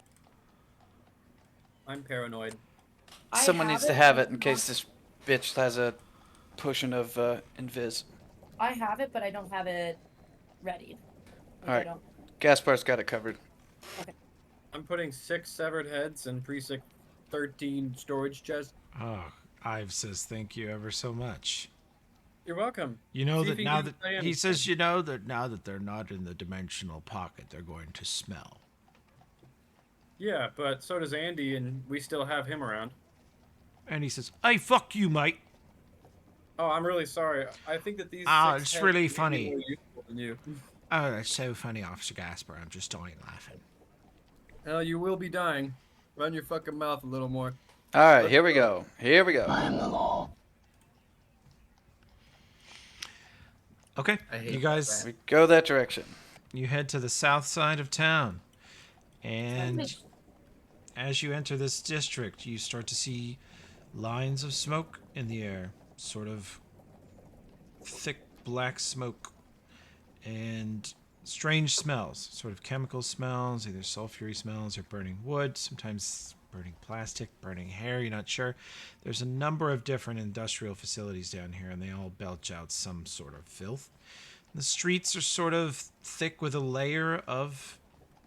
Speaker 3: I'm paranoid.
Speaker 2: Someone
Speaker 4: have
Speaker 2: needs to
Speaker 4: it,
Speaker 2: have
Speaker 4: but
Speaker 2: it in case this bitch has a potion of invis.
Speaker 4: I have it, but I don't have it readied. Like,
Speaker 2: All right.
Speaker 4: I don't.
Speaker 2: Gaspar's got it covered.
Speaker 3: I'm putting 6 severed heads and precinct 13 storage chests.
Speaker 1: Oh, Ive says thank you ever so much.
Speaker 3: You're welcome.
Speaker 1: You know
Speaker 3: See if
Speaker 1: that
Speaker 3: you
Speaker 1: now
Speaker 3: can
Speaker 1: that
Speaker 3: play
Speaker 1: he says,
Speaker 3: anything.
Speaker 1: you know that now that they're not in the dimensional pocket, they're going to smell.
Speaker 3: Yeah, but so does Andy, and we still have him around.
Speaker 1: And he says, "Hey, fuck you, mate."
Speaker 3: Oh, I'm really sorry. I think that these
Speaker 1: Ah,
Speaker 3: 6
Speaker 1: it's
Speaker 3: heads
Speaker 1: really
Speaker 3: may be
Speaker 1: funny.
Speaker 3: more useful than you.
Speaker 1: Oh, that's so funny, Officer Gasper. I'm just dying laughing.
Speaker 3: Hell, you will be dying. Run your fucking mouth a little more.
Speaker 2: All right,
Speaker 3: Let's
Speaker 2: here we
Speaker 3: go.
Speaker 2: go. Here we go.
Speaker 8: I am the law.
Speaker 1: Okay,
Speaker 3: I hate
Speaker 1: you guys,
Speaker 2: We go that direction.
Speaker 1: you head to the south side of town, and
Speaker 4: Sounds
Speaker 1: as you enter this district, you start to see lines of smoke in the air, sort of thick black smoke, and strange smells, sort of chemical smells, either sulfury smells or burning wood, sometimes burning plastic, burning hair, you're not sure. There's a number of different industrial facilities down here, and they all belch out some sort of filth. The streets are sort of thick with a layer of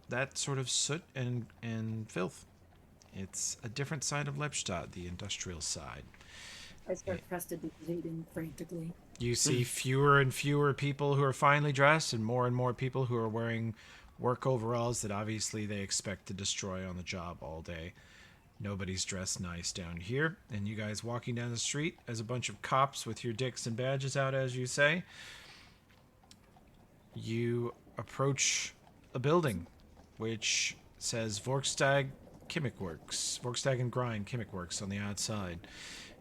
Speaker 1: that sort of soot and filth. It's a different side of Lepstadt, the industrial side.
Speaker 4: I start prestidigitating frantically.
Speaker 1: You see fewer and fewer people who are finely dressed and more people who are wearing work overalls that obviously they expect to destroy on the job all day. Nobody's dressed nice down here. And you guys walking down the street as a bunch of cops with your dicks and badges out, as you say, you approach a building which says Vorkstag Chemic Works, Vorkstag and Grind Chemic Works on the outside.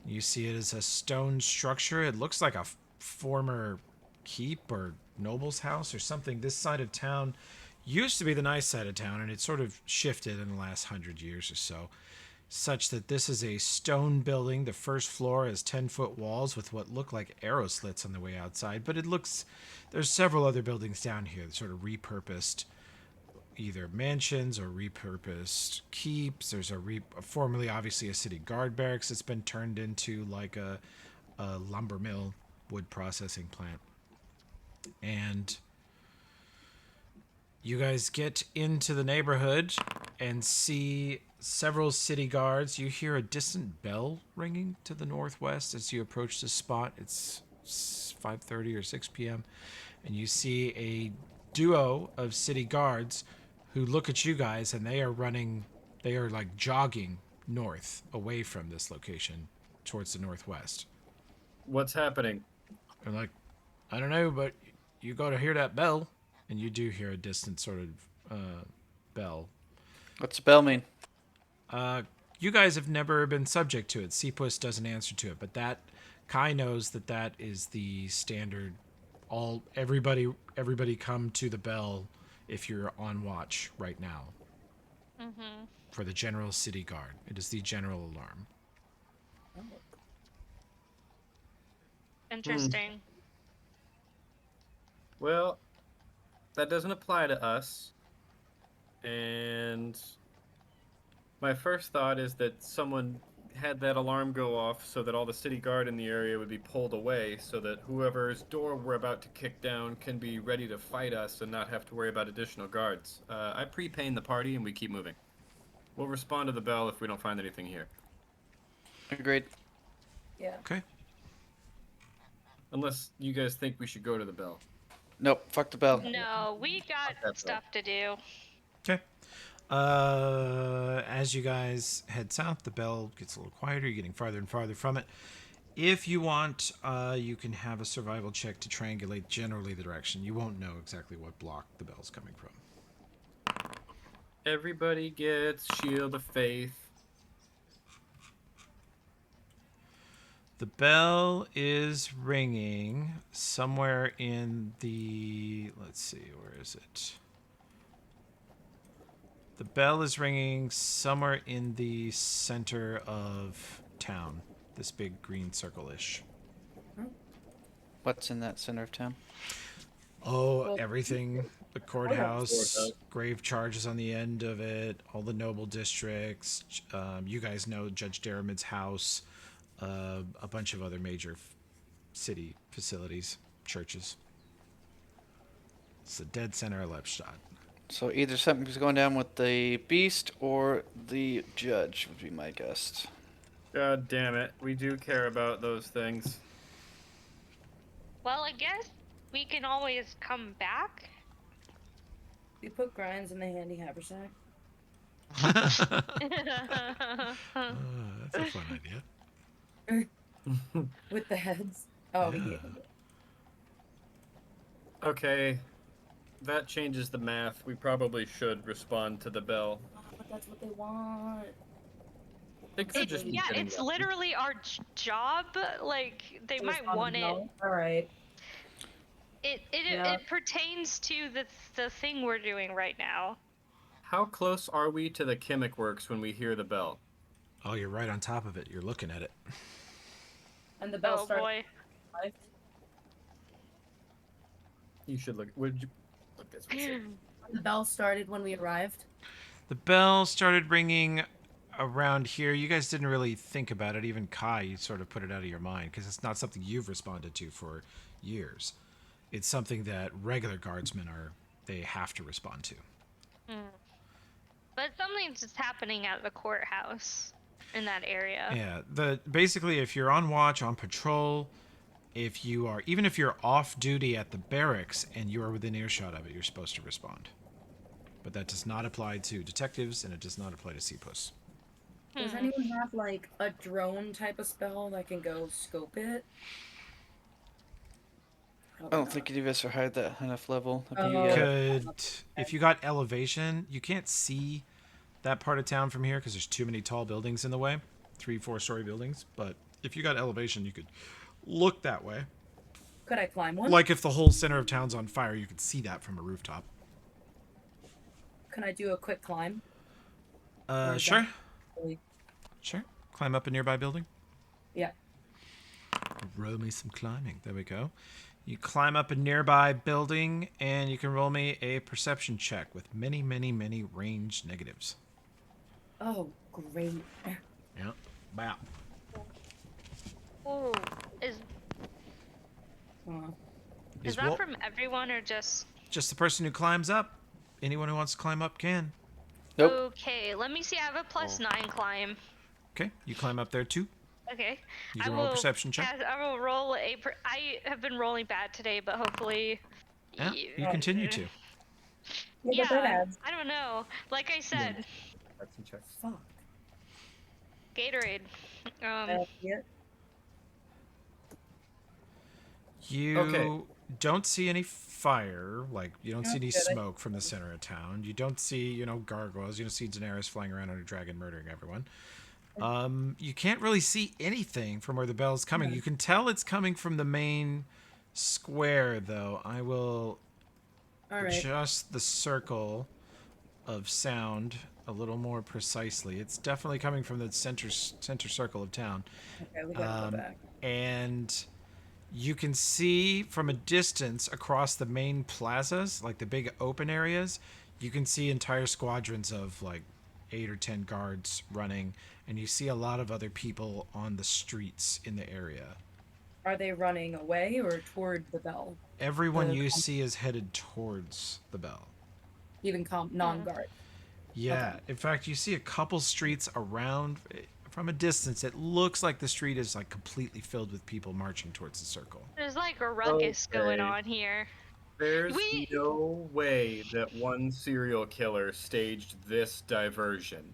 Speaker 1: You see it as a stone structure. It looks like a former keep or noble's house or something. This side of town used to be the nice side of town, and it sort of shifted in the last 100 years or so, such that this is a stone building. The first floor has 10-foot walls with what look like arrow slits on the way outside, but it looks, there's several other buildings down here that sort of repurposed either mansions or repurposed keeps. There's formerly obviously a city guard barracks that's been turned into like a lumber mill, wood processing plant. And you guys get into the neighborhood and see several city guards. You hear a distant bell ringing to the northwest as you approach the spot. It's 5:30 or 6 p.m. And you see a duo of city guards who look at you guys, and they are like jogging north away from this location towards the northwest.
Speaker 3: What's happening?
Speaker 1: They're like, I don't know, but you got to hear that bell. And you do hear a distant sort of bell.
Speaker 2: What's the bell mean?
Speaker 1: You guys have never been subject to it. Seapuss doesn't answer to it, but that Kai knows that is the standard. Everybody come to the bell if you're on watch right now.
Speaker 5: Mm-hmm.
Speaker 1: For the general city guard, it is the general alarm.
Speaker 5: Interesting.
Speaker 3: Well, that doesn't apply to us. And my first thought is that someone had that alarm go off so that all the city guard in the area would be pulled away so that whoever's door we're about to kick down can be ready to fight us and not have to worry about additional guards. I pre-pain the party and we keep moving. We'll respond to the bell if we don't find anything here.
Speaker 2: Agreed.
Speaker 4: Yeah.
Speaker 1: Okay.
Speaker 3: Unless you guys think we should go to the bell.
Speaker 2: Nope. Fuck the bell.
Speaker 5: No, we got
Speaker 3: that
Speaker 5: stuff to do.
Speaker 1: Okay. As you guys head south, the bell gets a little quieter. You're getting farther and farther from it. If you want, you can have a survival check to triangulate generally the direction. You won't know exactly what block the bell's coming from.
Speaker 3: Everybody gets Shield of Faith.
Speaker 1: The bell is ringing somewhere in the... Let's see, where is it? The bell is ringing somewhere in the center of town. This big green circle-ish.
Speaker 2: What's in that center of town?
Speaker 1: Oh,
Speaker 4: Well,
Speaker 1: everything. The
Speaker 3: Courthouse.
Speaker 1: courthouse, grave charges on the end of it, all the noble districts. You guys know Judge Derrimid's house, a bunch of other major city facilities, churches. It's the dead center of Lepstadt.
Speaker 2: So either something's going down with the beast or the judge would be my guess.
Speaker 3: God damn it. We do care about those things.
Speaker 5: Well, I guess we can always come back.
Speaker 4: We put grinds in the handy haversack.
Speaker 1: That's a fun idea.
Speaker 4: With the heads. Oh,
Speaker 1: Yeah.
Speaker 4: yeah.
Speaker 3: Okay. That changes the math. We probably should respond to the bell.
Speaker 4: But that's what they want.
Speaker 3: They could just be
Speaker 5: Yeah,
Speaker 3: getting
Speaker 5: it's
Speaker 3: lucky.
Speaker 5: literally our job. Like, they
Speaker 4: To
Speaker 5: might
Speaker 4: respond to
Speaker 5: want
Speaker 4: the
Speaker 5: it.
Speaker 4: bell? All right. Yeah.
Speaker 5: It pertains to the thing we're doing right now.
Speaker 3: How close are we to the Chemic Works when we hear the bell?
Speaker 1: Oh, you're right on top of it. You're looking at it.
Speaker 4: And the bell
Speaker 5: Oh
Speaker 4: started.
Speaker 5: boy.
Speaker 4: Live.
Speaker 3: You should look. Would you look this way?
Speaker 4: The bell started when we arrived.
Speaker 1: The bell started ringing around here. You guys didn't really think about it. Even Kai, you sort of put it out of your mind because it's not something you've responded to for years. It's something that regular guardsmen they have to respond to.
Speaker 5: But something's just happening at the courthouse in that area.
Speaker 1: Yeah, basically if you're on watch, on patrol, even if you're off duty at the barracks and you are within earshot of it, you're supposed to respond. But that does not apply to detectives and it does not apply to CPUS.
Speaker 4: Does anyone have like a drone type of spell that can go scope it?
Speaker 2: I don't think any of us are high at that enough level.
Speaker 1: If you got elevation, you can't see that part of town from here because there's too many tall buildings in the way, 3-4-story buildings. But if you got elevation, you could look that way.
Speaker 4: Could I climb one?
Speaker 1: Like if the whole center of town's on fire, you could see that from a rooftop.
Speaker 4: Can I do a quick climb?
Speaker 1: Sure.
Speaker 4: Really?
Speaker 1: Sure. Climb up a nearby building.
Speaker 4: Yeah.
Speaker 1: Roll me some climbing. There we go. You climb up a nearby building, and you can roll me a perception check with many, many, many range negatives.
Speaker 4: Oh, great.
Speaker 1: Yeah. Wow.
Speaker 5: Ooh, is
Speaker 1: Is
Speaker 5: that
Speaker 1: Wol-
Speaker 5: from everyone or just?
Speaker 1: Just the person who climbs up. Anyone who wants to climb up can.
Speaker 2: Nope.
Speaker 5: Okay, let me see. I have a +9 climb.
Speaker 1: Okay, you climb up there too.
Speaker 5: Okay.
Speaker 1: You can roll a perception check.
Speaker 5: I will roll I have been rolling bad today, but hopefully.
Speaker 1: Yeah, you continue to.
Speaker 4: Yeah, but that
Speaker 5: Yeah,
Speaker 4: adds.
Speaker 5: I don't know. Like I said,
Speaker 3: Perception check.
Speaker 4: Fuck.
Speaker 5: Gatorade.
Speaker 4: Yeah.
Speaker 1: You
Speaker 3: Okay.
Speaker 1: don't see any fire, like you don't see any
Speaker 4: Okay.
Speaker 1: smoke from the center of town. You don't see, gargoyles. You don't see Daenerys flying around on a dragon murdering everyone. You can't really see anything from where the bell's coming. You can tell it's coming from the main square, though. I will
Speaker 4: All right.
Speaker 1: adjust the circle of sound a little more precisely. It's definitely coming from the center circle of town.
Speaker 4: Okay, we gotta go back.
Speaker 1: And you can see from a distance across the main plazas, like the big open areas, you can see entire squadrons of like 8 or 10 guards running, and you see a lot of other people on the streets in the area.
Speaker 4: Are they running away or toward the bell?
Speaker 1: Everyone
Speaker 4: The
Speaker 1: you
Speaker 4: com-
Speaker 1: see is headed towards the bell.
Speaker 4: Even non-guard.
Speaker 1: Yeah, in fact, you see a couple streets around. From a distance, it looks like the street is like completely filled with people marching towards the circle.
Speaker 5: There's like a ruckus going
Speaker 3: Okay.
Speaker 5: on here.
Speaker 3: There's
Speaker 5: We-
Speaker 3: no way that one serial killer staged this diversion.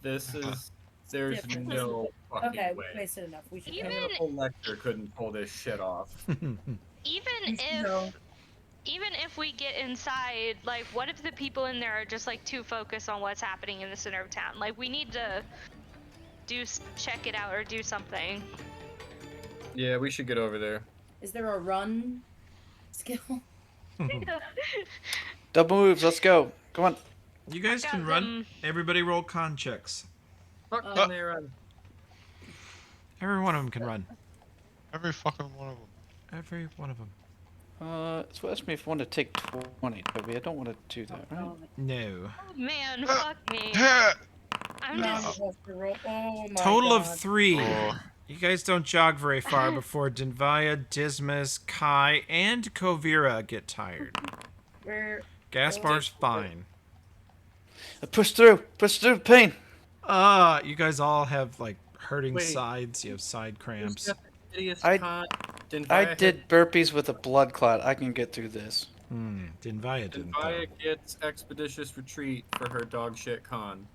Speaker 3: This is. There's
Speaker 4: Yeah.
Speaker 3: no fucking
Speaker 4: Okay, we
Speaker 3: way.
Speaker 4: wasted enough. We should
Speaker 5: Even-
Speaker 4: go.
Speaker 3: Hannibal Lecter couldn't pull this shit off.
Speaker 5: Even
Speaker 4: We should
Speaker 5: if
Speaker 4: go.
Speaker 5: even if we get inside, like, what if the people in there are just like too focused on what's happening in the center of town? Like, we need to check it out or do something.
Speaker 3: Yeah, we should get over there.
Speaker 4: Is there a run skill?
Speaker 2: Double moves. Let's go. Come on.
Speaker 1: You guys
Speaker 5: I've
Speaker 1: can
Speaker 5: got
Speaker 1: run.
Speaker 5: them.
Speaker 1: Everybody roll con checks.
Speaker 3: Fuck
Speaker 4: Oh.
Speaker 3: can they run?
Speaker 1: Every one of them can run.
Speaker 6: Every fucking one of them.
Speaker 1: every one of them.
Speaker 2: So ask me if I want to take 20, Toby. I don't want to do that, right?
Speaker 1: No.
Speaker 5: Oh, man, fuck me. I'm
Speaker 4: Now
Speaker 5: just.
Speaker 4: you have to roll. Oh my
Speaker 1: Total of
Speaker 4: God.
Speaker 1: 3.
Speaker 6: Oh.
Speaker 1: You guys don't jog very far before Dinvaya, Dismas, Kai, and Kovira get tired.
Speaker 4: Where?
Speaker 1: Gaspar's fine.
Speaker 2: Push through pain.
Speaker 1: You guys all have like hurting
Speaker 3: Wait.
Speaker 1: sides. You have side cramps.
Speaker 2: I did burpees with a blood clot. I can get through this.
Speaker 1: Dinvaya didn't though.
Speaker 3: Dinvaya gets expeditious retreat for her dog shit con.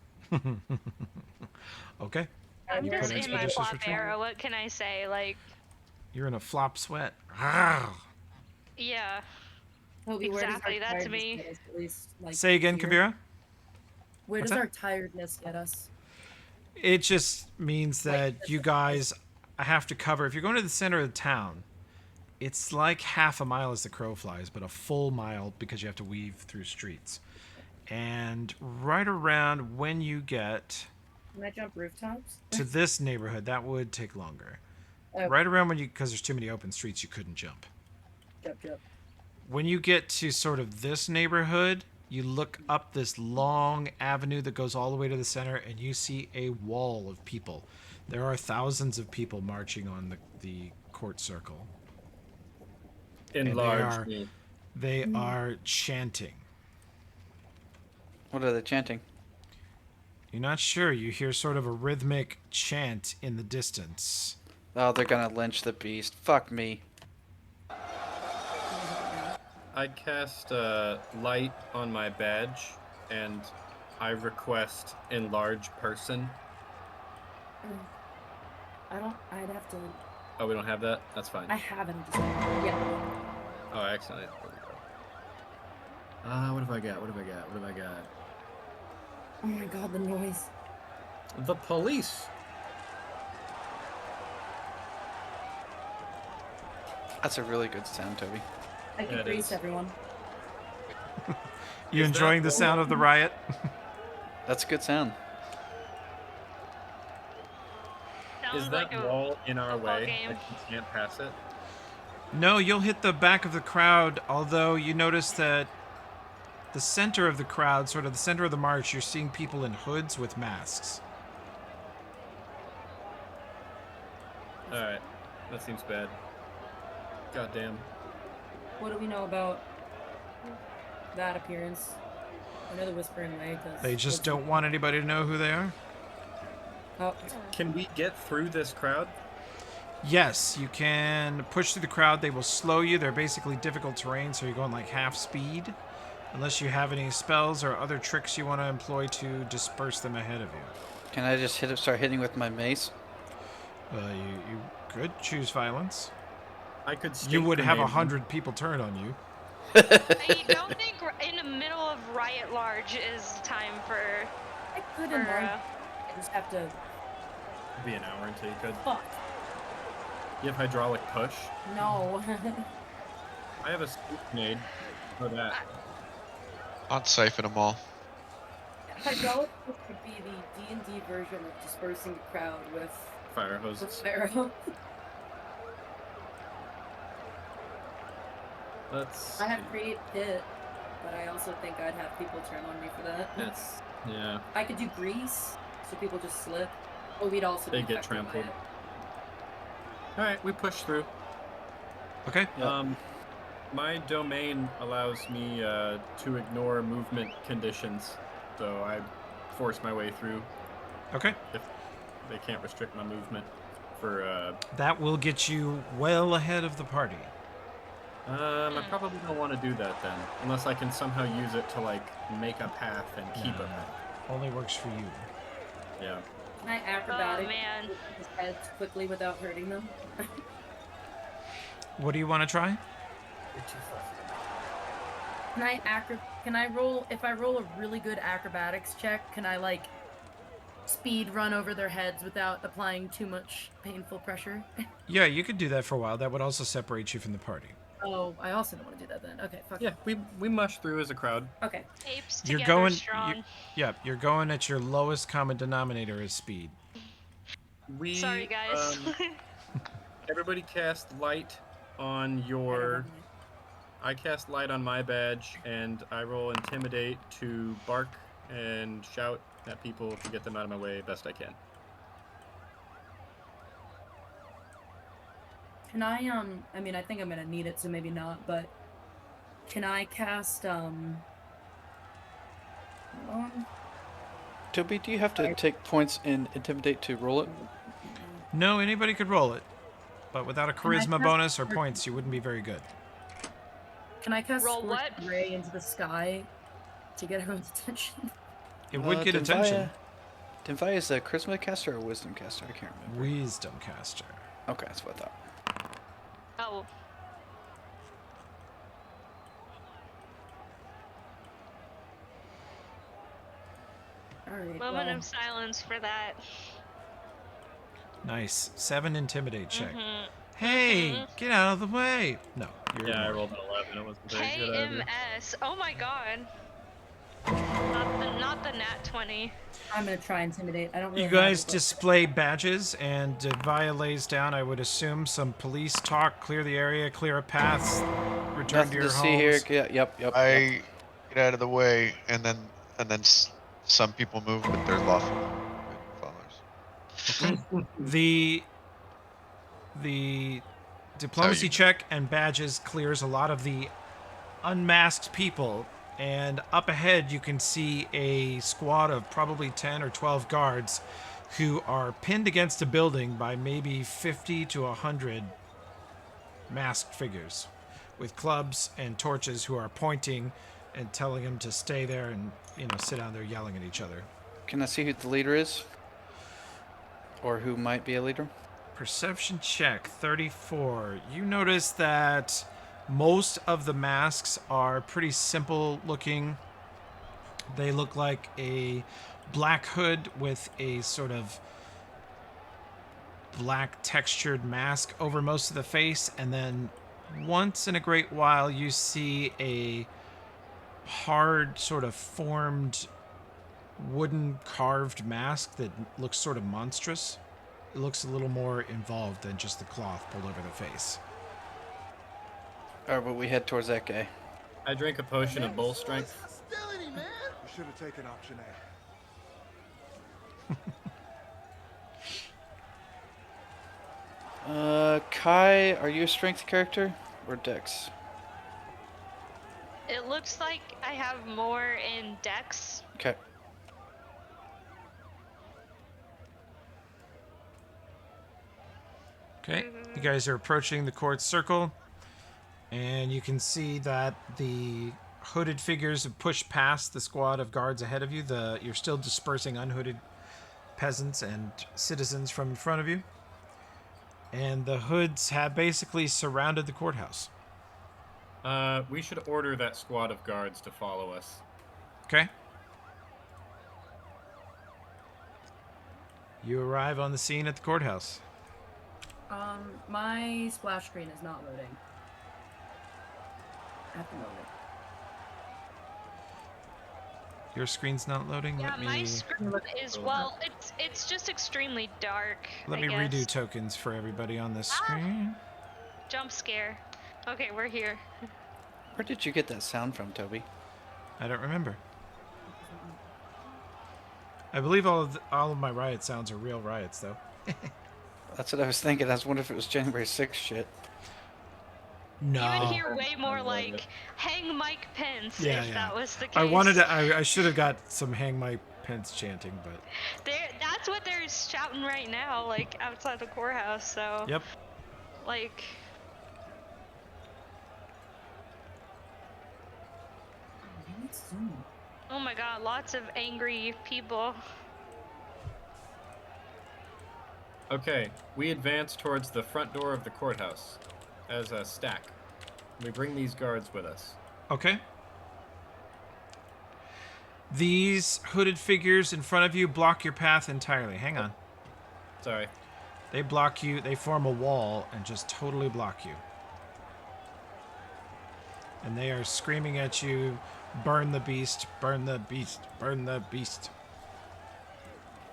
Speaker 1: Okay.
Speaker 5: I'm
Speaker 1: You
Speaker 5: just
Speaker 1: put
Speaker 5: in my
Speaker 1: expeditious
Speaker 5: flop
Speaker 1: retreat.
Speaker 5: era. What can I say? Like,
Speaker 1: You're in a flop sweat.
Speaker 5: yeah.
Speaker 4: Toby, where does our
Speaker 5: Exactly, that's
Speaker 4: tiredness
Speaker 5: me.
Speaker 4: get us, at least, like,
Speaker 1: Say again,
Speaker 4: here?
Speaker 1: Kavira.
Speaker 4: Where
Speaker 1: What's
Speaker 4: does
Speaker 1: that?
Speaker 4: our tiredness get us?
Speaker 1: It just means that you guys have to cover. If you're going to the center of the town, it's like half a mile as the crow flies, but a full mile because you have to weave through streets. And right around when you get
Speaker 4: Can I jump rooftops?
Speaker 1: to this neighborhood, that would take longer.
Speaker 4: Okay.
Speaker 1: Right around when you, because there's too many open streets, you couldn't jump.
Speaker 4: Jump.
Speaker 1: When you get to sort of this neighborhood, you look up this long avenue that goes all the way to the center, and you see a wall of people. There are thousands of people marching on the court circle.
Speaker 3: Enlarge
Speaker 1: And
Speaker 3: me.
Speaker 1: they are chanting.
Speaker 2: What are they chanting?
Speaker 1: You're not sure. You hear sort of a rhythmic chant in the distance.
Speaker 2: Oh, they're gonna lynch the beast. Fuck me.
Speaker 3: I cast light on my badge, and I request enlarge person.
Speaker 4: I'd have to.
Speaker 3: Oh, we don't have that? That's fine.
Speaker 4: I haven't. Yeah.
Speaker 3: Oh, excellent. What have I got?
Speaker 4: Oh my God, the noise.
Speaker 3: The police.
Speaker 2: That's a really good sound, Toby.
Speaker 4: I can
Speaker 3: Yeah, it
Speaker 4: grease
Speaker 3: is.
Speaker 4: everyone.
Speaker 1: You
Speaker 3: Is that
Speaker 1: enjoying the sound of the riot?
Speaker 2: That's a good sound.
Speaker 5: Sounds
Speaker 3: Is
Speaker 5: like
Speaker 3: that
Speaker 5: a
Speaker 3: wall in our
Speaker 5: football
Speaker 3: way?
Speaker 5: game.
Speaker 3: Like we can't pass it?
Speaker 1: No, you'll hit the back of the crowd, although you notice that the center of the crowd, sort of the center of the march, you're seeing people in hoods with masks.
Speaker 3: Alright. That seems bad. Goddamn.
Speaker 4: What do we know about that appearance? I know the Whispering Way.
Speaker 1: They just don't want anybody to know who they are?
Speaker 4: Oh,
Speaker 3: Can we get through this crowd?
Speaker 1: Yes, you can push through the crowd. They will slow you. They're basically difficult terrain, so you're going like half speed. Unless you have any spells or other tricks you want to employ to disperse them ahead of you.
Speaker 2: Can I just start hitting with my mace?
Speaker 1: You could choose violence.
Speaker 3: I could.
Speaker 1: You would have
Speaker 3: grenade them.
Speaker 1: 100 people turn on you.
Speaker 5: I don't think in the middle of Riot Large is time for.
Speaker 4: I could
Speaker 5: for
Speaker 4: enlarge. I just have to.
Speaker 3: It'd be an hour until you could.
Speaker 4: Fuck.
Speaker 3: You have hydraulic push.
Speaker 4: No.
Speaker 3: I have a scoop grenade for that.
Speaker 6: On siphon them all.
Speaker 4: Hydraulic could be the D&D version of dispersing the crowd with
Speaker 3: Fire hoses.
Speaker 4: Pharaoh.
Speaker 3: Let's.
Speaker 4: I have create pit, but I also think I'd have people turn on me for that.
Speaker 3: That's. Yeah.
Speaker 4: I could do grease, so people just slip. But we'd also
Speaker 3: They
Speaker 4: be
Speaker 3: get
Speaker 4: affected by
Speaker 3: trampled.
Speaker 4: it.
Speaker 3: Alright, we push through.
Speaker 1: Okay.
Speaker 3: My domain allows me to ignore movement conditions, so I force my way through.
Speaker 1: Okay.
Speaker 3: If they can't restrict my movement for
Speaker 1: That will get you well ahead of the party.
Speaker 3: I probably don't want to do that then, unless I can somehow use it to like make a path and keep a path.
Speaker 1: Only works for you.
Speaker 3: Yeah.
Speaker 4: Can I acrobatic
Speaker 5: Oh, man.
Speaker 4: his heads quickly without hurting them?
Speaker 1: What do you want to try?
Speaker 4: Can I roll, if I roll a really good acrobatics check, can I like speed run over their heads without applying too much painful pressure?
Speaker 1: Yeah, you could do that for a while. That would also separate you from the party.
Speaker 4: Oh, I also don't want to do that then. Okay, fuck.
Speaker 3: Yeah, we mush through as a crowd.
Speaker 4: Okay.
Speaker 5: Apes
Speaker 1: You're
Speaker 5: together
Speaker 1: going.
Speaker 5: strong.
Speaker 1: You're going at your lowest common denominator is speed.
Speaker 3: We
Speaker 5: Sorry, guys.
Speaker 3: everybody cast light on
Speaker 4: I
Speaker 3: your.
Speaker 4: don't know.
Speaker 3: I cast light on my badge, and I roll intimidate to bark and shout at people to get them out of my way best I can.
Speaker 4: Can I mean, I think I'm gonna need it, so maybe not, but can I cast, hold on.
Speaker 2: Toby, do you have to take points in Intimidate to roll it?
Speaker 1: No, anybody could roll it, but without a
Speaker 4: Can I
Speaker 1: charisma
Speaker 4: cast
Speaker 1: bonus or
Speaker 4: Scorch-
Speaker 1: points, you wouldn't be very good.
Speaker 4: Can I cast
Speaker 5: Roll
Speaker 4: Scorch
Speaker 5: what?
Speaker 4: Ray into the sky to get everyone's attention?
Speaker 1: It would get attention.
Speaker 2: Denvaya is a Charisma caster or a Wisdom caster? I can't remember.
Speaker 1: Wisdom caster.
Speaker 2: Okay, that's what I thought.
Speaker 5: Oh,
Speaker 4: Alright,
Speaker 5: moment
Speaker 4: well,
Speaker 5: of silence for that.
Speaker 1: Nice. 7 intimidate check.
Speaker 5: Mhm.
Speaker 1: Hey, get out of the way. No, you're
Speaker 3: Yeah, I
Speaker 1: ignored.
Speaker 3: rolled an 11. It wasn't very good either.
Speaker 5: KMS. Oh my god. Not the nat 20.
Speaker 4: I'm gonna try Intimidate. I don't really
Speaker 1: You
Speaker 4: have
Speaker 1: guys
Speaker 4: it, but-
Speaker 1: display badges, and Via lays down, I would assume, some police talk, clear the area, clear a path, return
Speaker 2: Nothing
Speaker 1: to your
Speaker 2: to see here.
Speaker 1: homes.
Speaker 2: Yeah, yep.
Speaker 6: I get out of the way, and then some people move, but they're lawful good followers.
Speaker 1: The diplomacy
Speaker 6: know.
Speaker 1: check and badges clears a lot of the unmasked people, and up ahead you can see a squad of probably 10 or 12 guards who are pinned against a building by maybe 50 to 100 masked figures with clubs and torches who are pointing and telling them to stay there and, sit down there yelling at each other.
Speaker 2: Can I see who the leader is? Or who might be a leader?
Speaker 1: Perception check 34. You notice that most of the masks are pretty simple looking. They look like a black hood with a sort of black textured mask over most of the face, and then once in a great while you see a hard sort of formed wooden carved mask that looks sort of monstrous. It looks a little more involved than just the cloth pulled over the face.
Speaker 2: Alright, but we head towards that guy.
Speaker 3: I drink a potion of bull strength.
Speaker 9: Hostility, man!
Speaker 10: You should have taken option A.
Speaker 2: Kai, are you a strength character? Or dex?
Speaker 5: It looks like I have more in Dex.
Speaker 2: Okay.
Speaker 1: Okay, you guys are approaching the court circle, and you can see that the hooded figures have pushed past the squad of guards ahead of you. You're still dispersing unhooded peasants and citizens from in front of you, and the hoods have basically surrounded the courthouse.
Speaker 3: We should order that squad of guards to follow us.
Speaker 1: Okay. You arrive on the scene at the courthouse.
Speaker 4: My splash screen is not loading. At the moment.
Speaker 1: Your screen's not loading.
Speaker 5: Yeah,
Speaker 1: Let
Speaker 5: my
Speaker 1: me
Speaker 5: screen is, well, it's just extremely dark.
Speaker 1: let
Speaker 5: I
Speaker 1: me
Speaker 5: guess.
Speaker 1: redo tokens for everybody on this screen.
Speaker 5: Jump scare. Okay, we're here.
Speaker 2: Where did you get that sound from, Toby?
Speaker 1: I don't remember. I believe all of my riot sounds are real riots, though.
Speaker 2: That's what I was thinking. I was wondering if it was January 6th shit.
Speaker 1: No.
Speaker 5: You would hear way more like "Hang Mike Pence"
Speaker 1: Yeah,
Speaker 5: if
Speaker 1: yeah.
Speaker 5: that was the case.
Speaker 1: I wanted to. I should have got some "Hang My Pence" chanting, but
Speaker 5: That's what they're shouting right now, like outside the courthouse. So.
Speaker 1: yep.
Speaker 5: Like. Oh my God! Lots of angry people.
Speaker 3: Okay, we advance towards the front door of the courthouse as a stack. We bring these guards with us.
Speaker 1: Okay. These hooded figures in front of you block your path entirely. Hang on.
Speaker 3: Sorry.
Speaker 1: They block you. They form a wall and just totally block you. And they are screaming at you, "Burn the beast! Burn the beast! Burn the beast!"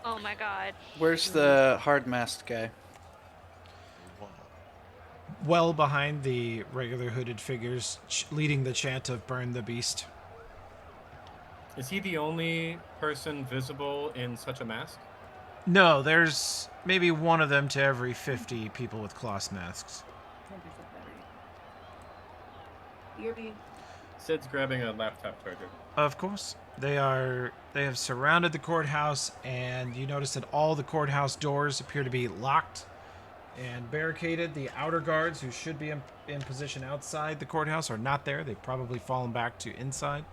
Speaker 5: Oh my God.
Speaker 2: Where's the hard masked guy?
Speaker 1: well behind the regular hooded figures, leading the chant of "Burn the Beast."
Speaker 3: Is he the only person visible in such a mask?
Speaker 1: No, there's maybe one of them to every 50 people with cloth masks.
Speaker 4: 100% battery.
Speaker 3: Sid's grabbing a laptop charger.
Speaker 1: Of course. They have surrounded the courthouse, and you notice that all the courthouse doors appear to be locked and barricaded. The outer guards, who should be in position outside the courthouse, are not there. They've probably fallen back to inside.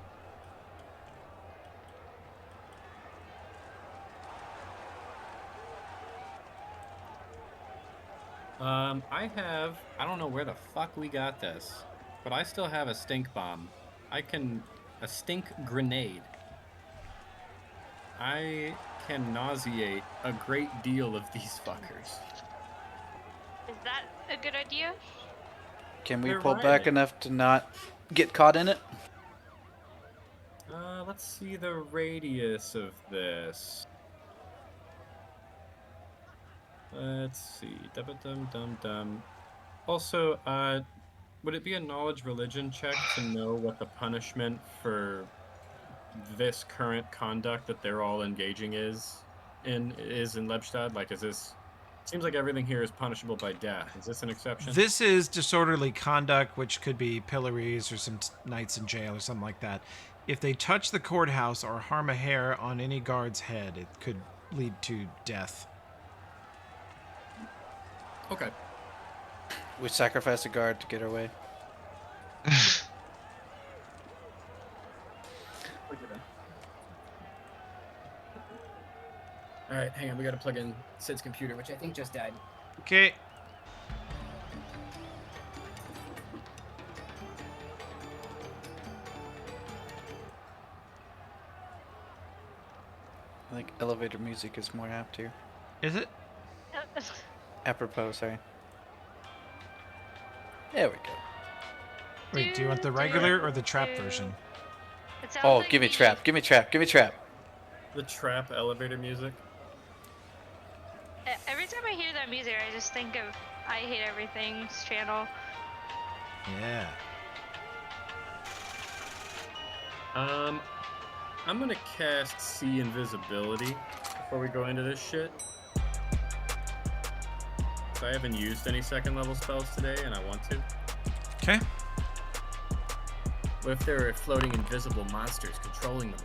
Speaker 3: I don't know where the fuck we got this, but I still have a stink bomb. A stink grenade. I can nauseate a great deal of these fuckers.
Speaker 5: Is that a good idea?
Speaker 2: Can we
Speaker 3: They're
Speaker 2: pull back
Speaker 3: rioting.
Speaker 2: enough to not get caught in it?
Speaker 3: Let's see the radius of this. Let's see. Dum-dum-dum-dum. Also, would it be a knowledge religion check to know what the punishment for this current conduct that they're all engaging is in Lebstad? Like, is this... Seems like everything here is punishable by death. Is this an exception?
Speaker 1: This is disorderly conduct, which could be pillories or some nights in jail or something like that. If they touch the courthouse or harm a hair on any guard's head, it could lead to death.
Speaker 3: Okay.
Speaker 2: We sacrifice a guard to get our way.
Speaker 7: Alright, hang on, we gotta plug in Sid's computer, which I think just died.
Speaker 1: Okay.
Speaker 2: I think elevator music is more apt here.
Speaker 1: Is it?
Speaker 2: Apropos, sorry. There we go.
Speaker 1: Wait, do you want the regular or the trap version?
Speaker 5: It sounds
Speaker 2: Oh,
Speaker 5: like
Speaker 2: give me
Speaker 5: the-
Speaker 2: trap, give me trap, give me trap.
Speaker 3: The trap elevator music.
Speaker 5: Every time I hear that music, I just think of I Hate Everything's channel.
Speaker 1: Yeah.
Speaker 3: I'm gonna cast See Invisibility before we go into this shit. So I haven't used any second level spells today, and I want to.
Speaker 1: Okay.
Speaker 3: What if there are floating invisible monsters controlling them?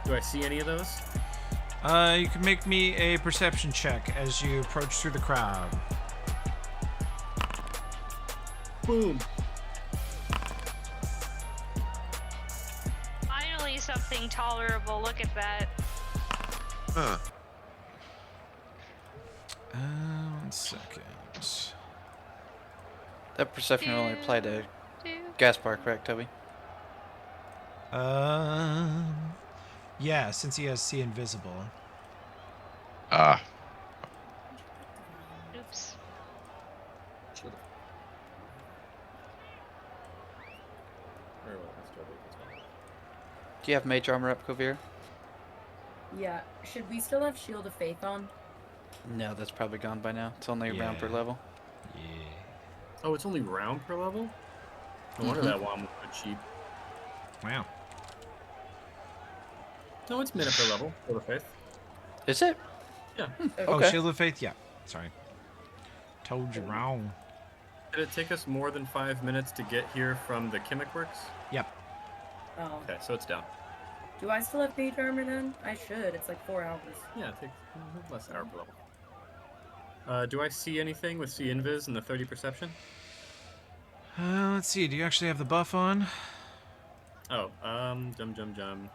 Speaker 3: Do I see any of those?
Speaker 1: You can make me a perception check as you approach through the crowd.
Speaker 3: Boom.
Speaker 5: Finally, something tolerable. Look at that.
Speaker 6: Huh.
Speaker 1: 1 second.
Speaker 2: That perception only applied to
Speaker 5: Do-
Speaker 2: Gaspar, correct, Toby?
Speaker 1: Yeah, since he has See Invisible.
Speaker 6: Ah.
Speaker 5: Oops.
Speaker 3: Very well, that's totally fine.
Speaker 2: Do you have mage armor up, Kovir?
Speaker 4: Yeah. Should we still have Shield of Faith on?
Speaker 2: No, that's probably gone by now. It's only a round per
Speaker 1: Yeah.
Speaker 2: level.
Speaker 1: Yeah.
Speaker 3: Oh, it's only round per level? No wonder that one was so cheap.
Speaker 1: Wow.
Speaker 3: No, it's minute per level. Shield of Faith.
Speaker 2: Is it?
Speaker 3: Yeah.
Speaker 1: Oh,
Speaker 2: Okay.
Speaker 1: Shield of Faith? Yeah. Sorry. Told you wrong.
Speaker 3: Did it take us more than 5 minutes to get here from the Chemic Works?
Speaker 1: Yep.
Speaker 4: Oh.
Speaker 3: Okay, so it's down.
Speaker 4: Do I still have mage armor then? I should. It's like 4 hours.
Speaker 3: Yeah, it takes less hour per level. Do I see anything with See Invis and the 30 perception?
Speaker 1: Let's see. Do you actually have the buff on?
Speaker 3: Oh, jum.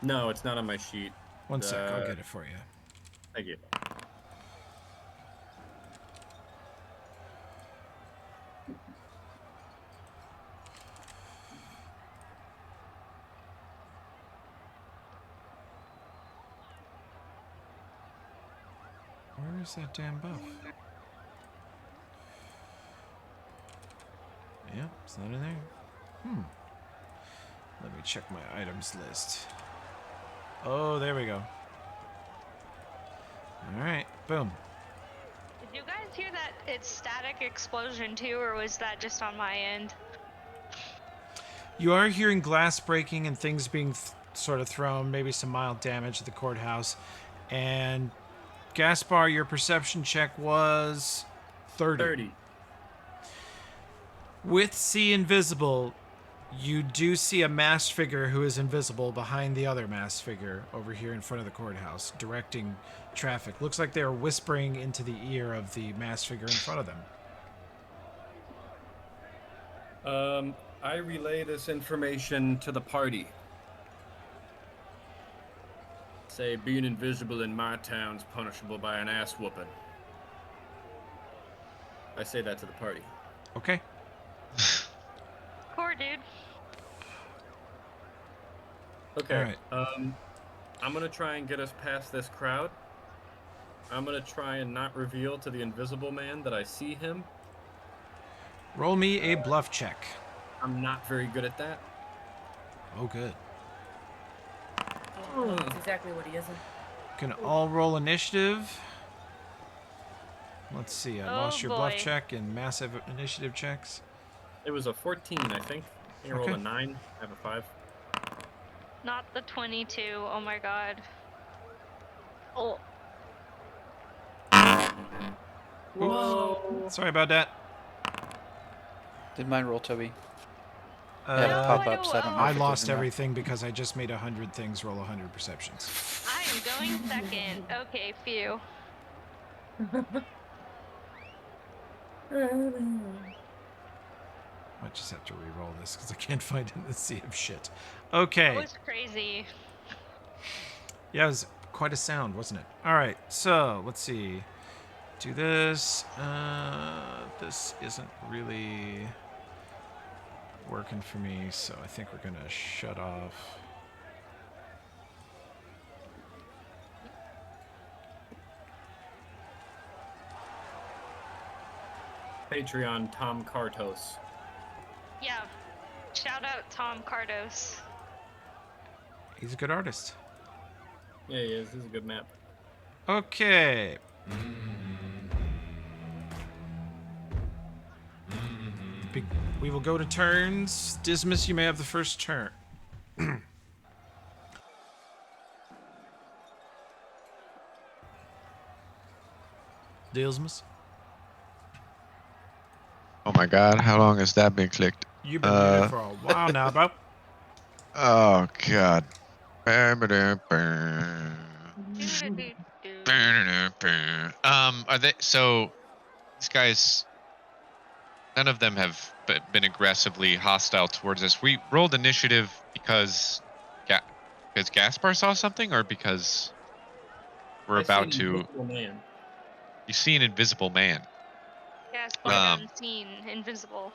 Speaker 3: No, it's not on my sheet.
Speaker 1: One sec. I'll get it for you.
Speaker 3: Thank you.
Speaker 1: Where is that damn buff? Yeah, it's not in there. Let me check my items list. Oh, there we go. Alright, boom.
Speaker 5: Did you guys guys hear that it's static explosion too, or was that just on my end?
Speaker 1: You are hearing glass breaking and things being sort of thrown, maybe some mild damage at the courthouse. And Gaspar, your perception check was 30.
Speaker 3: 30.
Speaker 1: With See Invisible, you do see a masked figure who is invisible behind the other masked figure over here in front of the courthouse, directing traffic. Looks like they're whispering into the ear of the masked figure in front of them.
Speaker 3: I relay this information to the party. Say, being invisible in my town's punishable by an ass whooping. I say that to the party.
Speaker 1: Okay.
Speaker 5: Poor dude.
Speaker 3: Okay.
Speaker 1: All right.
Speaker 3: I'm gonna try and get us past this crowd. I'm gonna try and not reveal to the invisible man that I see him.
Speaker 1: Roll me a bluff check.
Speaker 3: I'm not very good at that.
Speaker 1: Oh, good.
Speaker 4: That's exactly what he isn't.
Speaker 1: Can all roll initiative. Let's see. I lost your bluff
Speaker 5: boy.
Speaker 1: check and massive initiative checks.
Speaker 3: It was a 14, I think. I rolled a 9. I have a 5.
Speaker 5: Not the 22. Oh my god. Oh.
Speaker 3: Whoa.
Speaker 1: Sorry about that.
Speaker 2: Did mine roll, Toby?
Speaker 1: Uh,
Speaker 2: Yeah,
Speaker 5: No,
Speaker 2: pop
Speaker 5: I
Speaker 2: ups. I don't
Speaker 5: don't-
Speaker 2: know.
Speaker 1: I
Speaker 2: if it
Speaker 1: lost
Speaker 2: goes in there.
Speaker 1: everything because I just made 100 things roll 100 perceptions.
Speaker 5: I am going second. Okay, phew.
Speaker 1: Might just have to re-roll this because I can't find it in the sea of shit.
Speaker 5: That
Speaker 1: Okay.
Speaker 5: was crazy.
Speaker 1: Yeah, it was quite a sound, wasn't it? All right, so let's see. Do this. This isn't really working for me, so I think we're gonna shut off.
Speaker 3: Patreon Tom Cartos.
Speaker 5: Yeah. Shout out Tom Cardos.
Speaker 1: He's a good artist.
Speaker 3: Yeah, he is. This is a good map.
Speaker 1: Okay. We will go to turns. Dismas, you may have the first turn. Dismas,
Speaker 6: Oh my god, how long has that been clicked?
Speaker 1: you've been muted for a while now, bro.
Speaker 6: Oh god. Are they so these guys, none of them have been aggressively hostile towards us. We rolled initiative because Gaspar saw something, or because we're
Speaker 3: I see
Speaker 6: about
Speaker 3: an
Speaker 6: to
Speaker 3: invisible man.
Speaker 6: you see an invisible man.
Speaker 5: Gaspar unseen, invisible.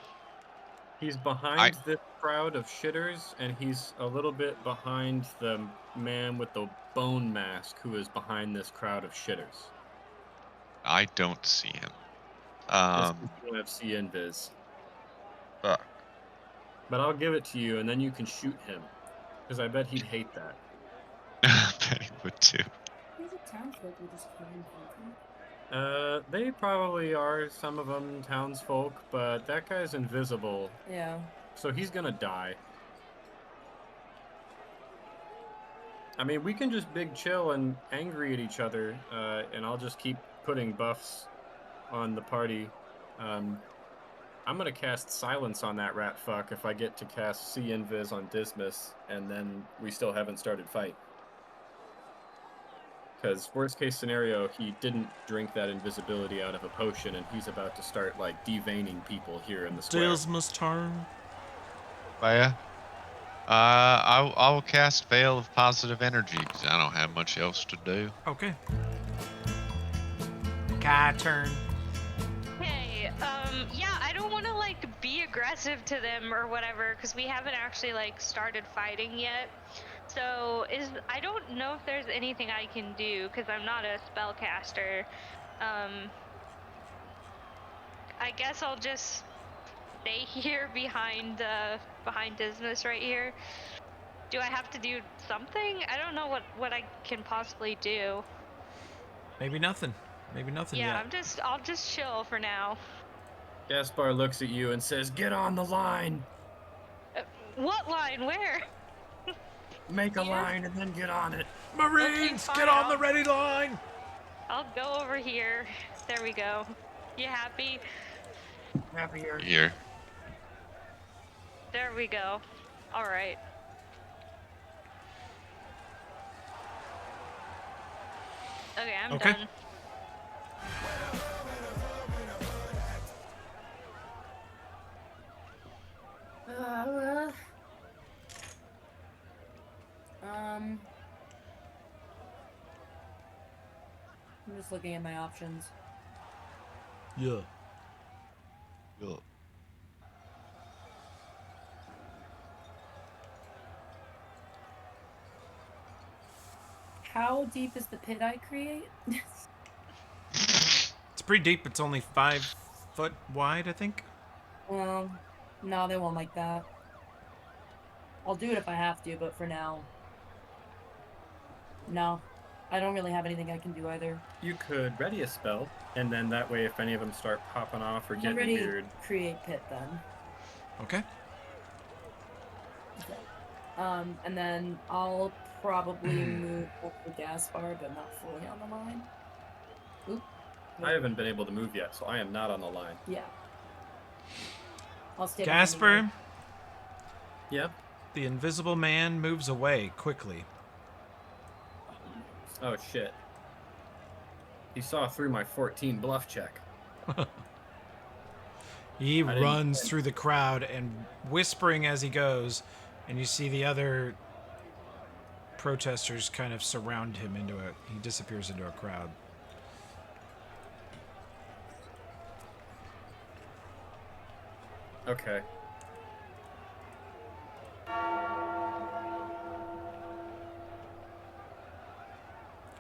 Speaker 3: He's behind this crowd of shitters, and he's a little bit behind the man with the bone mask who is behind this crowd of shitters.
Speaker 6: I don't see him.
Speaker 3: This is UFC Invis.
Speaker 6: Fuck.
Speaker 3: But I'll give it to you, and then you can shoot him. Because I bet he'd hate that.
Speaker 6: Bet he would too.
Speaker 4: These are townsfolk we just came from.
Speaker 3: They probably are, some of them, townsfolk, but that guy's invisible,
Speaker 4: Yeah.
Speaker 3: so he's gonna die. I mean, we can just big chill and angry at each other, and I'll just keep putting buffs on the party. I'm gonna cast Silence on that rat fuck if I get to cast See Invis on Dismas, and then we still haven't started fight. Because worst case scenario, he didn't drink that invisibility out of a potion, and he's about to start like deveining people here in the square.
Speaker 1: Dismas' turn.
Speaker 6: Baya. I'll cast Veil of Positive Energy because I don't have much else to do.
Speaker 1: Okay. Kai turn.
Speaker 5: Hey, yeah, I don't want to like be aggressive to them or whatever because we haven't actually like started fighting yet. So I don't know if there's anything I can do because I'm not a spellcaster. I guess I'll just stay here behind Dismas right here. Do I have to do something? I don't know what I can possibly do.
Speaker 1: Maybe nothing. Maybe nothing
Speaker 5: Yeah,
Speaker 1: yet.
Speaker 5: I'll just chill for now.
Speaker 3: Gaspar looks at you and says, "Get on the line.
Speaker 5: What line? Where?
Speaker 3: Make a
Speaker 5: Yeah.
Speaker 3: line and then get on it."
Speaker 1: Marines,
Speaker 5: Okay,
Speaker 1: get
Speaker 5: fine,
Speaker 1: on the ready line!
Speaker 5: I'll go over here. There we go. You happy?
Speaker 3: Happier.
Speaker 6: Here.
Speaker 5: There we go. All right. Okay, I'm
Speaker 1: Okay.
Speaker 5: done.
Speaker 4: Uh, um, I'm just looking at my options.
Speaker 1: Yeah.
Speaker 4: How deep is the pit I create?
Speaker 1: It's pretty deep. It's only 5 foot wide, I think.
Speaker 4: No, they won't like that. I'll do it if I have to, but for now, no. I don't really have anything I can do either.
Speaker 3: You could ready a spell, and then that way, if any of them start popping off or
Speaker 4: I'm
Speaker 3: getting
Speaker 4: already
Speaker 3: weird,
Speaker 4: create pit then.
Speaker 1: Okay.
Speaker 4: Okay. And then I'll probably move over Gaspar, but not fully on the line. Oop.
Speaker 3: I haven't been able to move yet, so I am not on the line.
Speaker 4: Yeah. I'll stay behind you.
Speaker 1: Gasper,
Speaker 3: Yep.
Speaker 1: the invisible man moves away quickly.
Speaker 3: Oh shit. He saw through my 14 bluff check.
Speaker 1: He
Speaker 3: didn't-
Speaker 1: runs through the crowd and whispering as he goes, and you see the other protesters kind of surround him he disappears into a crowd.
Speaker 3: Okay.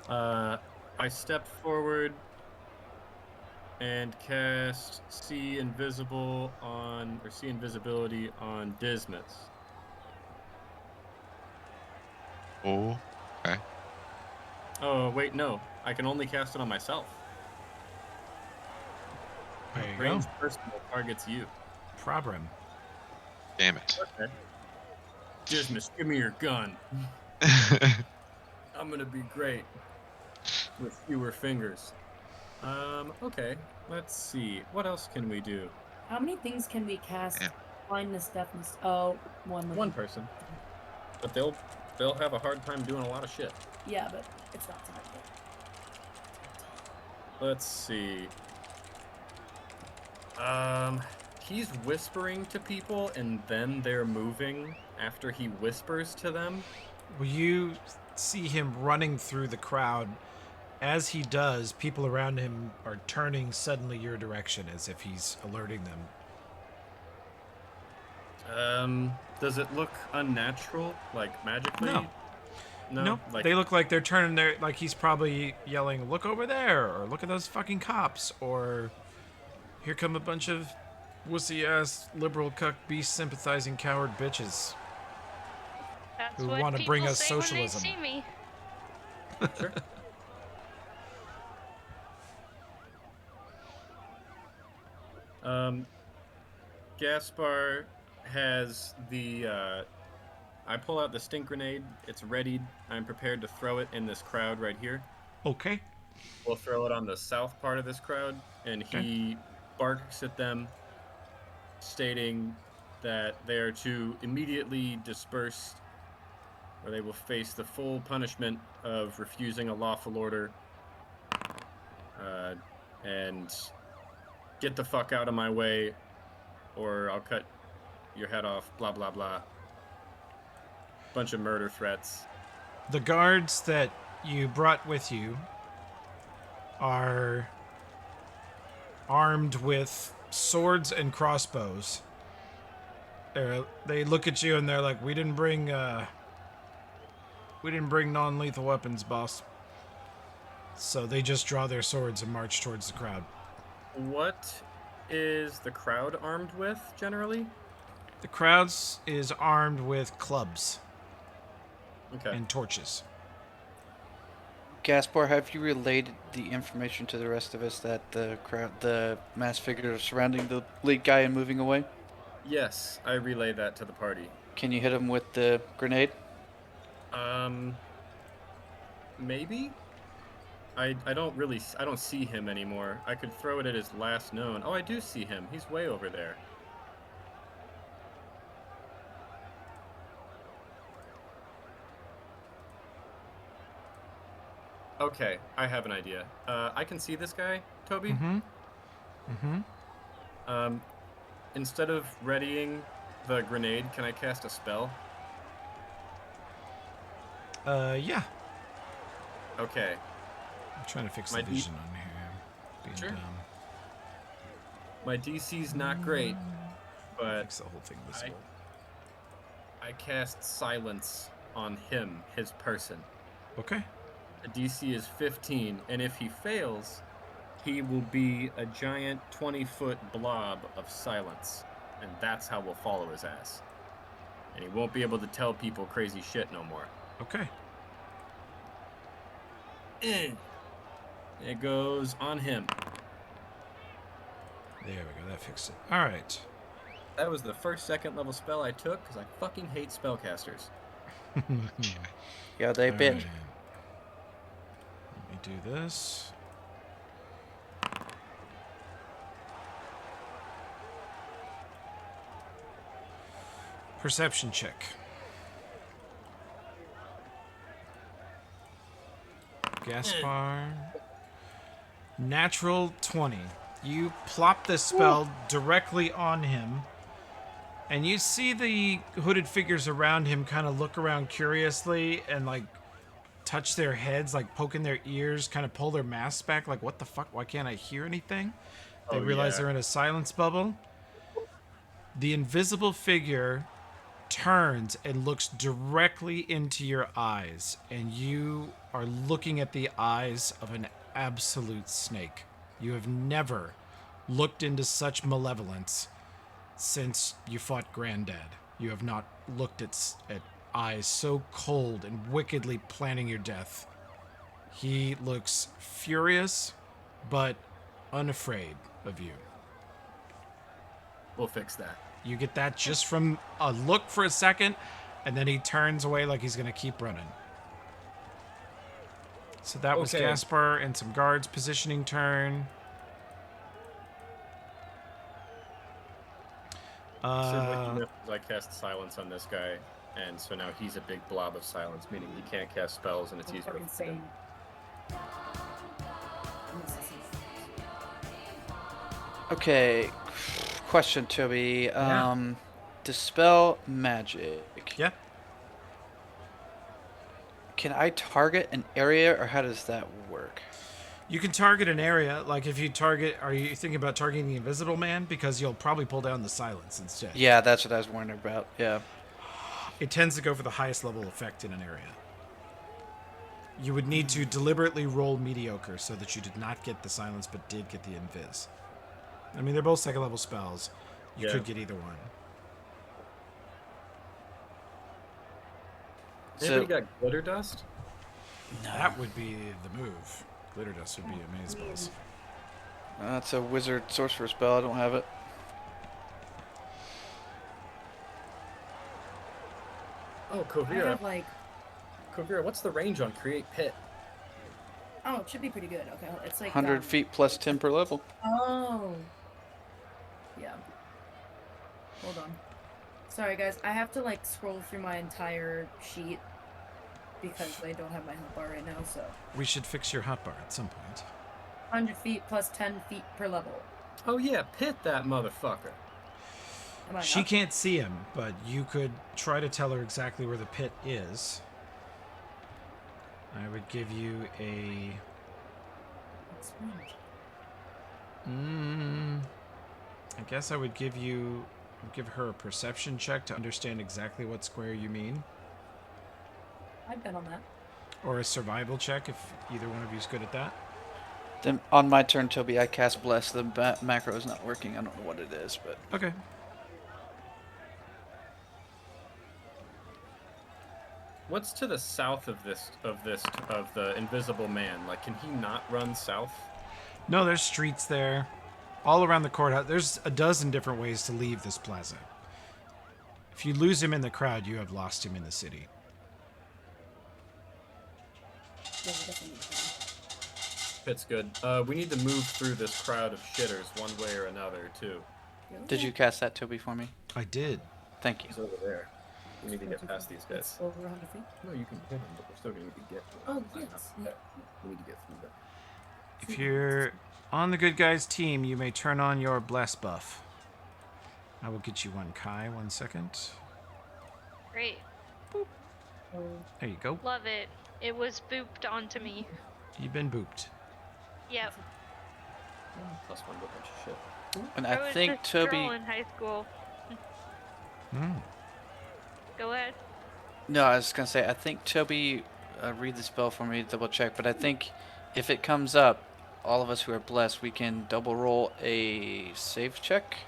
Speaker 3: I step forward and cast See Invisibility on Dismas.
Speaker 6: Oh, okay.
Speaker 3: Oh, wait, no. I can only cast it on myself.
Speaker 1: There you
Speaker 3: Range
Speaker 1: go.
Speaker 3: personal targets you.
Speaker 1: Problem.
Speaker 6: Damn it.
Speaker 3: Okay. Dismas, give me your gun. I'm gonna be great with fewer fingers. Okay. Let's see. What else can we do?
Speaker 4: How many things can we cast?
Speaker 6: Yeah.
Speaker 4: Blindness, deafness. Oh, one.
Speaker 3: One person. But they'll have a hard time doing a lot of shit.
Speaker 4: Yeah, but it's not time yet.
Speaker 3: Let's see. He's whispering to people and then they're moving after he whispers to them.
Speaker 1: Well, you see him running through the crowd. As he does, people around him are turning suddenly your direction as if he's alerting them.
Speaker 3: Does it look unnatural, like magically?
Speaker 1: No.
Speaker 3: No. Like,
Speaker 1: They look like they're turning their, like he's probably yelling, "Look over there," or "Look at those fucking cops," or "Here come a bunch of wussy-ass liberal cuck beast sympathizing coward bitches."
Speaker 5: That's
Speaker 1: Who
Speaker 5: what
Speaker 1: wanna
Speaker 5: people
Speaker 1: bring us
Speaker 5: say
Speaker 1: socialism.
Speaker 5: when they see me.
Speaker 3: Sure. Gaspar has the. I pull out the stink grenade. It's readied. I'm prepared to throw it in this crowd right here.
Speaker 1: Okay.
Speaker 3: We'll throw it on the south part of this crowd, and he barks at them, stating that they are to immediately disperse, or they will face the full punishment of refusing a lawful order, and get the fuck out of my way, or I'll cut your head off, blah, blah, blah. Bunch of murder threats.
Speaker 1: The guards that you brought with you are armed with swords and crossbows. They look at you and they're like, we didn't bring non-lethal weapons, boss." So they just draw their swords and march towards the crowd.
Speaker 3: What is the crowd armed with, generally?
Speaker 1: The crowd is armed with clubs
Speaker 3: Okay.
Speaker 1: and torches.
Speaker 2: Gaspar, have you relayed the information to the rest of us that the mass figure surrounding the lead guy and moving away?
Speaker 3: Yes, I relay that to the party.
Speaker 2: Can you hit him with the grenade?
Speaker 3: Maybe. I don't see him anymore. I could throw it at his last known. Oh, I do see him. He's way over there. Okay, I have an idea. I can see this guy, Toby. Instead of readying the grenade, can I cast a spell?
Speaker 1: Yeah.
Speaker 3: Okay.
Speaker 1: I'm trying to fix
Speaker 3: My
Speaker 1: the
Speaker 3: D-
Speaker 1: vision on here. Being
Speaker 3: Sure.
Speaker 1: dumb.
Speaker 3: My DC's not great, but
Speaker 1: Fix the whole thing visible.
Speaker 3: I cast silence on him, his person.
Speaker 1: Okay.
Speaker 3: The DC is 15, and if he fails, he will be a giant 20-foot blob of silence, and that's how we'll follow his ass. And he won't be able to tell people crazy shit no more.
Speaker 1: Okay.
Speaker 3: It goes on him.
Speaker 1: There we go. That fixed it. All right.
Speaker 3: That was the first second level spell I took because I fucking hate spellcasters.
Speaker 2: Yeah, they
Speaker 1: All
Speaker 2: bitch.
Speaker 1: right. Let me do this. Perception check. Gaspar. Natural 20. You plop the spell directly on him, and you see the hooded figures around him kind of look around curiously and like touch their heads, like poking their ears, kind of pull their masks back, like, what the fuck? Why can't I hear anything? They
Speaker 3: Oh,
Speaker 1: realize
Speaker 3: yeah.
Speaker 1: they're in a silence bubble. The invisible figure turns and looks directly into your eyes, and you are looking at the eyes of an absolute snake. You have never looked into such malevolence since you fought Granddad. You have not looked at eyes so cold and wickedly planning your death. He looks furious, but unafraid of you.
Speaker 3: We'll fix that.
Speaker 1: You get that just from a look for a second, and then he turns away like he's going to keep running. So that was
Speaker 3: Okay.
Speaker 1: Gaspar and some guards positioning turn.
Speaker 3: Sid, what you know is I cast silence on this guy, and so now he's a big blob of silence, meaning he can't cast spells, and it's
Speaker 4: That's
Speaker 3: easier to
Speaker 4: fucking insane.
Speaker 2: Okay, question, Toby.
Speaker 1: Yeah.
Speaker 2: Dispel magic.
Speaker 1: Yeah.
Speaker 2: Can I target an area, or how does that work?
Speaker 1: You can target an area, like if you target, are you thinking about targeting the Invisible Man? Because you'll probably pull down the silence instead.
Speaker 2: Yeah, that's what I was wondering about. Yeah.
Speaker 1: It tends to go for the highest level effect in an area. You would need to deliberately roll mediocre so that you did not get the silence but did get the invis. I mean, they're both second level spells. You
Speaker 3: Yeah.
Speaker 1: could get either one.
Speaker 3: Anybody got glitter dust?
Speaker 1: That would be the move. Glitter dust would be amazeballs.
Speaker 2: That's a wizard sorcerer spell. I don't have it.
Speaker 3: Oh,
Speaker 4: I
Speaker 3: Kovira.
Speaker 4: have like,
Speaker 3: Kovira, what's the range on Create Pit?
Speaker 4: oh, it should be pretty good. Okay, it's like
Speaker 2: 100 feet plus 10 per level.
Speaker 4: Oh. Yeah. Hold on. Sorry, guys. I have to like scroll through my entire sheet because I don't have my health bar right now. So
Speaker 1: We should fix your hotbar at some point.
Speaker 4: 100 feet plus 10 feet per level.
Speaker 3: Oh yeah, Pit that motherfucker.
Speaker 4: Am I
Speaker 1: She
Speaker 4: up?
Speaker 1: can't see him, but you could try to tell her exactly where the pit is. I would give you a... I guess I would give her a perception check to understand exactly what square you mean.
Speaker 4: I've been on that.
Speaker 1: Or a survival check if either one of you is good at that.
Speaker 2: Then on my turn, Toby, I cast Bless. The macro is not working. I don't know what it is, but
Speaker 3: What's to the south of the invisible man? Like, can he not run south?
Speaker 1: No, there's streets there. All around the courthouse. There's a dozen different ways to leave this plaza. If you lose him in the crowd, you have lost him in the city.
Speaker 4: Yeah, we definitely need to.
Speaker 3: It's good. We need to move through this crowd of shitters one way or another too.
Speaker 2: Did you cast that, Toby, for me?
Speaker 1: I did.
Speaker 2: Thank you.
Speaker 3: He's over there. We need to get past these guys.
Speaker 4: It's over 100 feet.
Speaker 3: No, you can hit him, but we're still going to get.
Speaker 4: Oh,
Speaker 3: Fine,
Speaker 4: yes.
Speaker 3: yeah. We need to get through that.
Speaker 1: If you're on the good guys team, you may turn on your bless buff. I will get you one, Kai. 1 second.
Speaker 5: Great.
Speaker 1: There you go.
Speaker 5: Love it. It was booped onto me.
Speaker 1: You've been booped.
Speaker 5: Yep.
Speaker 3: Plus one, a bunch of shit.
Speaker 2: And
Speaker 5: I
Speaker 2: I
Speaker 5: was
Speaker 2: think
Speaker 5: this
Speaker 2: Toby.
Speaker 5: girl in high school.
Speaker 1: Mm.
Speaker 5: Go ahead.
Speaker 2: No, I was gonna say I think Toby read the spell for me to double check, but I think if it comes up, all of us who are blessed, we can double roll a save check.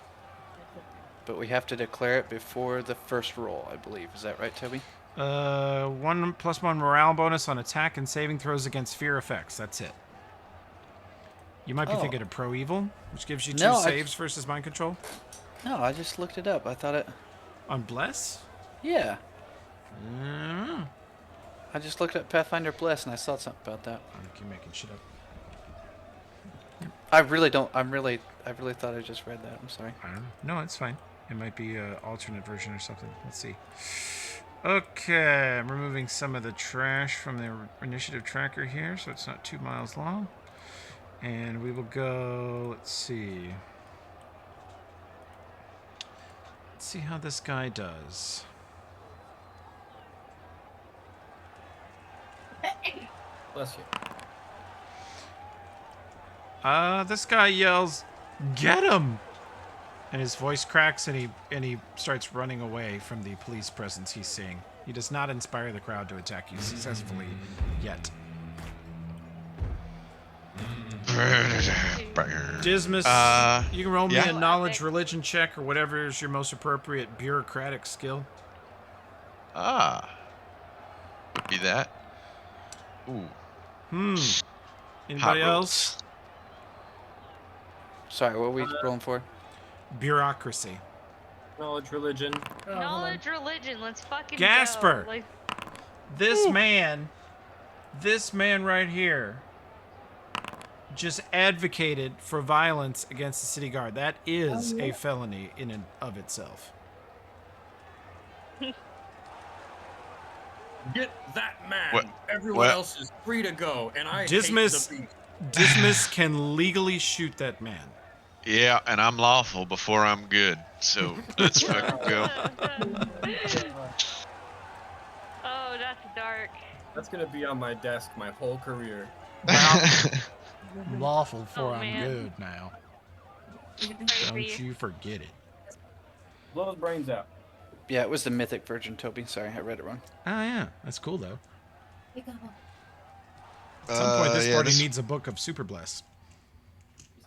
Speaker 2: But we have to declare it before the first roll, I believe. Is that right, Toby?
Speaker 1: 1+1 morale bonus on attack and saving throws against fear effects. That's it. You might be
Speaker 2: Oh.
Speaker 1: thinking of Pro Evil, which gives you 2
Speaker 2: No,
Speaker 1: saves versus mind control.
Speaker 2: No, I just looked it up. I thought it.
Speaker 1: On Bless?
Speaker 2: Yeah,
Speaker 1: Mm.
Speaker 2: I just looked up Pathfinder Bless and I saw something about that.
Speaker 1: I think you're making shit up.
Speaker 2: I really don't. I really thought I just read that. I'm sorry.
Speaker 1: I don't know. No, it's fine. It might be an alternate version or something. Let's see. Okay, I'm removing some of the trash from the initiative tracker here, so it's not 2 miles long. And we will go, let's see. Let's see how this guy does.
Speaker 3: Bless you.
Speaker 1: This guy yells, "Get him!" And his voice cracks and he starts running away from the police presence he's seeing. He does not inspire the crowd to attack you successfully yet. Dismas, you can roll me
Speaker 6: yeah.
Speaker 1: a knowledge religion check or whatever is your most appropriate bureaucratic skill.
Speaker 6: Would be that. Ooh.
Speaker 1: Anybody
Speaker 6: Hot
Speaker 1: else?
Speaker 2: Sorry, what are we rolling for?
Speaker 1: Bureaucracy.
Speaker 3: Knowledge, religion.
Speaker 4: Oh, hold on.
Speaker 5: Knowledge religion. Let's fucking
Speaker 1: Gasper!
Speaker 5: go. Like,
Speaker 1: This man right here just advocated for violence against the city guard. That is a felony in and of itself.
Speaker 3: Get that man.
Speaker 6: What-
Speaker 3: Everyone
Speaker 6: what-
Speaker 3: else is free to go, and I
Speaker 1: Dismiss-
Speaker 3: hate the beast.
Speaker 1: Dismas can legally shoot that man.
Speaker 6: Yeah, and I'm lawful before I'm good. So let's fucking go.
Speaker 5: oh, that's dark.
Speaker 3: That's gonna be on my desk my whole career.
Speaker 1: Lawful for
Speaker 5: Oh,
Speaker 1: I'm
Speaker 5: man.
Speaker 1: good now. Don't
Speaker 5: Crazy.
Speaker 1: you forget it.
Speaker 3: Blow his brains out.
Speaker 2: Yeah, it was the mythic version, Toby. Sorry, I read it wrong.
Speaker 1: Oh yeah, that's cool though.
Speaker 4: We got one.
Speaker 1: At some point, this
Speaker 6: yeah,
Speaker 1: party
Speaker 6: this,
Speaker 1: needs a book of Super Bless.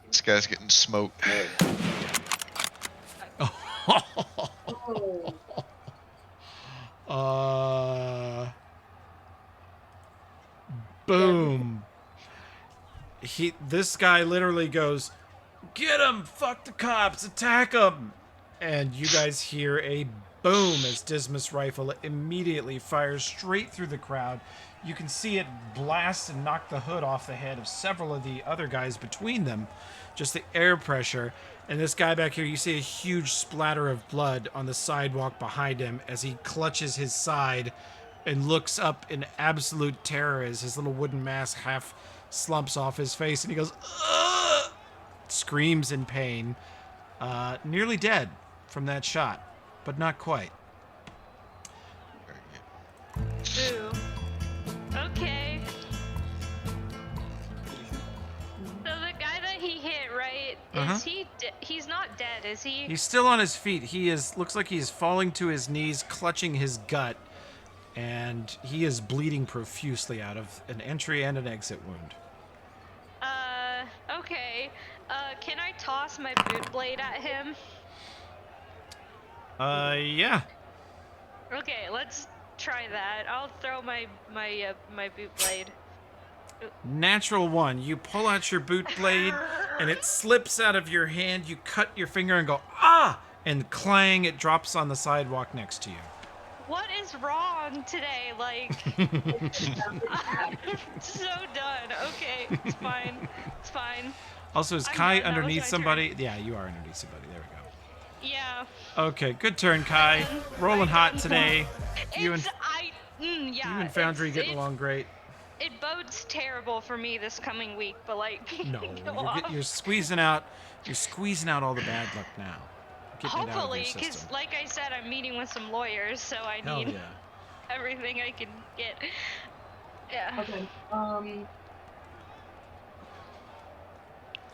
Speaker 6: this guy's getting smoked.
Speaker 1: Boom. This guy literally goes, "Get him! Fuck the cops! Attack him!" And you guys hear a boom as Dismas' rifle immediately fires straight through the crowd. You can see it blast and knock the hood off the head of several of the other guys between them. Just the air pressure. And this guy back here, you see a huge splatter of blood on the sidewalk behind him as he clutches his side and looks up in absolute terror as his little wooden mask half slumps off his face and he goes, "Ugh!" Screams in pain. Nearly dead from that shot, but not quite.
Speaker 5: Ooh. Okay. So the guy that he hit, right?
Speaker 1: Uh-huh.
Speaker 5: Is he? He's not dead, is he?
Speaker 1: He's still on his feet. He looks like he's falling to his knees, clutching his gut, and he is bleeding profusely out of an entry and an exit wound.
Speaker 5: Okay. Can I toss my boot blade at him?
Speaker 1: Yeah.
Speaker 5: Okay, let's try that. I'll throw my boot blade.
Speaker 1: Natural 1. You pull out your boot blade, and it slips out of your hand. You cut your finger and go, ah! And clang, it drops on the sidewalk next to you.
Speaker 5: What is wrong today? Like, I'm so done. Okay, it's fine. It's fine.
Speaker 1: Also, is
Speaker 5: I'm
Speaker 1: Kai
Speaker 5: done. That was
Speaker 1: underneath
Speaker 5: my
Speaker 1: somebody? Yeah, you are underneath somebody. There we go.
Speaker 5: Yeah.
Speaker 1: Okay, good turn, Kai. Rolling hot today. You and
Speaker 5: Yeah.
Speaker 1: you and Foundry getting along great.
Speaker 5: It bodes terrible for me this coming week, but like,
Speaker 1: No,
Speaker 5: go off.
Speaker 1: you're squeezing out. You're squeezing out all the bad luck now. Getting it out of
Speaker 5: Hopefully,
Speaker 1: your
Speaker 5: because
Speaker 1: system.
Speaker 5: like I said, I'm meeting with some lawyers, so I
Speaker 1: Hell
Speaker 5: need
Speaker 1: yeah.
Speaker 5: everything I can get. Yeah.
Speaker 4: Okay.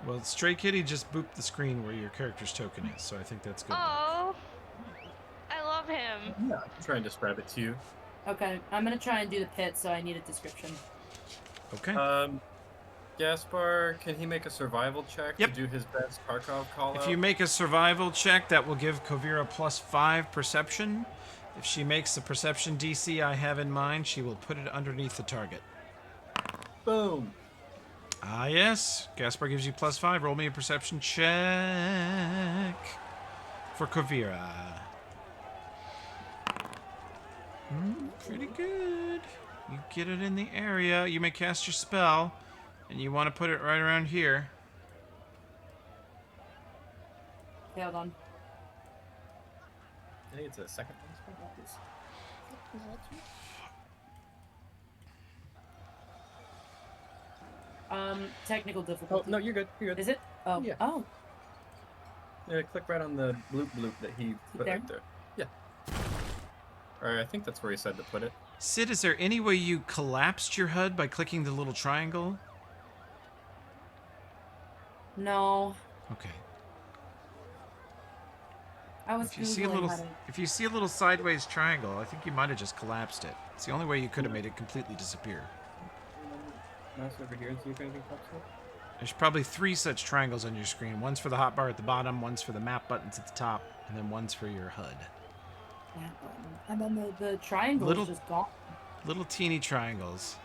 Speaker 1: Well, Stray Kitty just booped the screen where your character's token is, so I think that's good.
Speaker 5: Oh, I love him.
Speaker 3: Yeah, I'm trying to describe it to you.
Speaker 4: Okay, I'm gonna try and do the pit, so I need a description.
Speaker 1: Okay.
Speaker 3: Gaspar, can he make a survival check
Speaker 1: Yep.
Speaker 3: to do his best Tarkov call
Speaker 1: If
Speaker 3: out?
Speaker 1: you make a survival check, that will give Kovira +5 perception. If she makes the perception DC I have in mind, she will put it underneath the target.
Speaker 3: Boom.
Speaker 1: Ah, yes. Gaspar gives you +5. Roll me a perception check for Kovira. Pretty good. You get it in the area. You may cast your spell, and you want to put it right around here.
Speaker 4: Okay, hold on.
Speaker 3: I think it's a second one.
Speaker 4: Technical
Speaker 3: Oh,
Speaker 4: difficulty.
Speaker 3: no, you're good. You're good.
Speaker 4: Is it? Oh.
Speaker 3: Yeah.
Speaker 4: Oh.
Speaker 3: Yeah, click right on the bloop that he put
Speaker 4: There?
Speaker 3: right there. Yeah. Or I think that's where he said to put it.
Speaker 1: Sid, is there any way you collapsed your HUD by clicking the little triangle?
Speaker 4: No.
Speaker 1: Okay.
Speaker 4: I was
Speaker 1: If you see
Speaker 4: Googling how to...
Speaker 1: if you see a little sideways triangle, I think you might have just collapsed it. It's the only way you could have made it completely disappear.
Speaker 3: Mouse over here and see if anything pops up.
Speaker 1: There's probably 3 such triangles on your screen. One's for the hotbar at the bottom, one's for the map buttons at the top, and then one's for your HUD.
Speaker 4: And then the triangle
Speaker 1: Little-
Speaker 4: is just gone.
Speaker 1: Little teeny triangles.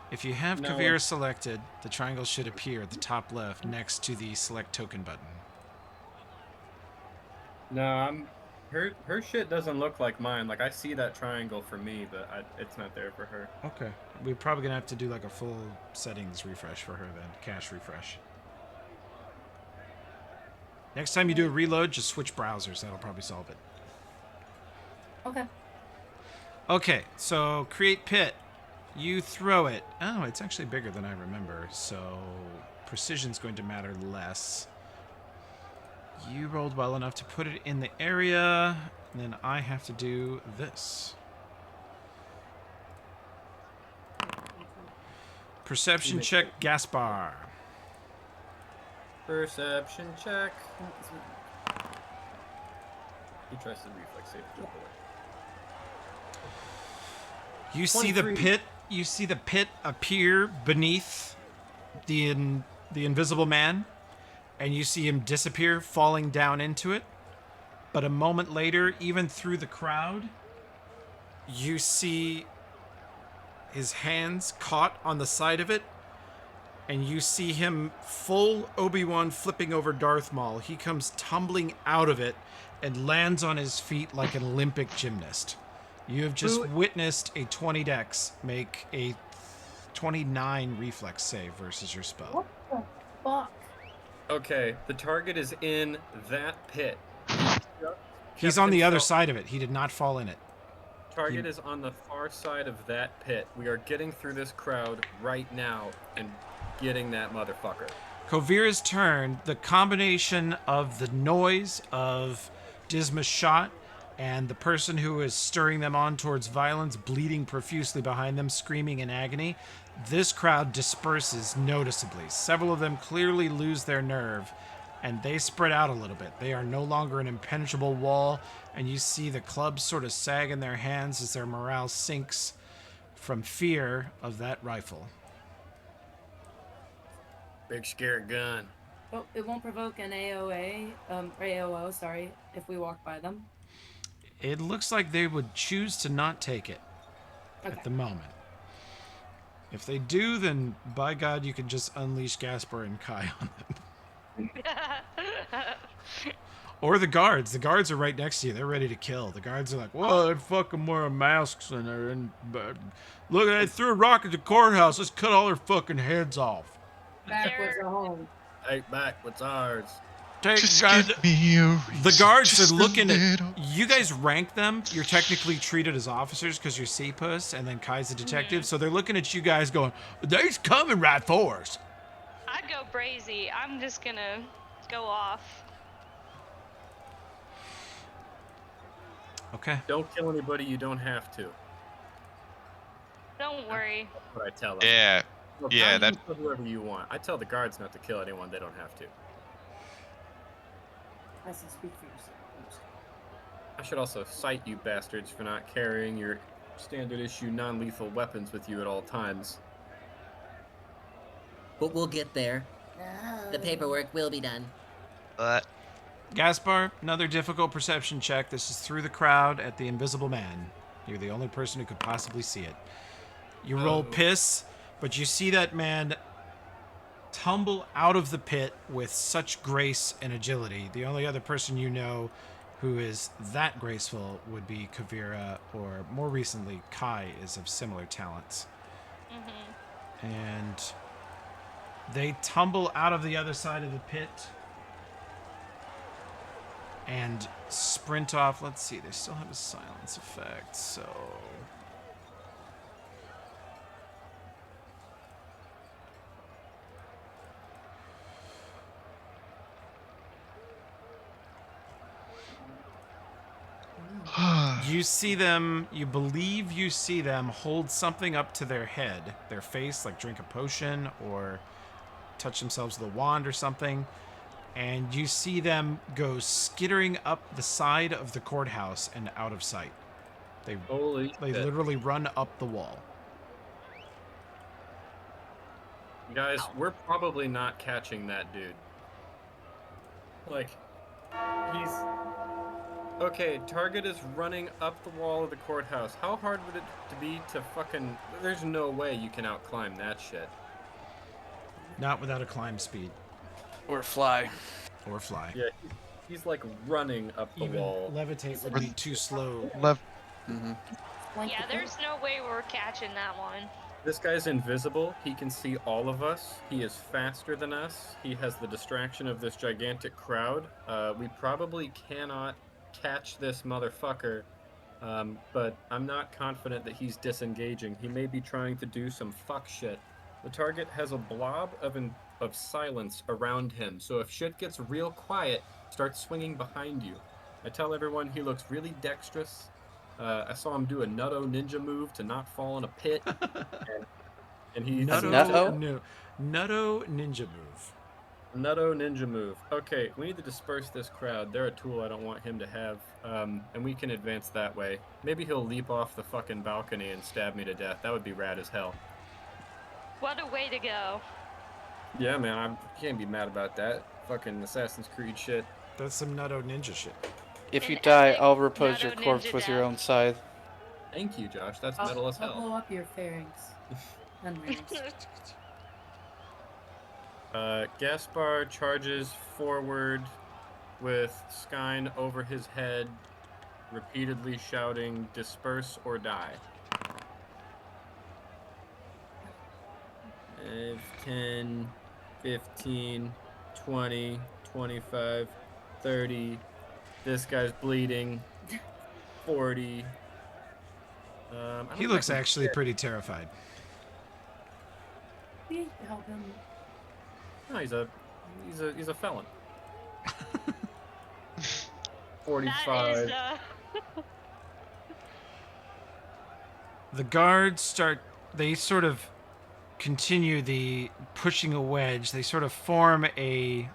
Speaker 1: If you have
Speaker 3: No.
Speaker 1: Kavir selected, the triangle should appear at the top left next to the select token button.
Speaker 3: No, her shit doesn't look like mine. Like I see that triangle for me, but it's not there for her.
Speaker 1: Okay. We're probably going to have to do like a full settings refresh for her then. Cache refresh. Next time you do a reload, just switch browsers. That'll probably solve it.
Speaker 4: Okay.
Speaker 1: Okay, so create pit. You throw it. Oh, it's actually bigger than I remember, so precision's going to matter less. You rolled well enough to put it in the area, and then I have to do this. Perception check, Gaspar.
Speaker 3: Perception check. He tries to reflex save.
Speaker 1: You see the
Speaker 3: 23.
Speaker 1: pit. You see the pit appear beneath the invisible man, and you see him disappear, falling down into it. But a moment later, even through the crowd, you see his hands caught on the side of it, and you see him full Obi-Wan flipping over Darth Maul. He comes tumbling out of it and lands on his feet like an Olympic gymnast. You have just witnessed a 20 dex make a 29 reflex save versus your spell.
Speaker 4: What the fuck?
Speaker 3: Okay, the target is in that pit.
Speaker 1: He's on the other side of it. He did not fall in it.
Speaker 3: Target is on the far side of that pit. We are getting through this crowd right now and getting that motherfucker.
Speaker 1: Kovira's turn, the combination of the noise of Disma's shot and the person who is stirring them on towards violence, bleeding profusely behind them, screaming in agony, this crowd disperses noticeably. Several of them clearly lose their nerve, and they spread out a little bit. They are no longer an impenetrable wall, and you see the clubs sort of sag in their hands as their morale sinks from fear of that rifle.
Speaker 3: Big scary gun.
Speaker 4: Oh, it won't provoke an AOA, AOO, sorry, if we walk by them.
Speaker 1: It looks like they would choose to not take it
Speaker 4: Okay.
Speaker 1: at the moment. If they do, then by God, you can just unleash Gasper and Kai on them. Or the guards. The guards are right next to you. They're ready to kill. The guards are like, "Whoa, they're fucking wearing masks and they're in. Look, they threw a rock at the courthouse. Let's cut all their fucking heads off.
Speaker 4: Backwards
Speaker 5: They're-
Speaker 4: are home.
Speaker 3: Take back what's ours.
Speaker 1: Take
Speaker 6: Just
Speaker 1: guys."
Speaker 6: give me a
Speaker 1: The
Speaker 6: reason,
Speaker 1: guards
Speaker 6: just
Speaker 1: are
Speaker 6: a
Speaker 1: looking at
Speaker 6: little.
Speaker 1: you guys. Rank them. You're technically treated as officers because you're C-Puss, and then Kai's a detective. So they're looking at you guys, going, "They's coming right for us."
Speaker 5: I'd go brazy. I'm just gonna go off.
Speaker 1: Okay.
Speaker 3: Don't kill anybody you don't have to.
Speaker 5: Don't worry.
Speaker 3: That's what I tell them.
Speaker 6: Yeah,
Speaker 3: Look,
Speaker 6: yeah,
Speaker 3: now
Speaker 6: that-
Speaker 3: you kill whoever you want. I tell the guards not to kill anyone they don't have to.
Speaker 4: I said speak for yourself.
Speaker 3: I should also cite you bastards for not carrying your standard issue non-lethal weapons with you at all times.
Speaker 8: But we'll get there. The paperwork will be done.
Speaker 1: Gaspar, another difficult perception check. This is through the crowd at the Invisible Man. You're the only person who could possibly see it. You roll piss, but you see that man tumble out of the pit with such grace and agility. The only other person you know who is that graceful would be Kavira, or more recently, Kai is of similar talents. And they tumble out of the other side of the pit and sprint off. Let's see, they still have a silence effect, so... You see them, you believe you see them hold something up to their head, their face, like drink a potion or touch themselves with a wand or something, and you see them go skittering up the side of the courthouse and out of sight. They
Speaker 3: Holy shit.
Speaker 1: literally run up the wall.
Speaker 3: Guys, we're probably not catching that dude. Like, he's... Okay, target is running up the wall of the courthouse. How hard would it to be to fucking... There's no way you can outclimb that shit.
Speaker 1: Not without a climb speed
Speaker 2: Or fly.
Speaker 1: or fly.
Speaker 3: Yeah, he's like running up the
Speaker 1: Even
Speaker 3: wall.
Speaker 1: levitate would be too slow.
Speaker 5: Yeah, there's no way we're catching that one.
Speaker 3: This guy's invisible. He can see all of us. He is faster than us. He has the distraction of this gigantic crowd. We probably cannot catch this motherfucker, but I'm not confident that he's disengaging. He may be trying to do some fuck shit. The target has a blob of silence around him, so if shit gets real quiet, start swinging behind you. I tell everyone he looks really dexterous. I saw him do a Nutto ninja move to not fall in a pit, and he
Speaker 2: Nutto?
Speaker 1: Nutto ninja move.
Speaker 3: Nutto ninja move. Okay, we need to disperse this crowd. They're a tool I don't want him to have, and we can advance that way. Maybe he'll leap off the fucking balcony and stab me to death. That would be rad as hell.
Speaker 5: What a way to go.
Speaker 3: Yeah, man, I can't be mad about that. Fucking Assassin's Creed shit.
Speaker 1: That's some Nutto ninja shit.
Speaker 2: If you
Speaker 5: An
Speaker 2: die,
Speaker 5: epic
Speaker 2: I'll repose
Speaker 5: Nutto
Speaker 2: your corpse
Speaker 5: ninja
Speaker 2: with your
Speaker 5: death.
Speaker 2: own scythe.
Speaker 3: Thank you, Josh. That's metal as
Speaker 4: I'll
Speaker 3: hell.
Speaker 4: blow up your pharynx. And larynx.
Speaker 3: Gaspar charges forward with Skyn over his head, repeatedly shouting, "Disperse or die." 5, 10, 15, 20, 25, 30. This guy's bleeding. 40. I don't
Speaker 1: He
Speaker 3: know
Speaker 1: looks
Speaker 3: if I can
Speaker 1: actually
Speaker 3: hit.
Speaker 1: pretty terrified.
Speaker 4: We help him.
Speaker 3: No, he's a felon.
Speaker 5: That
Speaker 3: 45.
Speaker 5: is,
Speaker 1: The guards they sort of continue the pushing a wedge. They sort of form a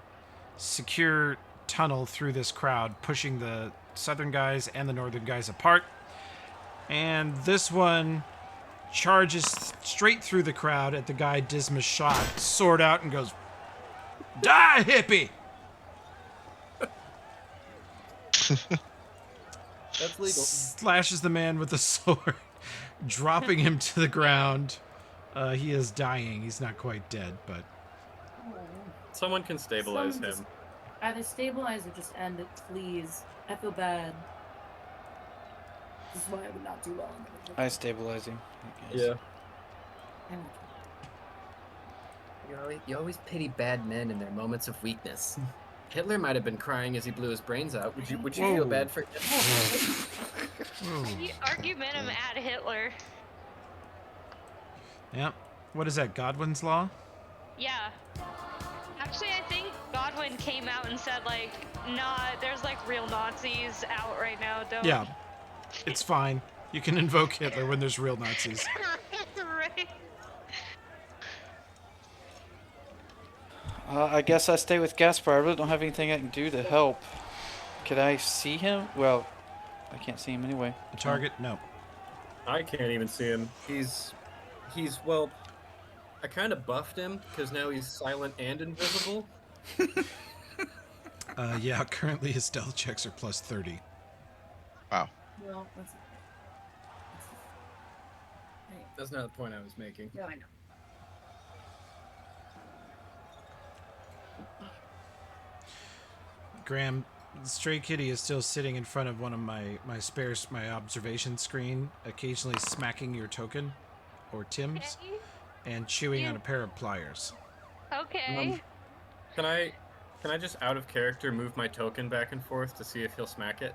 Speaker 1: secure tunnel through this crowd, pushing the southern guys and the northern guys apart. And this one charges straight through the crowd at the guy Disma's shot, sword out, and goes, "Die, hippie!"
Speaker 3: That's legal.
Speaker 1: Slashes the man with the sword, dropping him to the ground. He is dying. He's not quite dead, but
Speaker 3: Someone can stabilize
Speaker 4: Someone
Speaker 3: him.
Speaker 4: just either stabilize or just end it, please. I feel bad. This is why I would not do well in the
Speaker 2: I stabilize him. I guess.
Speaker 3: Yeah.
Speaker 7: You always pity bad men in their moments of weakness. Hitler might have been crying as he blew his brains out. Would you feel
Speaker 1: Whoa.
Speaker 7: bad for him?
Speaker 5: You argumentum ad Hitler.
Speaker 1: Yep. What is that? Godwin's law?
Speaker 5: Yeah. Actually, I think Godwin came out and said, like, nah, there's, like, real Nazis out right now, don't...
Speaker 1: Yeah. It's fine. You can invoke Hitler when there's real Nazis.
Speaker 5: Right.
Speaker 2: I guess I stay with Gaspar. I really don't have anything I can do to help. Could I see him? Well, I can't see him anyway.
Speaker 1: The target? No.
Speaker 3: I can't even see him. He's well, I kind of buffed him because now he's silent and invisible.
Speaker 1: Yeah, currently his stealth checks are plus 30.
Speaker 6: Wow.
Speaker 4: Well,
Speaker 3: That's not the point I was making.
Speaker 4: yeah, I know.
Speaker 1: Graham, Stray Kitty is still sitting in front of one of my observation screen, occasionally smacking your token, or Tim's,
Speaker 5: Okay.
Speaker 1: and chewing on a pair of pliers.
Speaker 5: Okay.
Speaker 3: Can I just out of character move my token back and forth to see if he'll smack it?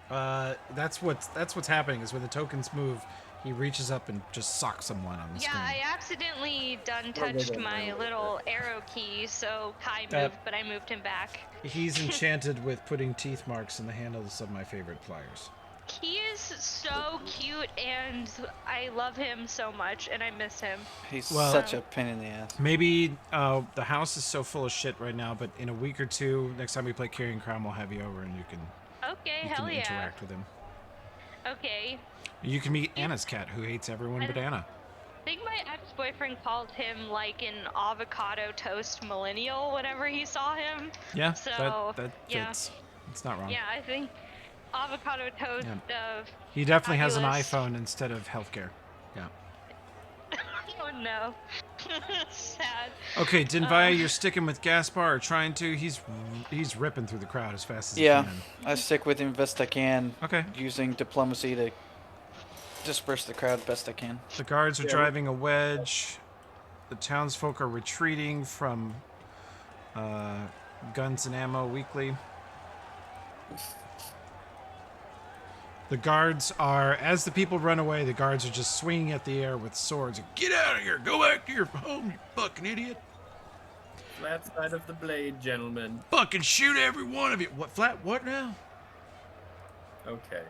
Speaker 1: That's what's happening is when the tokens move, he reaches up and just socks someone on the
Speaker 5: Yeah,
Speaker 1: screen.
Speaker 5: I accidentally done touched my little arrow key, so Kai moved, but I moved him back.
Speaker 1: He's enchanted with putting teeth marks in the handles of my favorite pliers.
Speaker 5: He is so cute, and I love him so much, and I miss him.
Speaker 2: He's
Speaker 1: Well-
Speaker 2: such a pain in the ass.
Speaker 1: Maybe the house is so full of shit right now, but in a week or two, next time we play Carrion Crown, we'll have you over and you can
Speaker 5: Okay, hell yeah.
Speaker 1: interact with him.
Speaker 5: Okay.
Speaker 1: You can meet Anna's cat, who hates everyone but Anna.
Speaker 5: I think my ex-boyfriend called him like an avocado toast millennial whenever he saw him.
Speaker 1: Yeah,
Speaker 5: So,
Speaker 1: that
Speaker 5: yeah.
Speaker 1: fits. It's not wrong.
Speaker 5: Yeah, I think avocado toast
Speaker 1: He definitely has an
Speaker 5: fabulous.
Speaker 1: iPhone instead of healthcare. Yeah.
Speaker 5: Oh no. Sad.
Speaker 1: Okay, Dinvaya, you're sticking with Gaspar or trying to. He's ripping through the crowd as fast as he
Speaker 2: Yeah,
Speaker 1: can.
Speaker 2: I stick with him best I can.
Speaker 1: Okay.
Speaker 2: Using diplomacy to disperse the crowd best I can.
Speaker 1: The guards are driving a wedge. The townsfolk are retreating from Guns and Ammo Weekly. The guards are, as the people run away, the guards are just swinging at the air with swords. Get out of here! Go back to your home, you fucking idiot!
Speaker 3: Flat side of the blade, gentlemen.
Speaker 1: Fucking shoot every one of you! What, flat? What now?
Speaker 3: Okay.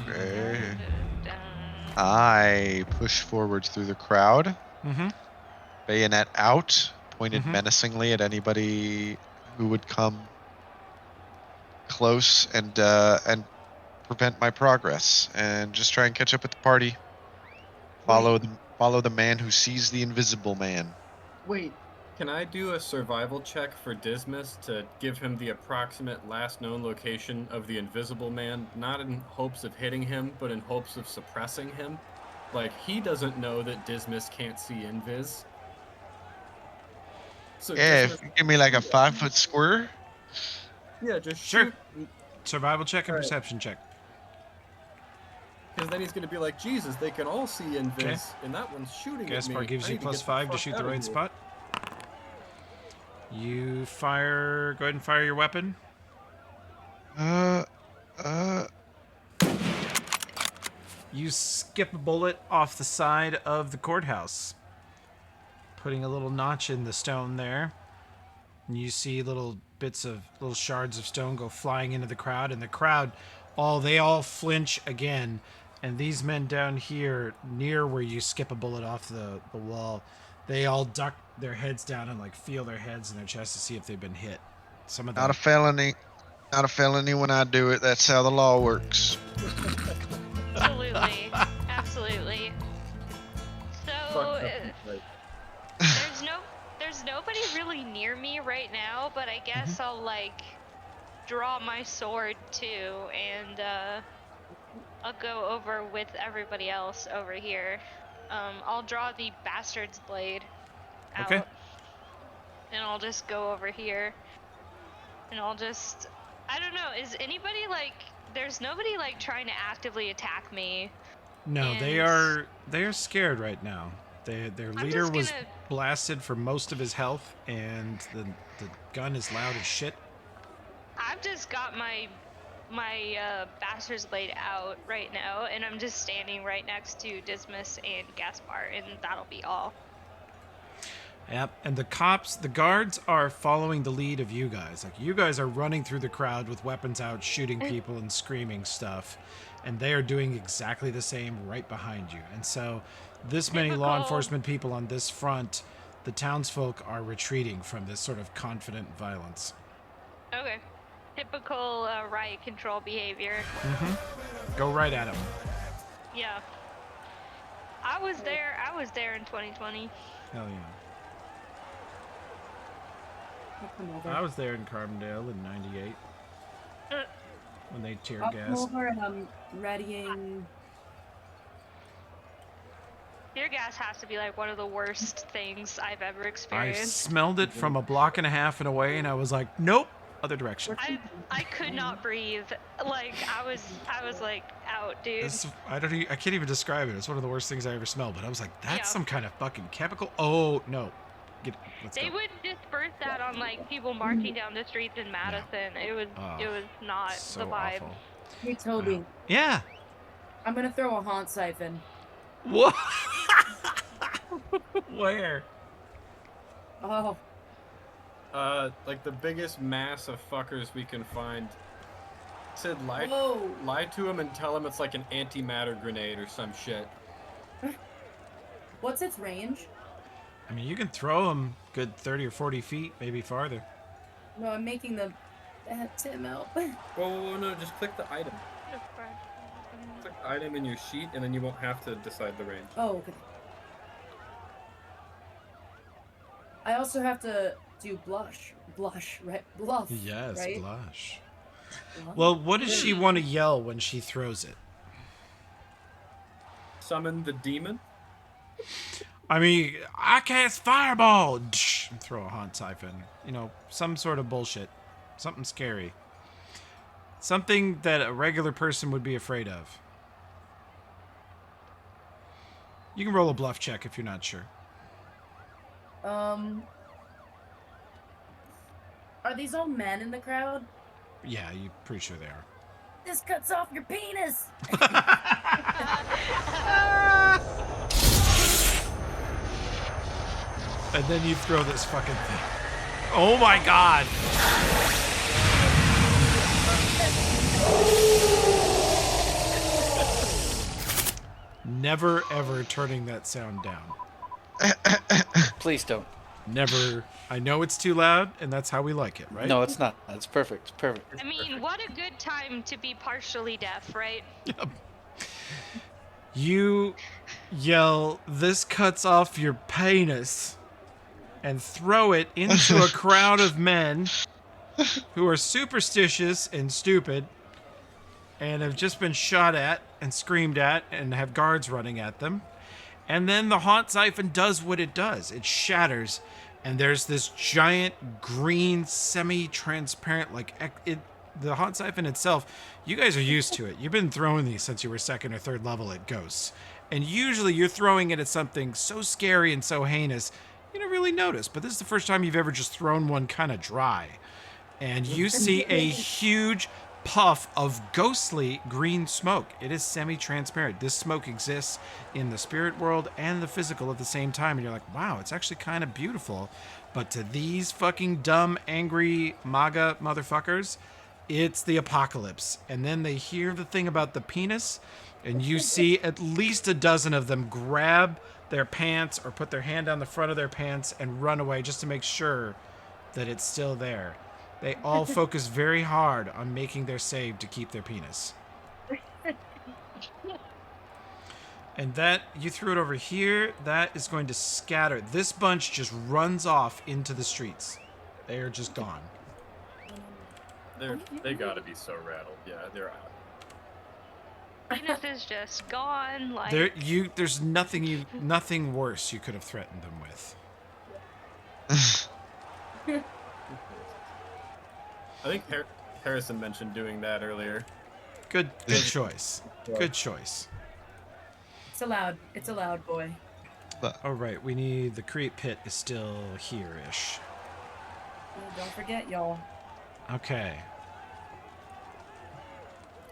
Speaker 6: Okay.
Speaker 5: Dun.
Speaker 6: I push forward through the crowd,
Speaker 1: Mm-hmm.
Speaker 6: bayonet out, pointed
Speaker 1: Mhm.
Speaker 6: menacingly at anybody who would come close and prevent my progress, and just try and catch up with the party. Follow the man who sees the invisible man.
Speaker 3: Wait, can I do a survival check for Dismas to give him the approximate last known location of the invisible man, not in hopes of hitting him, but in hopes of suppressing him? Like, he doesn't know that Dismas can't see invis. So
Speaker 6: Yeah, if
Speaker 3: Dismas,
Speaker 6: you give me like a 5-foot square.
Speaker 3: yeah, just
Speaker 1: Sure.
Speaker 3: shoot.
Speaker 1: Survival check and
Speaker 3: Alright.
Speaker 1: perception check.
Speaker 3: Because then he's going to be like, Jesus, they can all see invis,
Speaker 1: Okay.
Speaker 3: and that one's shooting at me.
Speaker 1: Gaspar gives
Speaker 3: I
Speaker 1: you
Speaker 3: need to
Speaker 1: plus
Speaker 3: get the
Speaker 1: 5 to
Speaker 3: fuck
Speaker 1: shoot
Speaker 3: out
Speaker 1: the
Speaker 3: of
Speaker 1: right
Speaker 3: here."
Speaker 1: spot. You fire. Go ahead and fire your weapon. You skip a bullet off the side of the courthouse, putting a little notch in the stone there. And you see little shards of stone go flying into the crowd, and the crowd, they all flinch again. And these men down here, near where you skip a bullet off the wall, they all duck their heads down and like feel their heads in their chest to see if they've been hit. Some of them.
Speaker 6: Not a felony. Not a felony when I do it. That's how the law works.
Speaker 5: Absolutely. Absolutely. So,
Speaker 3: Fuck, right.
Speaker 5: there's nobody really near me right now, but I guess I'll like draw my sword too, and I'll go over with everybody else over here. I'll draw the bastard's blade out,
Speaker 1: Okay.
Speaker 5: and I'll just go over here, and I'll just. I don't know. Is anybody like? There's nobody like trying to actively attack me.
Speaker 1: No, they
Speaker 5: And
Speaker 1: are scared right now. Their
Speaker 5: I'm
Speaker 1: leader
Speaker 5: just
Speaker 1: was
Speaker 5: gonna.
Speaker 1: blasted for most of his health, and the gun is loud as shit.
Speaker 5: I've just got my bastard's blade out right now, and I'm just standing right next to Dismas and Gaspar, and that'll be all.
Speaker 1: Yep, and the guards are following the lead of you guys. Like, you guys are running through the crowd with weapons out, shooting people and screaming stuff, and they are doing exactly the same right behind you. And so, this many law
Speaker 5: Typical.
Speaker 1: enforcement people on this front, the townsfolk are retreating from this sort of confident violence.
Speaker 5: Okay. Typical riot control behavior.
Speaker 1: Go right at them.
Speaker 5: Yeah. I was there in 2020.
Speaker 1: Hell yeah.
Speaker 4: I'll come over.
Speaker 1: I was there in Carbondale in '98
Speaker 5: Uh,
Speaker 1: when they tear
Speaker 4: I'll come
Speaker 1: gas.
Speaker 4: over and I'm readying.
Speaker 5: Tear gas has to be like one of the worst things I've ever
Speaker 1: I
Speaker 5: experienced.
Speaker 1: smelled it from a block and a half and away, and I was like, nope, other direction.
Speaker 5: I could not breathe. Like I was like out, dude.
Speaker 1: I can't even describe it. It's one of the worst things I ever smelled. But I was like, that's
Speaker 5: Yeah.
Speaker 1: some kind of fucking chemical. Oh no, let's
Speaker 5: They
Speaker 1: go.
Speaker 5: would disperse that on like people marching down the streets in Madison. It was not
Speaker 1: So
Speaker 5: the vibe.
Speaker 1: awful.
Speaker 4: Hey Toby,
Speaker 1: Wow. Yeah.
Speaker 4: I'm gonna throw a haunt siphon.
Speaker 1: What? Where?
Speaker 4: Oh,
Speaker 3: Like the biggest mass of fuckers we can find. Sid,
Speaker 4: whoa!
Speaker 3: lie to him and tell him it's like an antimatter grenade or some shit.
Speaker 4: What's its range?
Speaker 1: I mean, you can throw them good 30 or 40 feet, maybe farther.
Speaker 4: No, I'm making the Tim out.
Speaker 3: Whoa, no, just click the item. Click the item in your sheet, and then you won't have to decide the range.
Speaker 4: Oh, okay. I also have to do blush, right? Bluff.
Speaker 1: Yes,
Speaker 4: right?
Speaker 1: blush.
Speaker 4: Bluff?
Speaker 1: Well, what does she want to yell when she throws it?
Speaker 3: Summon the demon.
Speaker 1: I mean, I cast fireball. And throw a haunt siphon. You know, some sort of bullshit. Something scary. Something that a regular person would be afraid of. You can roll a bluff check if you're not sure.
Speaker 4: Are these all men in the crowd?
Speaker 1: Yeah, you're pretty sure they are.
Speaker 4: This cuts off your penis!
Speaker 1: And then you throw this fucking thing. Oh my god! Never ever turning that sound down.
Speaker 2: Please don't.
Speaker 1: Never. I know it's too loud, and that's how we like it, right?
Speaker 2: No, it's not. It's perfect. It's perfect.
Speaker 5: I mean, what a good time to be partially deaf, right?
Speaker 1: Yep. You yell, "This cuts off your penis," and throw it into a crowd of men who are superstitious and stupid and have just been shot at and screamed at and have guards running at them. And then the haunt siphon does what it does. It shatters, and there's this giant green semi-transparent, the haunt siphon itself, you guys are used to it. You've been throwing these since you were second or third level at Ghosts. And usually you're throwing it at something so scary and so heinous, you don't really notice. But this is the first time you've ever just thrown one kind of dry. And you see a huge puff of ghostly green smoke. It is semi-transparent. This smoke exists in the spirit world and the physical at the same time. And you're like, wow, it's actually kind of beautiful. But to these fucking dumb, angry MAGA motherfuckers, it's the apocalypse. And then they hear the thing about the penis, and you see at least a dozen of them grab their pants or put their hand on the front of their pants and run away just to make sure that it's still there. They all focus very hard on making their save to keep their penis. And that, you threw it over here, that is going to scatter. This bunch just runs off into the streets. They are just gone.
Speaker 3: They gotta be so rattled. Yeah, they're out.
Speaker 5: Venus is just gone. Like
Speaker 1: There's nothing worse you could have threatened them with.
Speaker 3: I think Harrison mentioned doing that earlier.
Speaker 1: Good choice. Good choice.
Speaker 4: It's allowed. It's allowed, boy.
Speaker 1: All right, we need the Crete pit is still here-ish.
Speaker 4: Don't forget, y'all.
Speaker 1: Okay.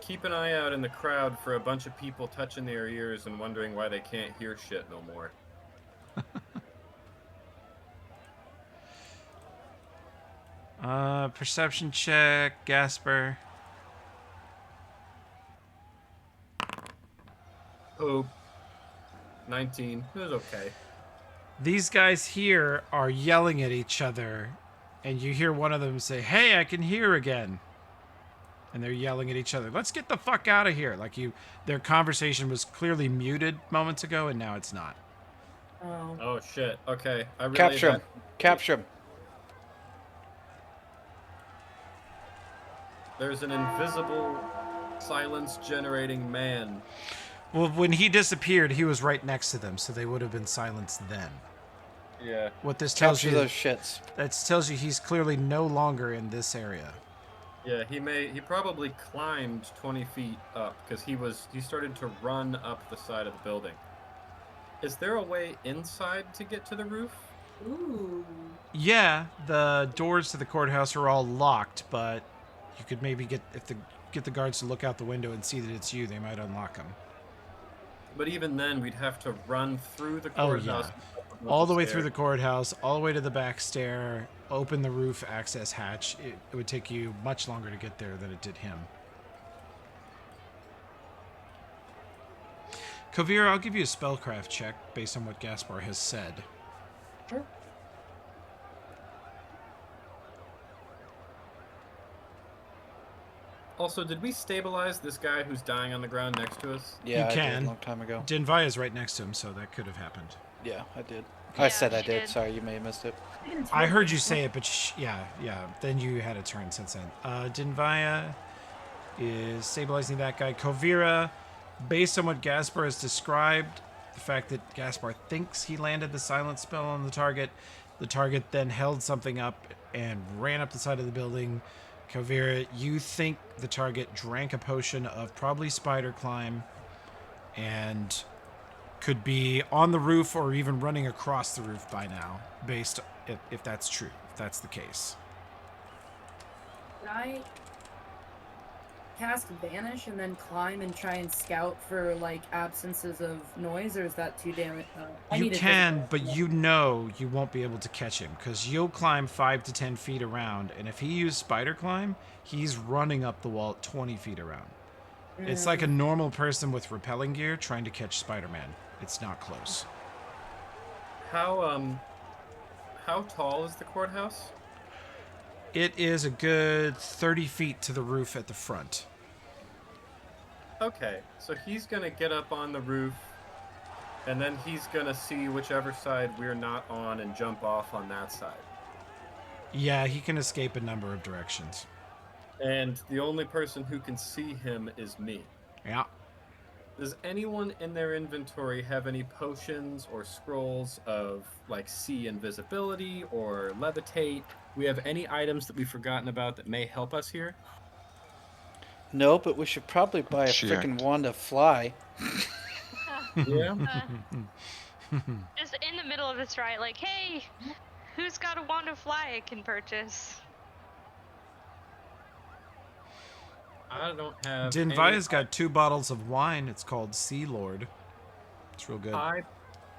Speaker 3: Keep an eye out in the crowd for a bunch of people touching their ears and wondering why they can't hear shit no more.
Speaker 1: Perception check, Gasper.
Speaker 3: Oh, 19. It was okay.
Speaker 1: These guys here are yelling at each other, and you hear one of them say, "Hey, I can hear again." And they're yelling at each other, "Let's get the fuck out of here." Their conversation was clearly muted moments ago, and now it's not.
Speaker 4: Oh.
Speaker 3: Oh shit. Okay. I really
Speaker 2: Capture him. Capture him.
Speaker 3: There's an invisible silence generating man.
Speaker 1: Well, when he disappeared, he was right next to them, so they would have been silenced then.
Speaker 3: Yeah.
Speaker 1: What this tells
Speaker 2: Capture
Speaker 1: you,
Speaker 2: those shits.
Speaker 1: that tells you he's clearly no longer in this area.
Speaker 3: Yeah, he probably climbed 20 feet up because he started to run up the side of the building. Is there a way inside to get to the roof?
Speaker 4: Ooh.
Speaker 1: Yeah, the doors to the courthouse are all locked, but you could maybe get the guards to look out the window and see that it's you. They might unlock them.
Speaker 3: But even then, we'd have to run through the
Speaker 1: Oh,
Speaker 3: courthouse.
Speaker 1: yeah. All the way through the courthouse, all the way to the back stair, open the roof access hatch. It would take you much longer to get there than it did him. Kovir, I'll give you a spellcraft check based on what Gaspar has said.
Speaker 4: Sure.
Speaker 3: Also, did we stabilize this guy who's dying on the ground next to us?
Speaker 2: Yeah,
Speaker 1: You
Speaker 2: I
Speaker 1: can.
Speaker 2: did a long time ago.
Speaker 1: Dinvaya's right next to him, so that could have happened.
Speaker 2: Yeah, I did.
Speaker 5: Yeah,
Speaker 2: I said I
Speaker 5: she
Speaker 2: did.
Speaker 5: did.
Speaker 2: Sorry, you may have missed it.
Speaker 1: I heard you say it, but yeah. Then you had a turn since then. Dinvaya is stabilizing that guy. Kovira, based on what Gaspar has described, the fact that Gaspar thinks he landed the silent spell on the target then held something up and ran up the side of the building. Kovira, you think the target drank a potion of probably spider climb and could be on the roof or even running across the roof by now, based if that's true, if that's the case.
Speaker 4: Can I cast Vanish and then climb and try and scout for like absences of noise, or is that too damn?
Speaker 1: You can, but you know you won't be able to catch him because you'll climb 5 to 10 feet around, and if he used spider climb, he's running up the wall 20 feet around. It's like a normal person with repelling gear trying to catch Spider-Man. It's not close.
Speaker 3: How tall is the courthouse?
Speaker 1: It is a good 30 feet to the roof at the front.
Speaker 3: Okay, so he's gonna get up on the roof, and then he's gonna see whichever side we're not on and jump off on that side.
Speaker 1: Yeah, he can escape a number of directions.
Speaker 3: And the only person who can see him is me.
Speaker 1: Yeah.
Speaker 3: Does anyone in their inventory have any potions or scrolls of, like, see invisibility or levitate? We have any items that we've forgotten about that may help us here?
Speaker 2: No, but we should probably buy a
Speaker 6: Sure.
Speaker 2: freaking wand to fly.
Speaker 3: Yeah?
Speaker 5: Just in the middle of this riot, like, hey, who's got a wand of fly I can purchase?
Speaker 3: I don't have.
Speaker 1: Dinvaya's got 2 bottles of wine. It's called Sea Lord. It's real good.
Speaker 3: I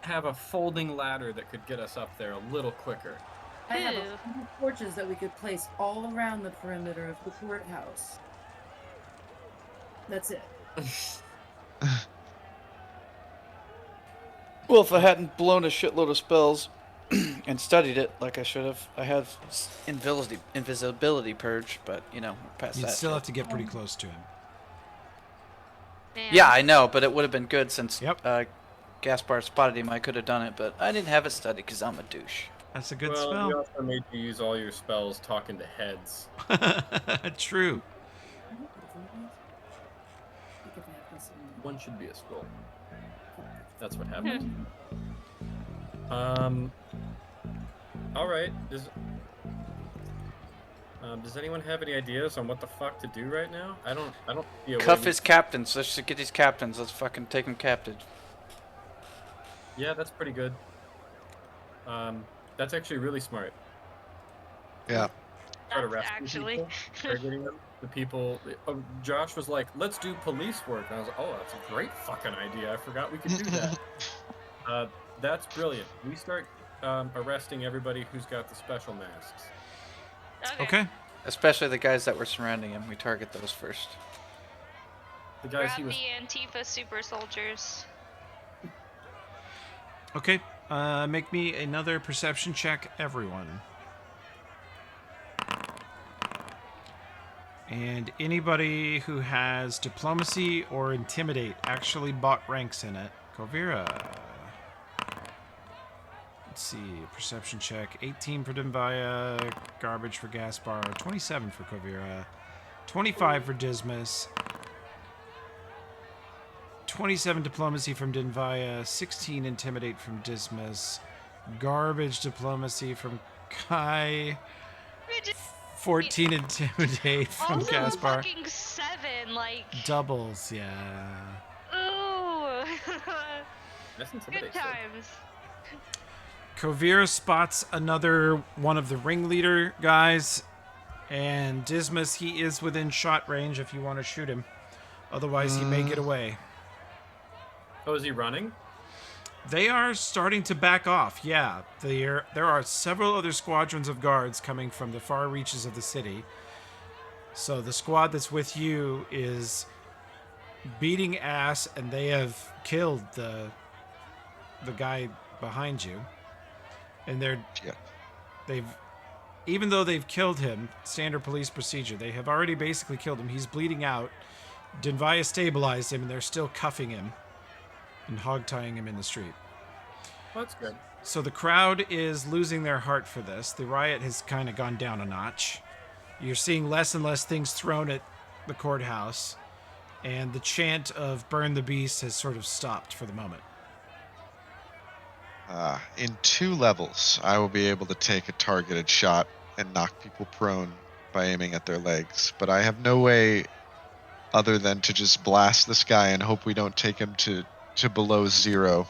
Speaker 3: have a folding ladder that could get us up there a little quicker.
Speaker 4: I have
Speaker 5: Ew.
Speaker 4: 100 torches that we could place all around the perimeter of the courthouse. That's it.
Speaker 2: Well, if I hadn't blown a shitload of spells and studied it like I should have, I have invisibility purge, but you know, past
Speaker 1: You'd
Speaker 2: that.
Speaker 1: still
Speaker 2: shit.
Speaker 1: have to get pretty close to him.
Speaker 5: Man.
Speaker 2: Yeah, I know, but it would have been good since
Speaker 1: Yep.
Speaker 2: Gaspar spotted him. I could have done it, but I didn't have it studied because I'm a douche.
Speaker 1: That's a good
Speaker 3: Well, we
Speaker 1: spell.
Speaker 3: also made you use all your spells talking to heads.
Speaker 1: True.
Speaker 3: One should be a scroll. That's what happened. All right. Does anyone have any ideas on what the fuck to do right now? I don't see a way
Speaker 2: Cuff
Speaker 3: we-
Speaker 2: his captains. Let's just get these captains. Let's fucking take them captive.
Speaker 3: Yeah, that's pretty good. That's actually really smart.
Speaker 6: Yeah.
Speaker 3: Try to
Speaker 5: That's
Speaker 3: rescue
Speaker 5: actually.
Speaker 3: people, targeting them. The people. Josh was like, "Let's do police work," and I was like, "Oh, that's a great fucking idea. I forgot we could do that." That's brilliant. We start arresting everybody who's got the special masks.
Speaker 1: Okay.
Speaker 2: Especially the guys that were surrounding him. We target those first.
Speaker 3: The guys
Speaker 5: Grab
Speaker 3: he was.
Speaker 5: the Antifa super soldiers.
Speaker 1: Okay. Make me another perception check, everyone. And anybody who has diplomacy or intimidate actually bought ranks in it. Kovira. Let's see. Perception check. 18 for Dimvaya. Garbage for Gaspar. 27 for Kovira. 25 for Dismas. 27 diplomacy from Dinvaya. 16 intimidate from Dismas. Garbage diplomacy from Kai. 14 intimidate from
Speaker 5: Also
Speaker 1: Gaspar.
Speaker 5: fucking 7, like.
Speaker 1: Doubles, yeah.
Speaker 5: Ooh.
Speaker 3: That's
Speaker 5: Good
Speaker 3: intimidate.
Speaker 5: times.
Speaker 1: Kovira spots another one of the ringleader guys, and Dismas, he is within shot range if you want to shoot him. Otherwise, he may get away.
Speaker 3: Oh, is he running?
Speaker 1: They are starting to back off, yeah. There are several other squadrons of guards coming from the far reaches of the city. So the squad that's with you is beating ass, and they have killed the guy behind you. And they've, even though they've killed him, standard police procedure, they have already basically killed him. He's bleeding out. Dinvaya stabilized him, and they're still cuffing him and hog-tying him in the street.
Speaker 3: That's good.
Speaker 1: So the crowd is losing their heart for this. The riot has kind of gone down a notch. You're seeing less and less things thrown at the courthouse, and the chant of "Burn the Beast" has sort of stopped for the moment.
Speaker 6: In 2 levels, I will be able to take a targeted shot and knock people prone by aiming at their legs. But I have no way other than to just blast this guy and hope we don't take him to below 0.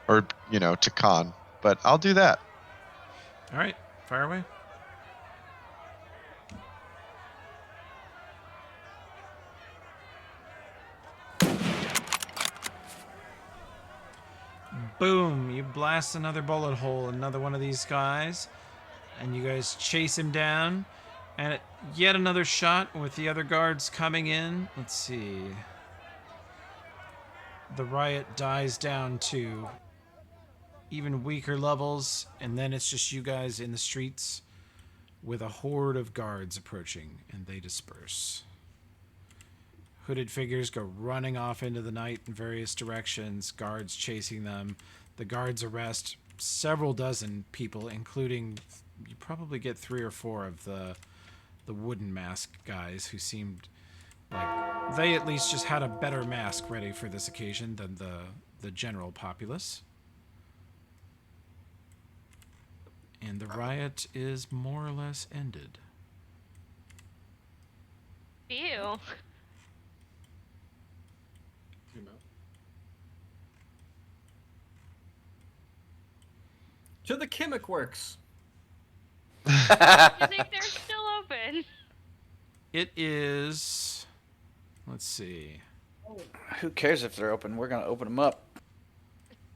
Speaker 6: Or, to con. But I'll do that.
Speaker 1: All right, fire away. Boom, you blast another bullet hole, another one of these guys, and you guys chase him down, and yet another shot with the other guards coming in. Let's see. The riot dies down to even weaker levels, and then it's just you guys in the streets with a horde of guards approaching, and they disperse. Hooded figures go running off into the night in various directions, guards chasing them. The guards arrest several dozen people, including, you probably get 3 or 4 of the wooden mask guys who seemed like they at least just had a better mask ready for this occasion than the general populace. And the riot is more or less ended.
Speaker 5: Ew.
Speaker 3: To the Chemic Works.
Speaker 5: You think they're still open?
Speaker 1: It is. Let's see.
Speaker 2: Who cares if they're open? We're gonna open them up.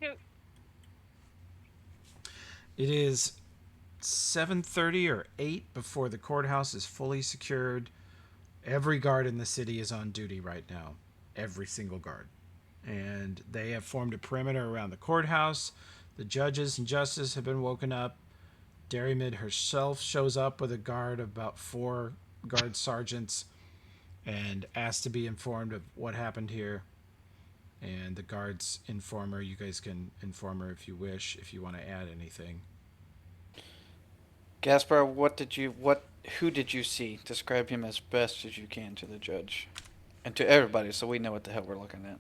Speaker 1: It is 7:30 or 8 before the courthouse is fully secured. Every guard in the city is on duty right now. Every single guard. And they have formed a perimeter around the courthouse. The judges and justices have been woken up. Dairymid herself shows up with a guard of about 4 guard sergeants and asked to be informed of what happened here. And the guard's informer, you guys can inform her if you wish, if you want to add anything.
Speaker 2: Gaspar, who did you see? Describe him as best as you can to the judge. And to everybody, so we know what the hell we're looking at.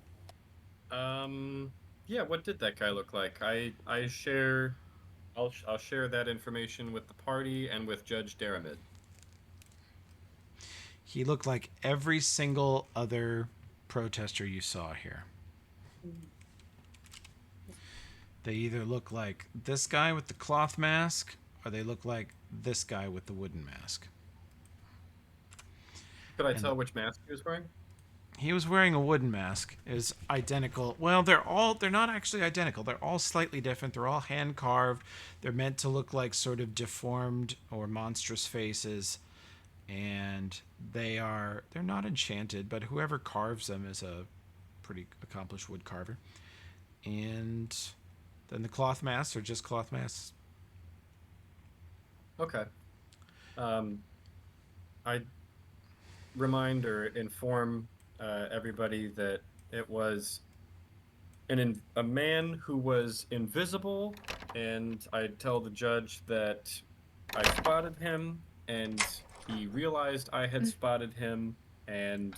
Speaker 3: Yeah, what did that guy look like? I'll share that information with the party and with Judge Daramid.
Speaker 1: He looked like every single other protester you saw here. They either look like this guy with the cloth mask, or they look like this guy with the wooden mask.
Speaker 3: Could I
Speaker 1: And
Speaker 3: tell which mask he was wearing?
Speaker 1: he was wearing a wooden mask. It was identical. Well, they're not actually identical. They're all slightly different. They're all hand carved. They're meant to look like sort of deformed or monstrous faces. And they're not enchanted, but whoever carves them is a pretty accomplished wood carver. And then the cloth masks are just cloth masks.
Speaker 3: Okay. I remind or inform everybody that it was a man who was invisible, and I tell the judge that I spotted him, and he realized I had spotted him, and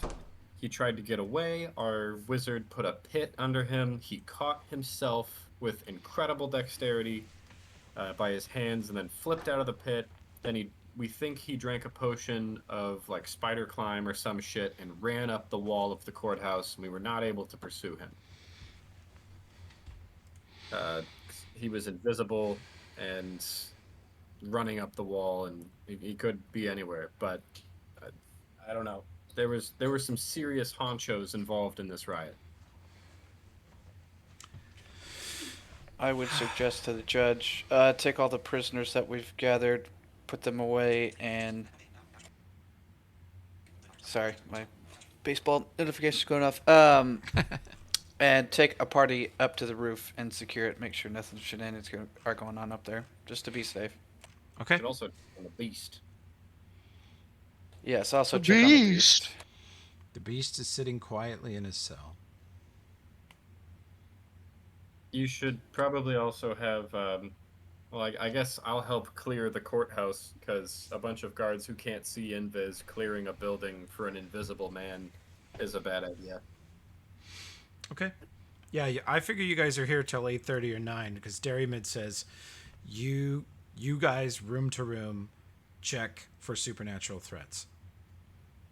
Speaker 3: he tried to get away. Our wizard put a pit under him. He caught himself with incredible dexterity by his hands and then flipped out of the pit. Then we think he drank a potion of like spider climb or some shit and ran up the wall of the courthouse, and we were not able to pursue him. He was invisible and running up the wall, and he could be anywhere, but I don't know. There were some serious honchos involved in this riot.
Speaker 2: I would suggest to the judge, take all the prisoners that we've gathered, put them away, and... Sorry, my baseball notification's going off. And take a party up to the roof and secure it. Make sure nothing shenanigans are going on up there, just to be safe.
Speaker 1: Okay.
Speaker 3: Should also check on the beast.
Speaker 2: Yes, also
Speaker 6: The
Speaker 2: check on the
Speaker 6: beast.
Speaker 2: beast.
Speaker 1: The beast is sitting quietly in his cell.
Speaker 3: You should probably also have, well, I guess I'll help clear the courthouse, because a bunch of guards who can't see invis clearing a building for an invisible man is a bad idea.
Speaker 1: Okay. Yeah, I figure you guys are here till 8:30 or 9 because Daramid says you guys room to room check for supernatural threats.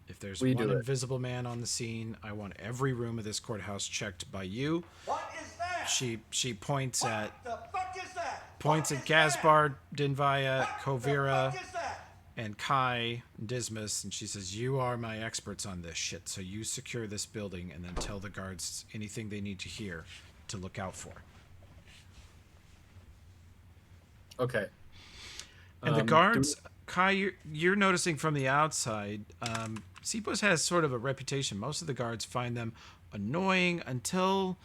Speaker 1: If there's
Speaker 3: We
Speaker 1: one
Speaker 3: do it.
Speaker 1: invisible man on the scene, I want every room of this courthouse checked by you.
Speaker 9: What is that?
Speaker 1: She points at
Speaker 9: The fuck is that?
Speaker 1: points
Speaker 9: What
Speaker 1: at
Speaker 9: is that?
Speaker 1: Gaspar, Dinvaya,
Speaker 9: What
Speaker 1: Kovira,
Speaker 9: the fuck is that?
Speaker 1: and Kai and Dismas, and she says, you are my experts on this shit, so you secure this building and then tell the guards anything they need to hear to look out for.
Speaker 3: Okay.
Speaker 1: And the guards, Kai, you're noticing from the outside, Sipos has sort of a reputation. Most of the guards find them annoying until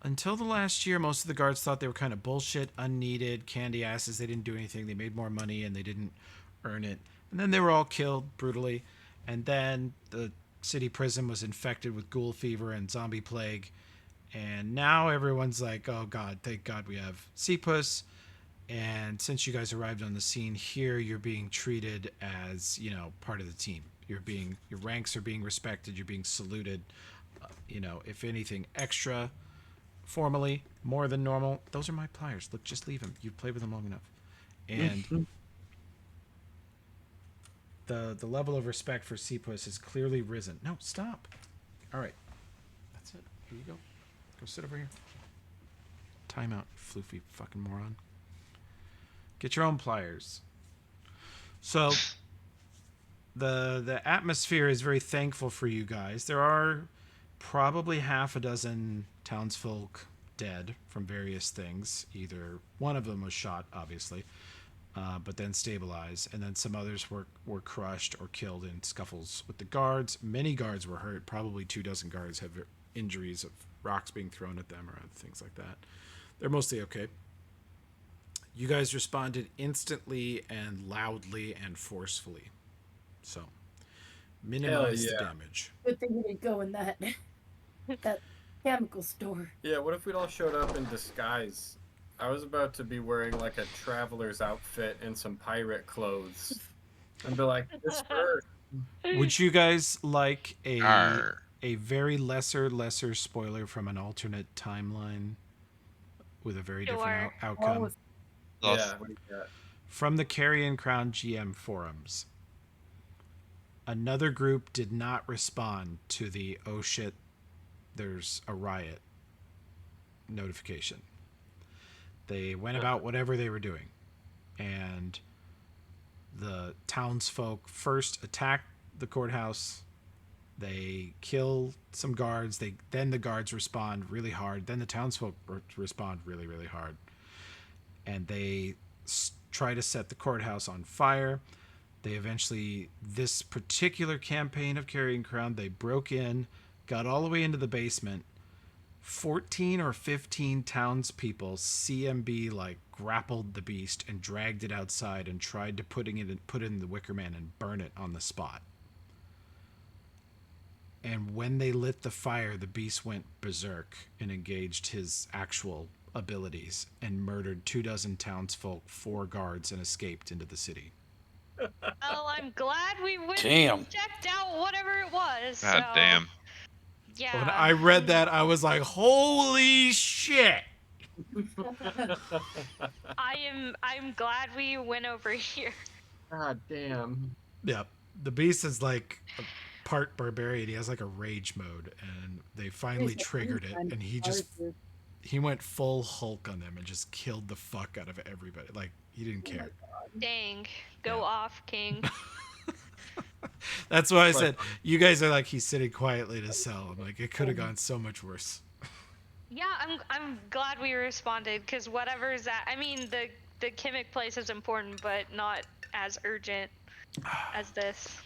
Speaker 1: the last year. Most of the guards thought they were kind of bullshit, unneeded, candy asses. They didn't do anything. They made more money and they didn't earn it. And then they were all killed brutally. And then the city prison was infected with ghoul fever and zombie plague. And now everyone's like, oh God, thank God we have Sipos. And since you guys arrived on the scene here, you're being treated as, part of the team. Your ranks are being respected. You're being saluted. If anything, extra formally, more than normal. Those are my pliers. Look, just leave them. You've played with them long enough. And the level of respect for Sipos has clearly risen. No, stop. All right. That's it. Here you go. Go sit over here. Timeout, floofy fucking moron. Get your own pliers. So the atmosphere is very thankful for you guys. There are probably half a dozen townsfolk dead from various things. Either one of them was shot, obviously, but then stabilized, and then some others were crushed or killed in scuffles with the guards. Many guards were hurt. Probably 24 guards have injuries of rocks being thrown at them or other things like that. They're mostly okay. You guys responded instantly and loudly and forcefully. So, minimize the damage.
Speaker 4: Good thing we didn't go in that chemical store.
Speaker 3: Yeah, what if we'd all showed up in disguise? I was about to be wearing like a traveler's outfit and some pirate clothes. And be like, disperse.
Speaker 1: Would you guys like
Speaker 6: Arr.
Speaker 1: a very lesser spoiler from an alternate timeline with a very different
Speaker 5: Sure.
Speaker 1: outcome?
Speaker 3: Yeah, what do you got?
Speaker 1: From the Carrion Crown GM forums, another group did not respond to the "oh shit, there's a riot" notification. They went about whatever they were doing, and the townsfolk first attacked the courthouse. They kill some guards. Then the guards respond really hard. Then the townsfolk respond really hard, and they try to set the courthouse on fire. They eventually, this particular campaign of Carrying Crown, they broke in, got all the way into the basement. 14 or 15 townspeople, CMB, like grappled the beast and dragged it outside and tried to put it in the Wicker Man and burn it on the spot. And when they lit the fire, the beast went berserk and engaged his actual abilities and murdered 24 townsfolk, 4 guards, and escaped into the city.
Speaker 5: Well, I'm glad we went
Speaker 2: Damn.
Speaker 5: and checked out whatever it was.
Speaker 6: God
Speaker 5: so,
Speaker 6: damn.
Speaker 5: Yeah.
Speaker 1: When I read that, I was like, holy shit!
Speaker 5: I'm glad we went over here.
Speaker 7: God damn.
Speaker 1: Yeah, the beast is like a part barbarian. He has like a rage mode, and they finally triggered it, and he went full Hulk on them and just killed the fuck out of everybody. Like, he didn't care.
Speaker 5: Dang. Go
Speaker 1: Yeah.
Speaker 5: off, King.
Speaker 1: That's why I said, you guys are like, he's sitting quietly in his cell. I'm like, it could have gone so much worse.
Speaker 5: Yeah, I'm glad we responded, because whatever's that. I mean, the Kimmick place is important, but not as urgent as this.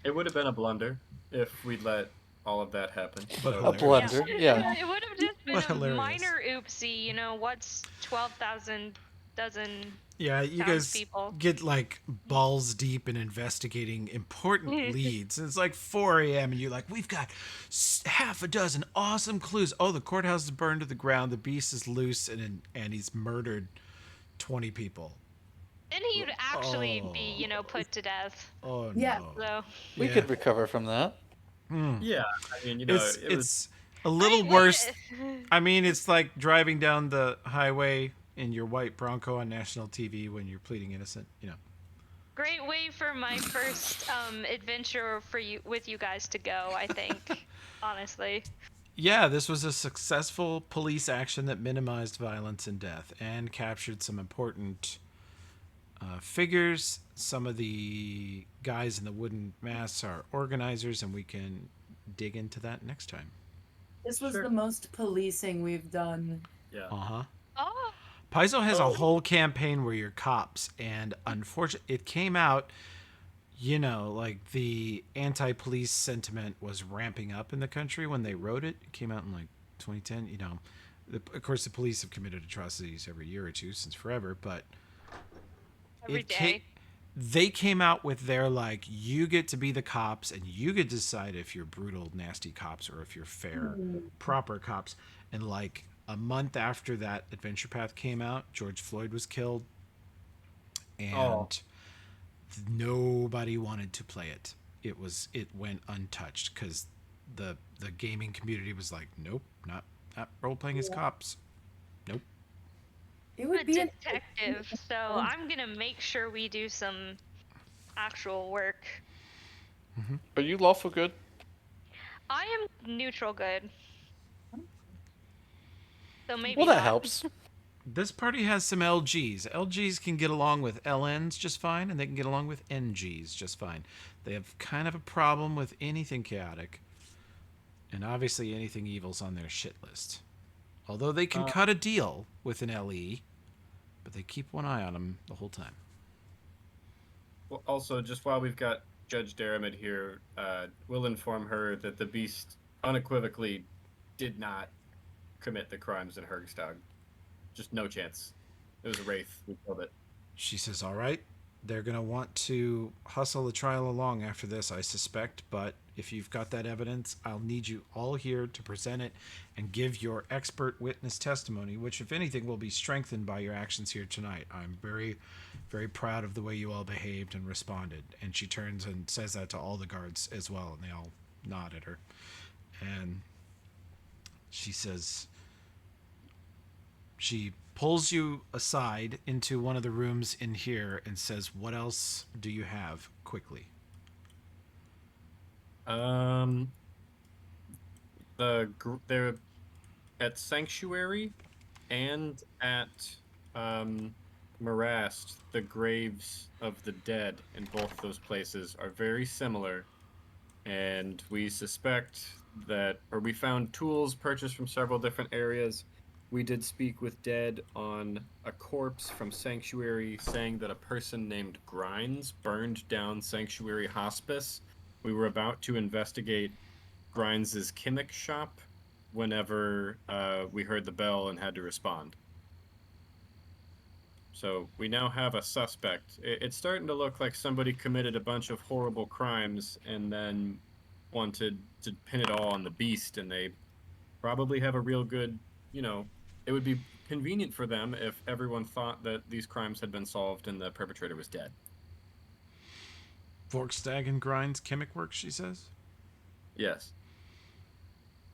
Speaker 3: It would have been a blunder if we'd let all of that happen.
Speaker 1: But
Speaker 2: A
Speaker 1: hilarious.
Speaker 2: blunder, yeah.
Speaker 5: It would have just been
Speaker 1: What
Speaker 5: a
Speaker 1: hilarious.
Speaker 5: minor oopsie. You know, what's 12,000 dozen
Speaker 1: Yeah, you guys
Speaker 5: townspeople.
Speaker 1: get like balls deep in investigating important leads. And it's like 4 a.m. and you're like, we've got half a dozen awesome clues. Oh, the courthouse is burned to the ground. The beast is loose and he's murdered 20 people.
Speaker 5: And he'd actually be, you know, put to death.
Speaker 1: Oh,
Speaker 4: Yeah.
Speaker 1: no.
Speaker 5: So.
Speaker 2: We could recover from that.
Speaker 3: Yeah, I mean, you know,
Speaker 1: It's,
Speaker 3: it was
Speaker 1: it's a little worse. I mean, it's like driving down the highway in your white Bronco on national TV when you're pleading innocent, you know.
Speaker 5: Great way for my first adventure with you guys to go, I think. Honestly.
Speaker 1: Yeah, this was a successful police action that minimized violence and death and captured some important figures. Some of the guys in the wooden masks are organizers, and we can dig into that next time.
Speaker 4: This was the most policing we've done.
Speaker 3: yeah.
Speaker 1: Uh-huh.
Speaker 5: Oh.
Speaker 1: Paizo has a whole campaign where you're cops, and unfortunately, it came out, you know, like the anti-police sentiment was ramping up in the country when they wrote it. It came out in like 2010, you know. Of course, the police have committed atrocities every year or two since forever, but
Speaker 5: Every day.
Speaker 1: they came out with their, like, you get to be the cops, and you get to decide if you're brutal, nasty cops or if you're fair, proper cops. And like a month after that Adventure Path came out, George Floyd was killed, and nobody wanted to play it. It went untouched because the gaming community was like, nope, not role playing as cops. Nope.
Speaker 4: It
Speaker 5: I'm a
Speaker 4: would be an
Speaker 5: detective, so I'm gonna make sure we do some actual work.
Speaker 2: Are you lawful good?
Speaker 5: I am neutral good. So maybe
Speaker 2: Well, that
Speaker 5: not.
Speaker 2: helps.
Speaker 1: This party has some LGs. LGs can get along with LNs just fine, and they can get along with NGs just fine. They have kind of a problem with anything chaotic, and obviously anything evil's on their shit list. Although they can cut a deal with an LE, but they keep one eye on them the whole time.
Speaker 3: Well, also, just while we've got Judge Daramid here, we'll inform her that the beast unequivocally did not commit the crimes in Hergstag. Just no chance. It was a wraith. We killed it.
Speaker 1: She says, all right, they're going to want to hustle the trial along after this, I suspect. But if you've got that evidence, I'll need you all here to present it and give your expert witness testimony, which, if anything, will be strengthened by your actions here tonight. I'm very, very proud of the way you all behaved and responded. And she turns and says that to all the guards as well, and they all nod at her. And she says, she pulls you aside into one of the rooms in here and says, "What else do you have?" Quickly.
Speaker 3: They're at Sanctuary and at Morast. The graves of the dead in both those places are very similar, and we suspect that, or we found tools purchased from several different areas. We did speak with Dead on a corpse from Sanctuary saying that a person named Grinds burned down Sanctuary Hospice. We were about to investigate Grinds' chemic shop whenever we heard the bell and had to respond. So we now have a suspect. It's starting to look like somebody committed a bunch of horrible crimes and then wanted to pin it all on the beast, and they probably have a real good, it would be convenient for them if everyone thought that these crimes had been solved and the perpetrator was dead.
Speaker 1: Vorkstag and Grinds chemic work, she says.
Speaker 3: Yes.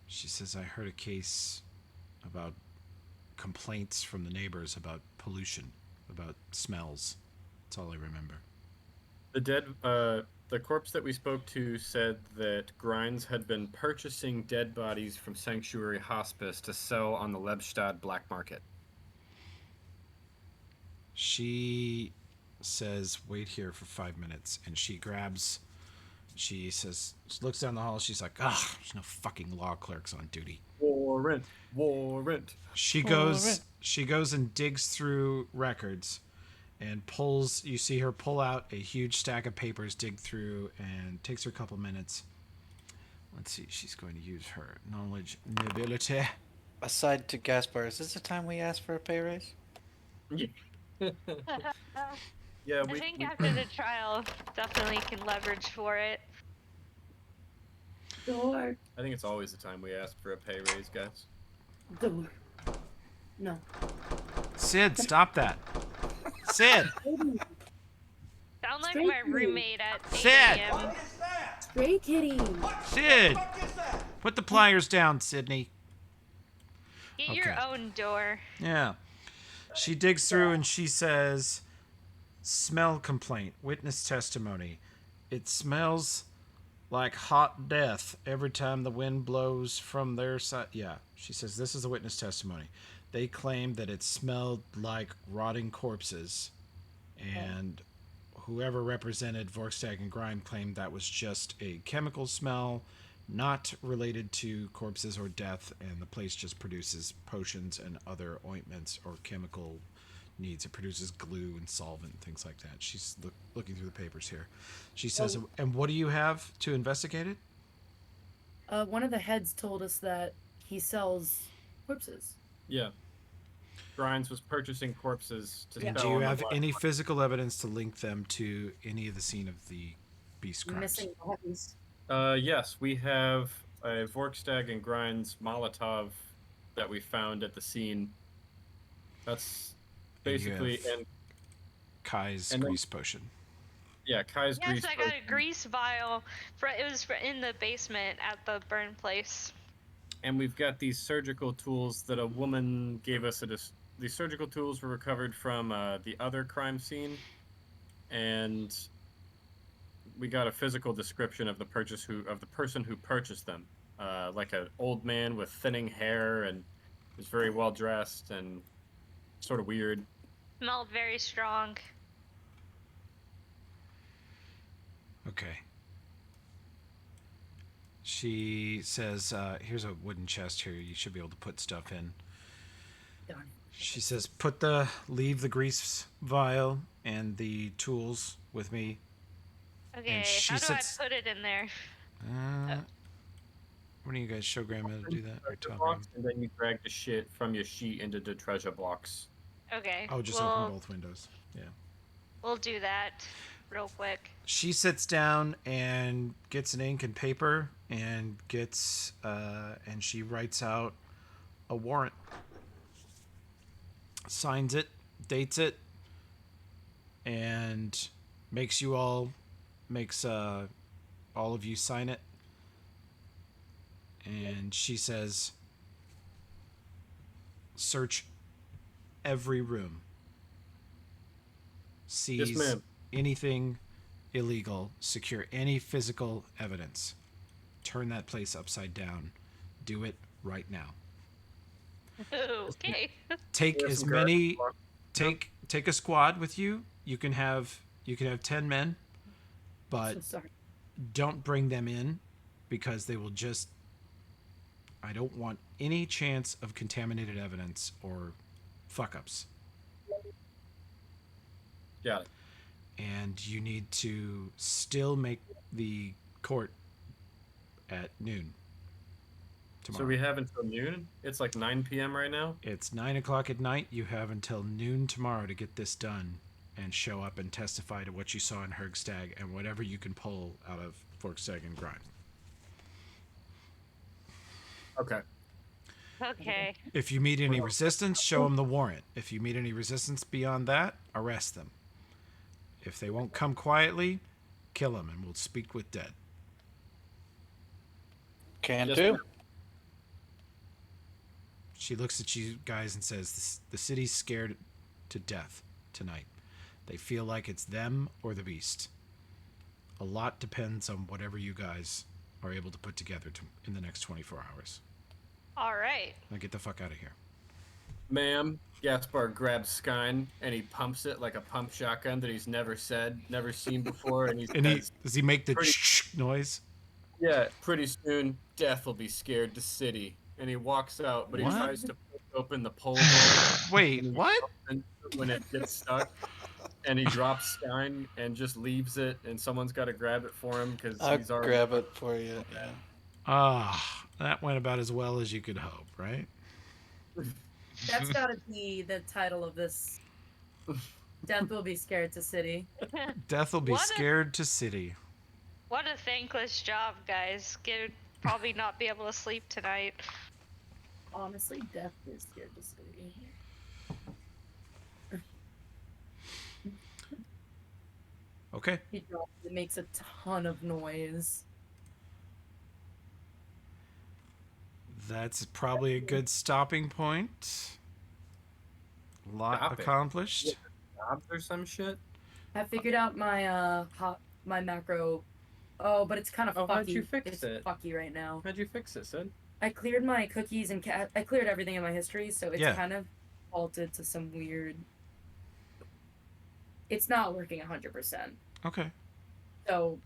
Speaker 1: She says, "I heard a case about complaints from the neighbors about pollution, about smells. That's all I remember."
Speaker 3: The corpse that we spoke to said that Grinds had been purchasing dead bodies from Sanctuary Hospice to sell on the Lebstadt black market.
Speaker 1: She says, "Wait here for 5 minutes," and she says, she looks down the hall. She's like, "Ah, there's no fucking law clerks on duty."
Speaker 3: Warrant.
Speaker 1: She goes and digs through records and pulls. You see her pull out a huge stack of papers, dig through, and takes her a couple minutes. Let's see. She's going to use her knowledge nobility.
Speaker 2: Aside to Gaspar, is this the time we ask for a pay raise?
Speaker 3: Yeah,
Speaker 5: I think after the trial, definitely can leverage for it.
Speaker 4: Door.
Speaker 3: I think it's always the time we ask for a pay raise, guys.
Speaker 4: Door. No.
Speaker 1: Sid, stop that. Sid.
Speaker 5: Sound like
Speaker 4: Straight
Speaker 5: my
Speaker 4: through.
Speaker 5: roommate at 8
Speaker 1: Sid!
Speaker 5: a.m.
Speaker 9: What is that?
Speaker 4: Stray kitty.
Speaker 1: Sid,
Speaker 9: What is that?
Speaker 1: put the pliers down, Sydney.
Speaker 5: Get your
Speaker 1: Okay.
Speaker 5: own door.
Speaker 1: Yeah. She digs through and she says, "Smell complaint, witness testimony. It smells like hot death every time the wind blows from their side." Yeah, she says, "This is the witness testimony. They claim that it smelled like rotting corpses, and whoever represented Vorkstag and Grime claimed that was just a chemical smell, not related to corpses or death, and the place just produces potions and other ointments or chemical needs. It produces glue and solvent and things like that." She's looking through the papers here. She says, "And what do you have to investigate it?"
Speaker 4: One of the heads told us that he sells corpses.
Speaker 3: Yeah. Grinds was purchasing corpses to
Speaker 1: And
Speaker 3: sell
Speaker 1: do you
Speaker 3: on the
Speaker 1: have
Speaker 3: black
Speaker 1: any
Speaker 3: market.
Speaker 1: physical evidence to link them to any of the scene of the beast crimes?
Speaker 4: Missing bodies.
Speaker 3: Yes, we have a Vorkstag and Grinds Molotov that we found at the scene. That's
Speaker 1: And you
Speaker 3: basically,
Speaker 1: have
Speaker 3: and
Speaker 1: Kai's
Speaker 3: and then-
Speaker 1: grease potion.
Speaker 3: yeah, Kai's
Speaker 5: Yes,
Speaker 3: grease
Speaker 5: I got a
Speaker 3: potion.
Speaker 5: grease vial. It was in the basement at the burn place.
Speaker 3: And we've got these surgical tools that a woman gave us. These surgical tools were recovered from the other crime scene, and we got a physical description of the person who purchased them, like an old man with thinning hair and was very well dressed and sort of weird.
Speaker 5: Smelled very strong.
Speaker 1: Okay. She says, "Here's a wooden chest here. You should be able to put stuff in."
Speaker 4: Darn.
Speaker 1: She says, "Leave the grease vial and the tools with me."
Speaker 5: Okay,
Speaker 1: she
Speaker 5: how do
Speaker 1: sits-
Speaker 5: I put it in there?
Speaker 1: What do you guys show Graham how to do that? Or
Speaker 3: Treasure
Speaker 1: tell
Speaker 3: blocks,
Speaker 1: Graham?
Speaker 3: and then you drag the shit from your sheet into the treasure blocks.
Speaker 5: Okay.
Speaker 1: Oh, just
Speaker 5: well,
Speaker 1: open both windows. Yeah.
Speaker 5: We'll do that real quick.
Speaker 1: She sits down and gets an ink and paper and gets and she writes out a warrant, signs it, dates it, and makes all of you sign it. And she says, search every room,
Speaker 3: Yes,
Speaker 1: seize
Speaker 3: ma'am.
Speaker 1: anything illegal, secure any physical evidence, turn that place upside down. Do it right now.
Speaker 5: Okay.
Speaker 1: Take
Speaker 3: We have
Speaker 1: as
Speaker 3: some guards.
Speaker 1: many. Take a squad with you. You can have 10 men, but
Speaker 4: So sorry.
Speaker 1: don't bring them in because they will just. I don't want any chance of contaminated evidence or fuck ups.
Speaker 3: Got it.
Speaker 1: And you need to still make the court at noon tomorrow.
Speaker 3: So we have until noon. It's like 9 p.m. right now.
Speaker 1: It's 9 o'clock at night. You have until noon tomorrow to get this done and show up and testify to what you saw in Hergstag and whatever you can pull out of Forkstag and Grind.
Speaker 3: Okay.
Speaker 5: Okay.
Speaker 1: If you meet any resistance, show them the warrant. If you meet any resistance beyond that, arrest them. If they won't come quietly, kill them and we'll speak with dead.
Speaker 2: Can
Speaker 3: Yes,
Speaker 2: do.
Speaker 3: ma'am.
Speaker 1: She looks at you guys and says, the city's scared to death tonight. They feel like it's them or the beast. A lot depends on whatever you guys are able to put together in the next 24 hours.
Speaker 5: All right.
Speaker 1: Now get the fuck out of here.
Speaker 3: Ma'am, Gaspar grabs Skyn and he pumps it like a pump shotgun that he's never seen before, and he says,
Speaker 1: Does he make the
Speaker 3: Pretty-
Speaker 1: noise?
Speaker 3: "Yeah, pretty soon death will be scared to city." And he walks out, but
Speaker 1: What?
Speaker 3: he tries to push open the pole door
Speaker 1: Wait, what?
Speaker 3: and when it gets stuck, and he drops Skyn and just leaves it, and someone's got to grab it for him because
Speaker 2: I'll
Speaker 3: he's already.
Speaker 2: grab it for you. Yeah.
Speaker 1: Ah, that went about as well as you could hope, right?
Speaker 4: That's gotta be the title of this. Death will be scared to city.
Speaker 1: Death will be
Speaker 5: What a-
Speaker 1: scared to city.
Speaker 5: What a thankless job, guys. Probably not be able to sleep tonight.
Speaker 4: Honestly, death is scared to city.
Speaker 1: Okay.
Speaker 4: He drops it, makes a ton of noise.
Speaker 1: That's probably a good stopping point. A lot
Speaker 3: Stop it.
Speaker 1: accomplished.
Speaker 3: Jobs or some shit.
Speaker 4: I figured out my my macro. Oh, but it's kind of
Speaker 3: Oh,
Speaker 4: fucky.
Speaker 3: how'd you fix
Speaker 4: it's
Speaker 3: it?
Speaker 4: fucky right now.
Speaker 3: How'd you fix it, Sid?
Speaker 4: I cleared my cookies and I cleared everything in my history, so it's
Speaker 1: Yeah.
Speaker 4: kind of altered to some weird. It's not working 100%.
Speaker 1: Okay.
Speaker 4: So,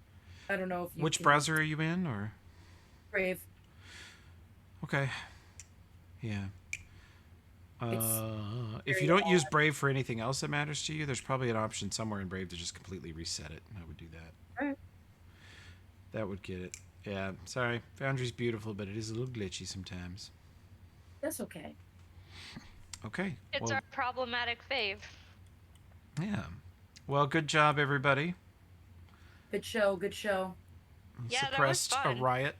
Speaker 4: I don't know if you.
Speaker 1: Which
Speaker 4: can-
Speaker 1: browser are you in, or?
Speaker 4: Brave.
Speaker 1: Okay. Yeah. If you
Speaker 4: very
Speaker 1: don't use Brave for anything else that matters to you, there's probably an option somewhere in Brave to just completely reset it. I would do that.
Speaker 4: Alright.
Speaker 1: That would get it. Yeah, sorry. Foundry's beautiful, but it is a little glitchy sometimes.
Speaker 4: That's okay.
Speaker 1: Okay.
Speaker 5: It's
Speaker 1: well,
Speaker 5: our problematic fave.
Speaker 1: yeah. Well, good job, everybody.
Speaker 4: Good show. Good show.
Speaker 5: Yeah, that was
Speaker 1: Suppressed a
Speaker 5: fun.
Speaker 1: riot,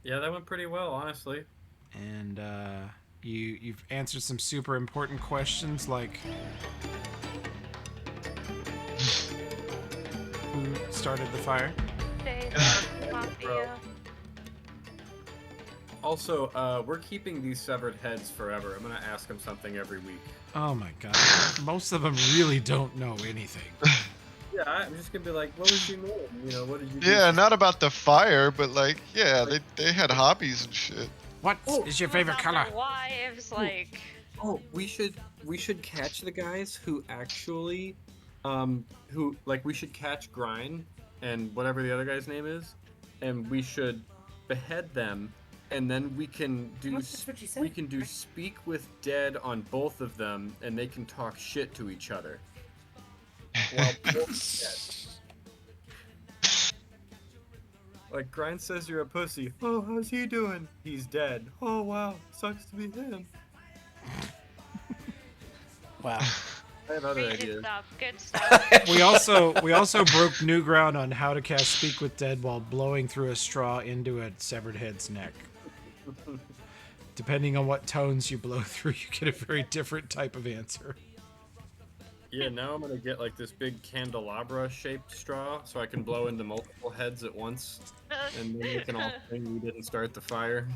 Speaker 3: Yeah, that went pretty well, honestly.
Speaker 1: and you've answered some super important questions like who started the fire.
Speaker 5: Mafia.
Speaker 3: Also, we're keeping these severed heads forever. I'm gonna ask them something every week.
Speaker 1: Oh my god. Most of them really don't know anything.
Speaker 3: Yeah, I'm just gonna be like, what was your name? You know, what did you do?
Speaker 6: Yeah, not about the fire, but like, yeah, they had hobbies and shit.
Speaker 1: What is your favorite
Speaker 5: About
Speaker 1: color?
Speaker 5: their wives, like.
Speaker 3: Oh, we should catch the guys who actually, we should catch Grind and whatever the other guy's name is, and we should behead them, and then we can do
Speaker 4: That's what you said.
Speaker 3: we can do speak with dead on both of them, and they can talk shit to each other. While both dead. Like Grind says you're a pussy. Oh, how's he doing? He's dead. Oh wow, sucks to be him.
Speaker 2: Wow.
Speaker 3: I have other
Speaker 5: Great
Speaker 3: ideas.
Speaker 5: stuff. Good stuff.
Speaker 1: We also broke new ground on how to cast Speak with Dead while blowing through a straw into a severed head's neck. Depending on what tones you blow through, you get a very different type of answer.
Speaker 3: Yeah, now I'm gonna get like this big candelabra-shaped straw, so I can blow into multiple heads at once, and then we can all sing "We Didn't Start the Fire."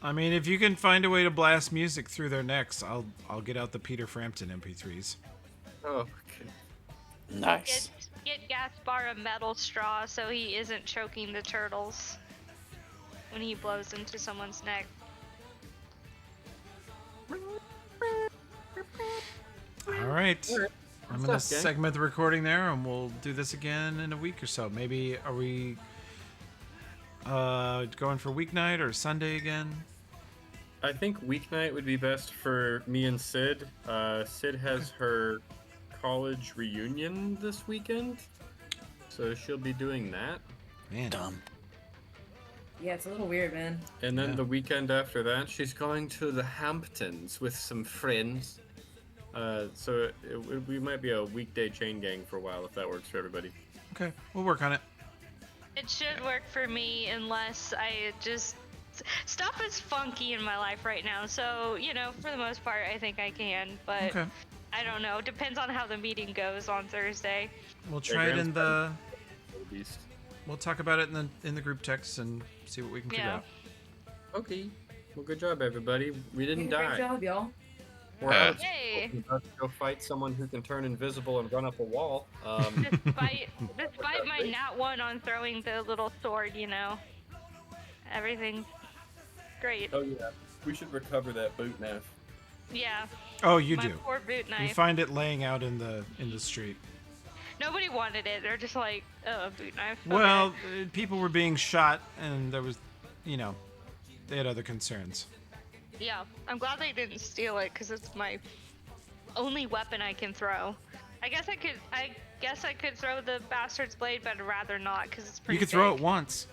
Speaker 1: I mean, if you can find a way to blast music through their necks, I'll get out the Peter Frampton MP3s.
Speaker 3: Oh, okay.
Speaker 2: Nice.
Speaker 5: Get Gaspar a metal straw so he isn't choking the turtles when he blows into someone's neck.
Speaker 1: All right. I'm gonna
Speaker 3: stuff, gang.
Speaker 1: segment the recording there, and we'll do this again in a week or so. Maybe are we going for weeknight or Sunday again?
Speaker 3: I think weeknight would be best for me and Sid. Sid has her college reunion this weekend, so she'll be doing that.
Speaker 1: Man,
Speaker 2: Dumb.
Speaker 4: Yeah, it's a little weird, man.
Speaker 3: And then
Speaker 1: Yeah.
Speaker 3: the weekend after that, she's going to the Hamptons with some friends. So we might be a weekday chain gang for a while if that works for everybody.
Speaker 1: Okay, we'll work on it.
Speaker 5: It should work for me unless I just... Stuff is funky in my life right now, so, you know, for the most part, I think I can, but
Speaker 1: Okay,
Speaker 5: I don't know. Depends on how the meeting goes on Thursday.
Speaker 1: we'll try it in the.
Speaker 3: Beast.
Speaker 1: We'll talk about it in the group text and see what we can figure
Speaker 5: Yeah.
Speaker 1: out.
Speaker 3: Okay. Well, good job, everybody. We didn't
Speaker 4: Great
Speaker 3: die.
Speaker 4: job, y'all.
Speaker 3: We're out of
Speaker 5: Yay!
Speaker 3: We're about to go fight someone who can turn invisible and run up a wall.
Speaker 5: Despite my nat 1 on throwing the little sword, you know. Everything's great.
Speaker 3: Oh yeah, we should recover that boot knife.
Speaker 5: Yeah.
Speaker 1: Oh, you
Speaker 5: My
Speaker 1: do.
Speaker 5: poor boot
Speaker 1: You
Speaker 5: knife.
Speaker 1: find it laying out in the street.
Speaker 5: Nobody wanted it. They're just like, oh, boot knife. Okay.
Speaker 1: Well, people were being shot, and there was, you know, they had other concerns.
Speaker 5: Yeah. I'm glad they didn't steal it because it's my only weapon I can throw. I guess I could throw the bastard's blade, but I'd rather not because it's pretty
Speaker 1: You could throw it
Speaker 5: big.
Speaker 1: once.